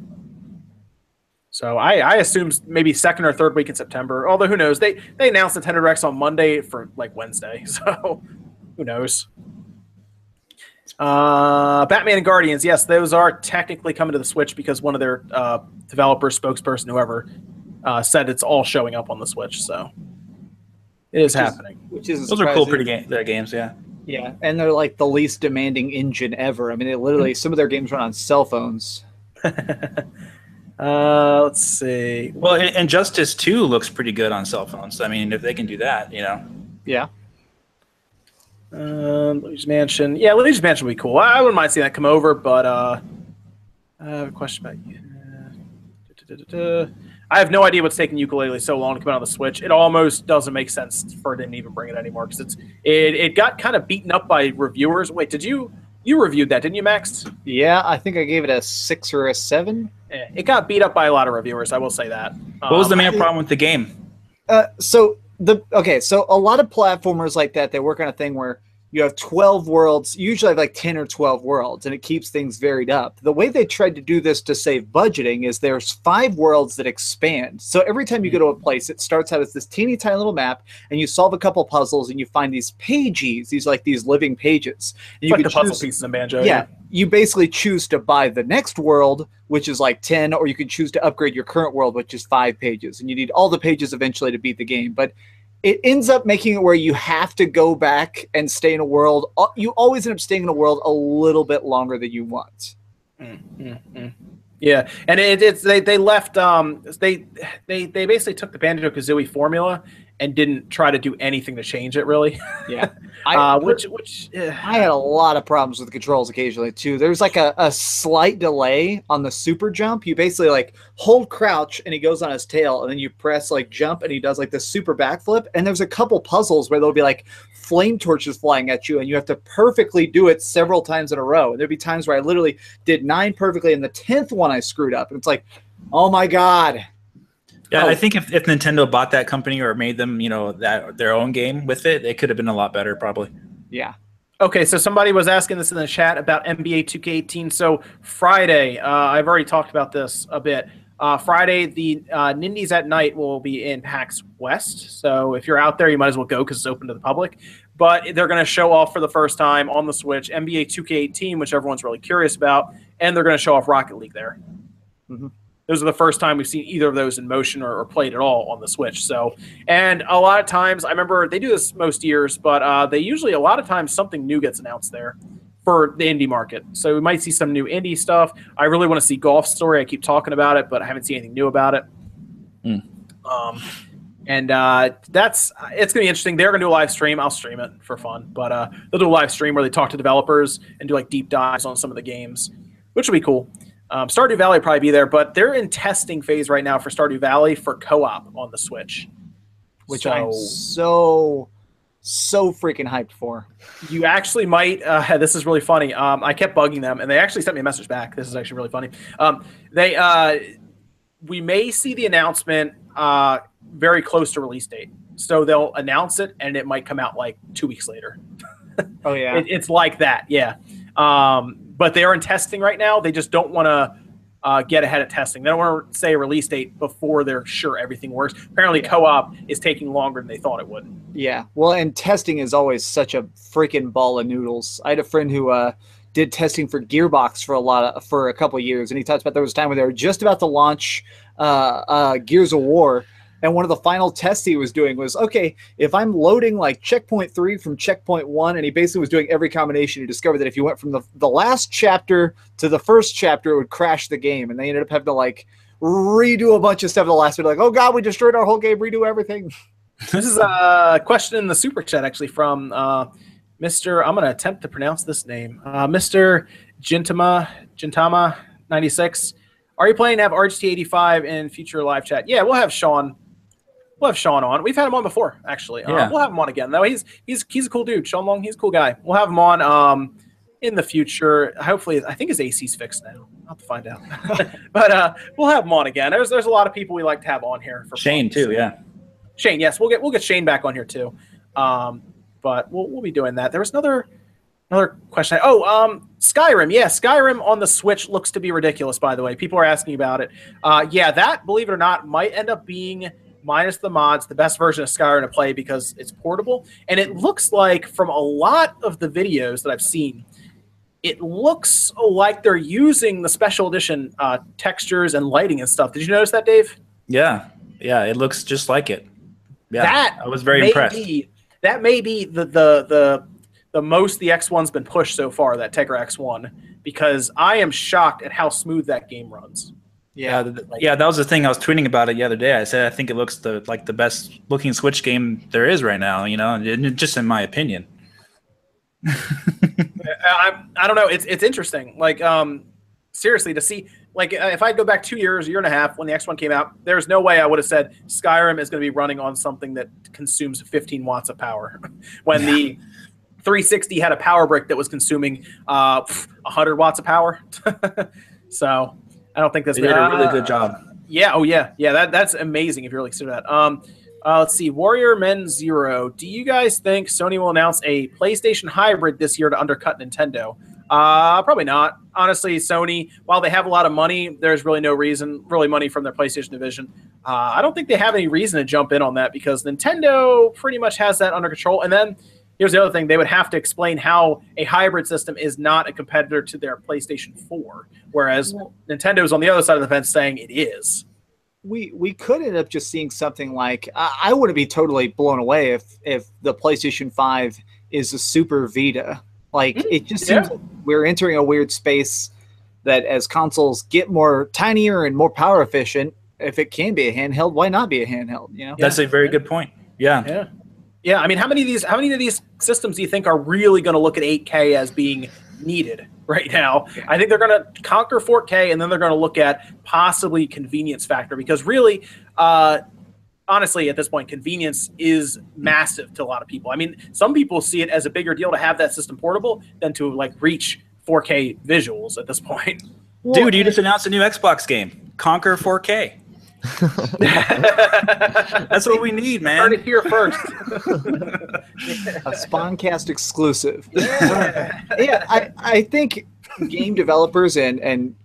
So I assume maybe second or third week in September. Although who knows? They announced Nintendo Directs on Monday for like Wednesday. So who knows? Batman and Guardians, yes, those are technically coming to the Switch because one of their developers, spokesperson, whoever, said it's all showing up on the Switch. So it is happening. Those are cool, pretty games, yeah. Yeah, and they're like the least demanding engine ever. I mean, some of their games run on cell phones. Let's see. Well, Injustice 2 looks pretty good on cell phones. I mean, if they can do that, Yeah. Luigi's Mansion. Yeah, Luigi's Mansion would be cool. I wouldn't mind seeing that come over, but I have a question about you. I have no idea what's taking Yooka-Laylee so long to come out on the Switch. It almost doesn't make sense for them to even bring it anymore because it got kind of beaten up by reviewers. Wait, you reviewed that, didn't you, Max? Yeah, I think I gave it a 6 or a 7. Yeah, it got beat up by a lot of reviewers. I will say that. What was the main problem with the game? So a lot of platformers like that, they work on a thing where you have 12 worlds, you usually have like 10 or 12 worlds, and it keeps things varied up. The way they tried to do this to save budgeting is there's 5 worlds that expand. So every time you go to a place, it starts out as this teeny tiny little map, and you solve a couple puzzles, and you find these pages, these living pages. And you like the puzzle pieces in Banjo. Yeah. You basically choose to buy the next world, which is like 10, or you can choose to upgrade your current world, which is 5 pages. And you need all the pages eventually to beat the game. But it ends up making it where you have to go back and stay in a world. You always end up staying in a world a little bit longer than you want. Yeah, and they left. They basically took the Banjo-Kazooie formula and didn't try to do anything to change it, really. Yeah. I had a lot of problems with the controls occasionally, too. There's like a slight delay on the super jump. You basically like hold crouch and he goes on his tail, and then you press like jump and he does like the super backflip. And there's a couple puzzles where there'll be like flame torches flying at you, and you have to perfectly do it several times in a row. And there'd be times where I literally did 9 perfectly, and the 10th one I screwed up. And it's like, oh my God. Yeah, I think if Nintendo bought that company or made them, that their own game with it, it could have been a lot better, probably. Yeah. Okay, so somebody was asking this in the chat about NBA 2K18. So Friday, I've already talked about this a bit. Friday, the Nindies at Night will be in PAX West. So if you're out there, you might as well go because it's open to the public. But they're going to show off for the first time on the Switch NBA 2K18, which everyone's really curious about, and they're going to show off Rocket League there. Mm-hmm. Those are the first time we've seen either of those in motion or played at all on the Switch. So, and a lot of times, I remember they do this most years, but they usually, a lot of times, something new gets announced there for the indie market. So we might see some new indie stuff. I really want to see Golf Story. I keep talking about it, but I haven't seen anything new about it. And it's going to be interesting. They're going to do a live stream. I'll stream it for fun, but they'll do a live stream where they talk to developers and do like deep dives on some of the games, which will be cool. Stardew Valley will probably be there, but they're in testing phase right now for Stardew Valley for co-op on the Switch. Which I'm so freaking hyped for. You actually might, this is really funny. I kept bugging them, and they actually sent me a message back. This is actually really funny. We may see the announcement very close to release date. So they'll announce it, and it might come out like 2 weeks later. Oh, yeah. It's like that, yeah. But they are in testing right now. They just don't want to get ahead of testing. They don't want to say a release date before they're sure everything works. Apparently, co-op is taking longer than they thought it would. Yeah, well, and testing is always such a freaking ball of noodles. I had a friend who did testing for Gearbox for a couple of years, and he talked about there was a time when they were just about to launch Gears of War. And one of the final tests he was doing was, okay, if I'm loading like checkpoint 3 from checkpoint 1, and he basically was doing every combination, he discovered that if you went from the last chapter to the first chapter, it would crash the game. And they ended up having to like redo a bunch of stuff at the last bit. Like, oh God, we destroyed our whole game, redo everything. This is a question in the super chat actually from Mr. I'm going to attempt to pronounce this name. Mr. Gintama 96. Are you planning to have RGT 85 in future live chat? Yeah, we'll have Sean. We'll have Sean on. We've had him on before, actually. Yeah. We'll have him on again, though. He's a cool dude. Sean Long, he's a cool guy. We'll have him on in the future. Hopefully, I think his AC's fixed now. I'll have to find out. But we'll have him on again. There's a lot of people we like to have on here. For Shane, too, yeah. Shane, yes. We'll get Shane back on here, too. But we'll be doing that. There was another question. Skyrim. Yeah, Skyrim on the Switch looks to be ridiculous, by the way. People are asking about it. Yeah, that, believe it or not, might end up being, minus the mods, the best version of Skyrim to play because it's portable. And it looks like, from a lot of the videos that I've seen, it looks like they're using the special edition textures and lighting and stuff. Did you notice that, Dave? Yeah, it looks just like it. Yeah, I was very impressed. That may be the most the X1's been pushed so far, that Tegra X1, because I am shocked at how smooth that game runs. Yeah, that was the thing. I was tweeting about it the other day. I said I think it looks like the best looking Switch game there is right now. Just in my opinion. I don't know. It's interesting. Like seriously, to see, like, if I go back 2 years, a year and a half, when the X1 came out, there's no way I would have said Skyrim is going to be running on something that consumes 15 watts of power when the 360 had a power brick that was consuming 100 watts of power. So I don't think that's they did a really good job. Yeah. Oh yeah. Yeah. That's amazing if you really consider that. Let's see. Warrior Men Zero. Do you guys think Sony will announce a PlayStation hybrid this year to undercut Nintendo? Probably not. Honestly, Sony, while they have a lot of money, there's really no reason, really money from their PlayStation division. I don't think they have any reason to jump in on that because Nintendo pretty much has that under control. And then here's the other thing. They would have to explain how a hybrid system is not a competitor to their PlayStation 4, whereas Nintendo's on the other side of the fence saying it is. We could end up just seeing something like, I wouldn't be totally blown away if the PlayStation 5 is a Super Vita. Like, it just seems like we're entering a weird space that as consoles get more tinier and more power efficient, if it can be a handheld, why not be a handheld? That's a very good point. Yeah. I mean, how many of these systems do you think are really going to look at 8K as being needed right now? I think they're going to conquer 4K, and then they're going to look at possibly convenience factor, because really, honestly, at this point, convenience is massive to a lot of people. I mean, some people see it as a bigger deal to have that system portable than to like reach 4K visuals at this point. Well, dude, you just announced a new Xbox game, Conquer 4K. That's what we need, man. Heard it here first. A SpawnCast exclusive. I think game developers and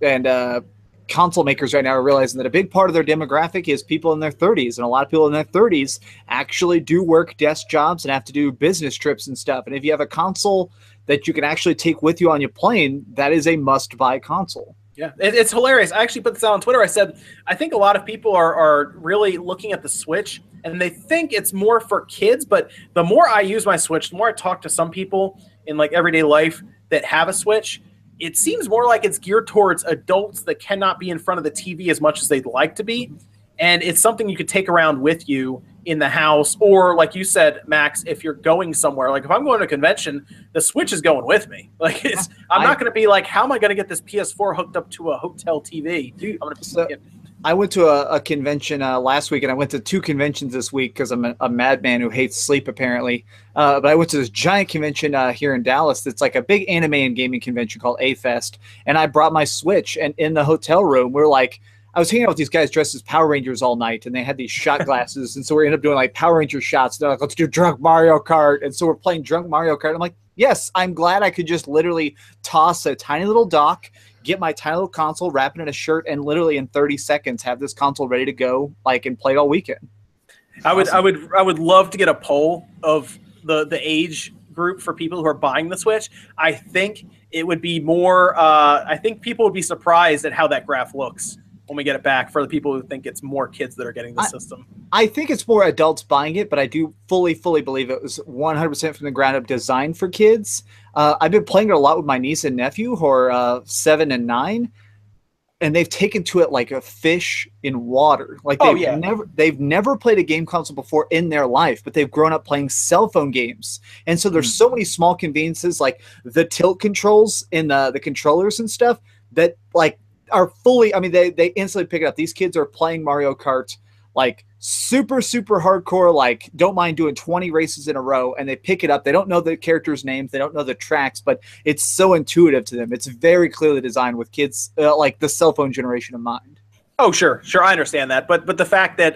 console makers right now are realizing that a big part of their demographic is people in their 30s, and a lot of people in their 30s actually do work desk jobs and have to do business trips and stuff. And if you have a console that you can actually take with you on your plane, that is a must-buy console. Yeah, it's hilarious. I actually put this out on Twitter. I said, I think a lot of people are really looking at the Switch, and they think it's more for kids. But the more I use my Switch, the more I talk to some people in like everyday life that have a Switch, it seems more like it's geared towards adults that cannot be in front of the TV as much as they'd like to be. And it's something you could take around with you in the house, or like you said, Max, if you're going somewhere, like if I'm going to a convention, the Switch is going with me. Like I'm not going to be like, how am I going to get this PS4 hooked up to a hotel TV? Dude, I'm going to. I went to a convention last week, and I went to 2 conventions this week because I'm a madman who hates sleep, apparently. But I went to this giant convention here in Dallas that's like a big anime and gaming convention called A-Fest, and I brought my Switch, and in the hotel room, we're like, I was hanging out with these guys dressed as Power Rangers all night, and they had these shot glasses, and so we ended up doing like Power Ranger shots. They're like, let's do Drunk Mario Kart, and so we're playing Drunk Mario Kart. I'm like, yes, I'm glad I could just literally toss a tiny little dock, get my tiny little console, wrap it in a shirt, and literally in 30 seconds have this console ready to go, like, and play it all weekend. I would love to get a poll of the age group for people who are buying the Switch. I think it would be more. I think people would be surprised at how that graph looks when we get it back, for the people who think it's more kids that are getting the system. I think it's more adults buying it, but I do fully believe it was 100% from the ground up designed for kids. I've been playing it a lot with my niece and nephew who are 7 and 9, and they've taken to it like a fish in water. Like they've never played a game console before in their life, but they've grown up playing cell phone games. And so there's so many small conveniences, like the tilt controls in the controllers and stuff, that like are fully, I mean, they instantly pick it up. These kids are playing Mario Kart like super hardcore, like don't mind doing 20 races in a row, and they pick it up. They don't know the characters' names, they don't know the tracks, but it's so intuitive to them. It's very clearly designed with kids like the cell phone generation in mind. Oh, sure, I understand that, but the fact that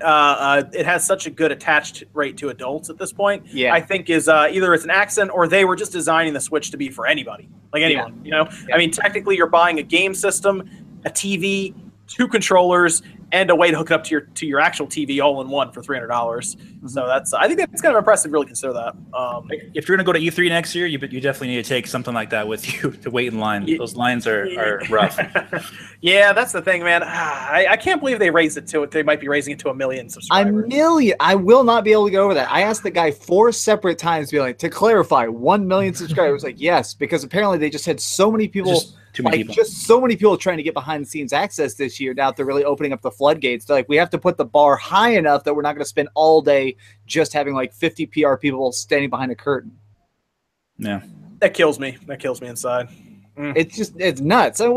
it has such a good attached rate to adults at this point, I think is either it's an accident or they were just designing the Switch to be for anybody, like anyone. You know, I mean, technically, you're buying a game system, a TV, 2 controllers, and a way to hook it up to your actual TV all in one for $300. So I think that's kind of impressive. Really consider that. If you're going to go to E3 next year, you definitely need to take something like that with you to wait in line. Those lines are rough. Yeah, that's the thing, man. I can't believe they raised it to it. They might be raising it to 1 million subscribers. 1 million? I will not be able to go over that. I asked the guy 4 separate times, be like, to clarify, 1 million subscribers. Like, yes, because apparently they just had so many people. Just so many people trying to get behind the scenes access this year. Now they're really opening up the floodgates. They're like, we have to put the bar high enough that we're not going to spend all day just having like 50 PR people standing behind a curtain. Yeah, that kills me. That kills me inside. It's nuts. And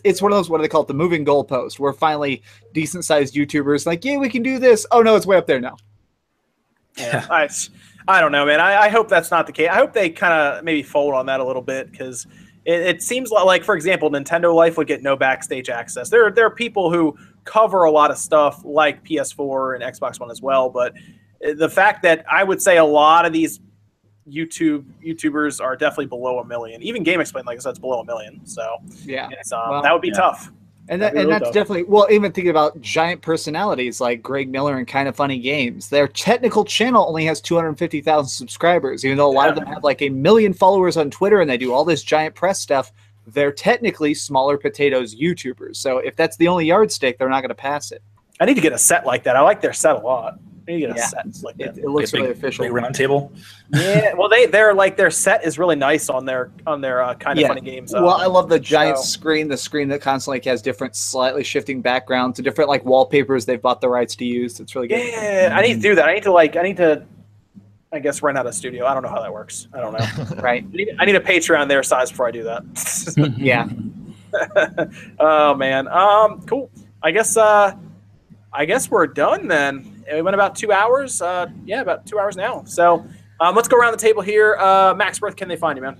it's one of those, what do they call it, the moving goalpost, where finally decent sized YouTubers like, yeah, we can do this. Oh no, it's way up there now. Yeah, I don't know, man. I hope that's not the case. I hope they kind of maybe fold on that a little bit, because it seems like, for example, Nintendo Life would get no backstage access. There are people who cover a lot of stuff like PS4 and Xbox One as well, but the fact that I would say a lot of these YouTubers are definitely below 1 million. Even Game Explain, like I said, it's below 1 million. So yeah, that would be tough. And that's definitely, well, even thinking about giant personalities like Greg Miller and Kind of Funny Games, their technical channel only has 250,000 subscribers, even though a lot of them have like 1 million followers on Twitter and they do all this giant press stuff. They're technically smaller potatoes YouTubers. So if that's the only yardstick, they're not going to pass it. I need to get a set like that. I like their set a lot. I need to get a set like that. It looks really official. Big round table. Yeah, well, they're like, their set is really nice on their Kind of Funny Games. Well, I love the giant screen, the screen that constantly has different slightly shifting backgrounds, to different like wallpapers they've bought the rights to use. It's really good. Yeah, I need to do that. I need to I guess rent out a studio. I don't know how that works. I don't know. Right. I need a Patreon their size before I do that. Yeah. Oh man. Cool. I guess we're done then. it went about 2 hours. Yeah, about 2 hours now. So let's go around the table here. Max, where can they find you, man?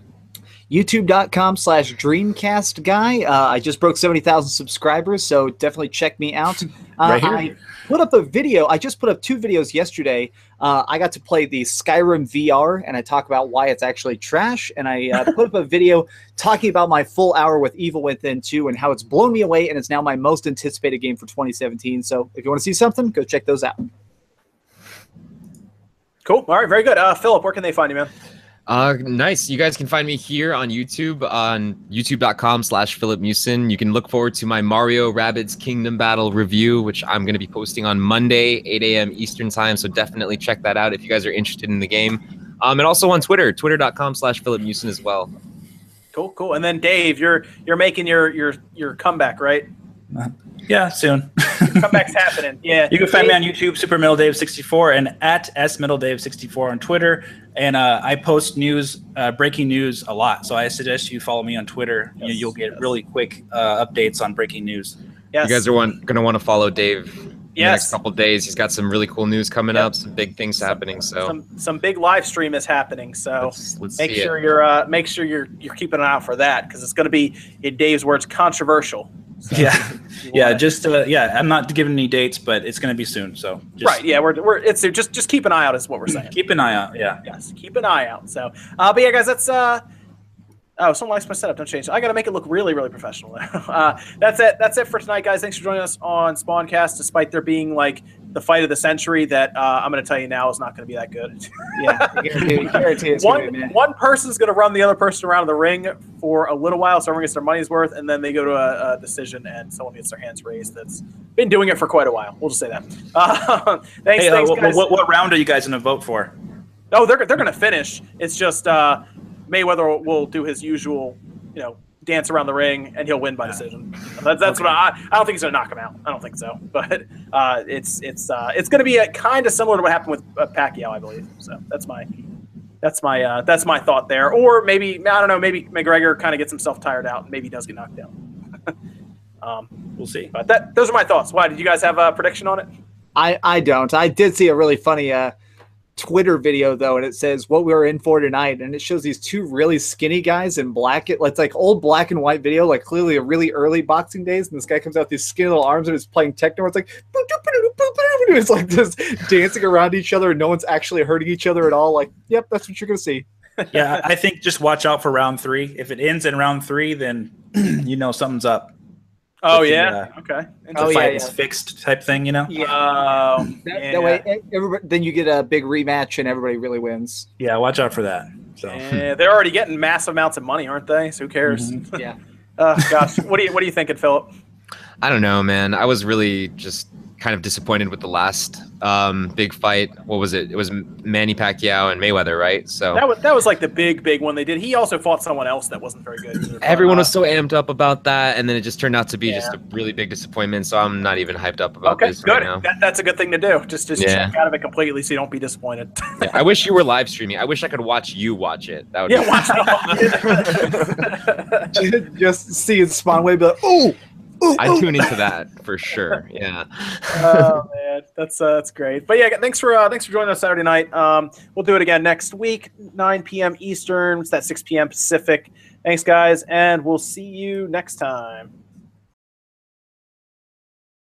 YouTube.com/Dreamcast guy. I just broke 70,000 subscribers, so definitely check me out. Right here. I put up a video. I just put up 2 videos yesterday. I got to play the Skyrim VR, and I talk about why it's actually trash. And I put up a video talking about my full hour with Evil Within 2 and how it's blown me away, and it's now my most anticipated game for 2017. So if you want to see something, go check those out. Cool. All right, very good. Philip, where can they find you, man? Nice. You guys can find me here on YouTube on youtube.com/Philip Mewson. You can look forward to my Mario Rabbids Kingdom Battle review, which I'm going to be posting on Monday, 8 a.m. Eastern time. So definitely check that out if you guys are interested in the game. And also on Twitter, twitter.com/Philip Mewson as well. Cool, cool. And then Dave, you're making your comeback, right? Yeah, soon. Comeback's happening. Yeah. You can find me on YouTube, Super Middle Dave 64, and at SMiddleDave 64 on Twitter. And I post news, breaking news a lot. So I suggest you follow me on Twitter. Yes, You'll get really quick updates on breaking news. Yes. You guys are going to want to follow Dave in the Yes. next couple of days. He's got some really cool news coming up, some big things happening. So some big live stream is happening. So let's make see sure it. you're keeping an eye out for that, because it's going to be, in Dave's words, controversial. So I'm not giving any dates, but it's going to be soon. So right, yeah, just keep an eye out is what we're saying. Keep an eye out, yeah. Yes, keep an eye out. So, but yeah, guys, that's someone likes my setup. Don't change it. I got to make it look really, really professional. That's it. That's it for tonight, guys. Thanks for joining us on SpawnCast. Despite there being like the fight of the century, that I'm going to tell you now is not going to be that good. Yeah, one person's going to run the other person around the ring for a little while, so everyone gets their money's worth, and then they go to a decision, and someone gets their hands raised. That's been doing it for quite a while. We'll just say that. Thanks, Hey, guys. what round are you guys going to vote for? Oh, they're going to finish. It's just Mayweather will do his usual, dance around the ring, and he'll win by decision. That's okay. What I don't think he's going to knock him out. I don't think so. But it's going to be kind of similar to what happened with Pacquiao, I believe. So that's my thought there. Or maybe, I don't know, maybe McGregor kind of gets himself tired out and maybe he does get knocked down. We'll see. But those are my thoughts. Why, did you guys have a prediction on it? I don't. I did see a really funny Twitter video though, and it says what we were in for tonight, and it shows these 2 really skinny guys in black. It's like old black and white video, like clearly a really early Boxing Days, and this guy comes out with these skinny little arms and is playing techno. It's like it's like just dancing around each other, and no one's actually hurting each other at all. Like, yep, that's what you're gonna see. Yeah, I think just watch out for round 3. If it ends in round 3, then something's up. Oh, yeah? Okay. The fight is fixed type thing, Yeah. That way, then you get a big rematch and everybody really wins. Yeah, watch out for that. So they're already getting massive amounts of money, aren't they? So who cares? Mm-hmm. Yeah. Gosh, what are you thinking, Philip? I don't know, man. I was really just kind of disappointed with the last big fight. What was it? It was Manny Pacquiao and Mayweather, right? So that was like the big one they did. He also fought someone else that wasn't very good either. Everyone was so amped up about that, and then it just turned out to be just a really big disappointment. So I'm not even hyped up about this good. right now. That's a good thing to do. Just check out of it completely, so you don't be disappointed. Yeah, I wish you were live streaming. I wish I could watch you watch it. That would watch just seeing Spawn Way, be like, oh. I tune into that for sure. Yeah. Oh man, that's great. But yeah, thanks for joining us Saturday night. We'll do it again next week, 9 p.m. Eastern. It's that 6 p.m. Pacific. Thanks, guys, and we'll see you next time.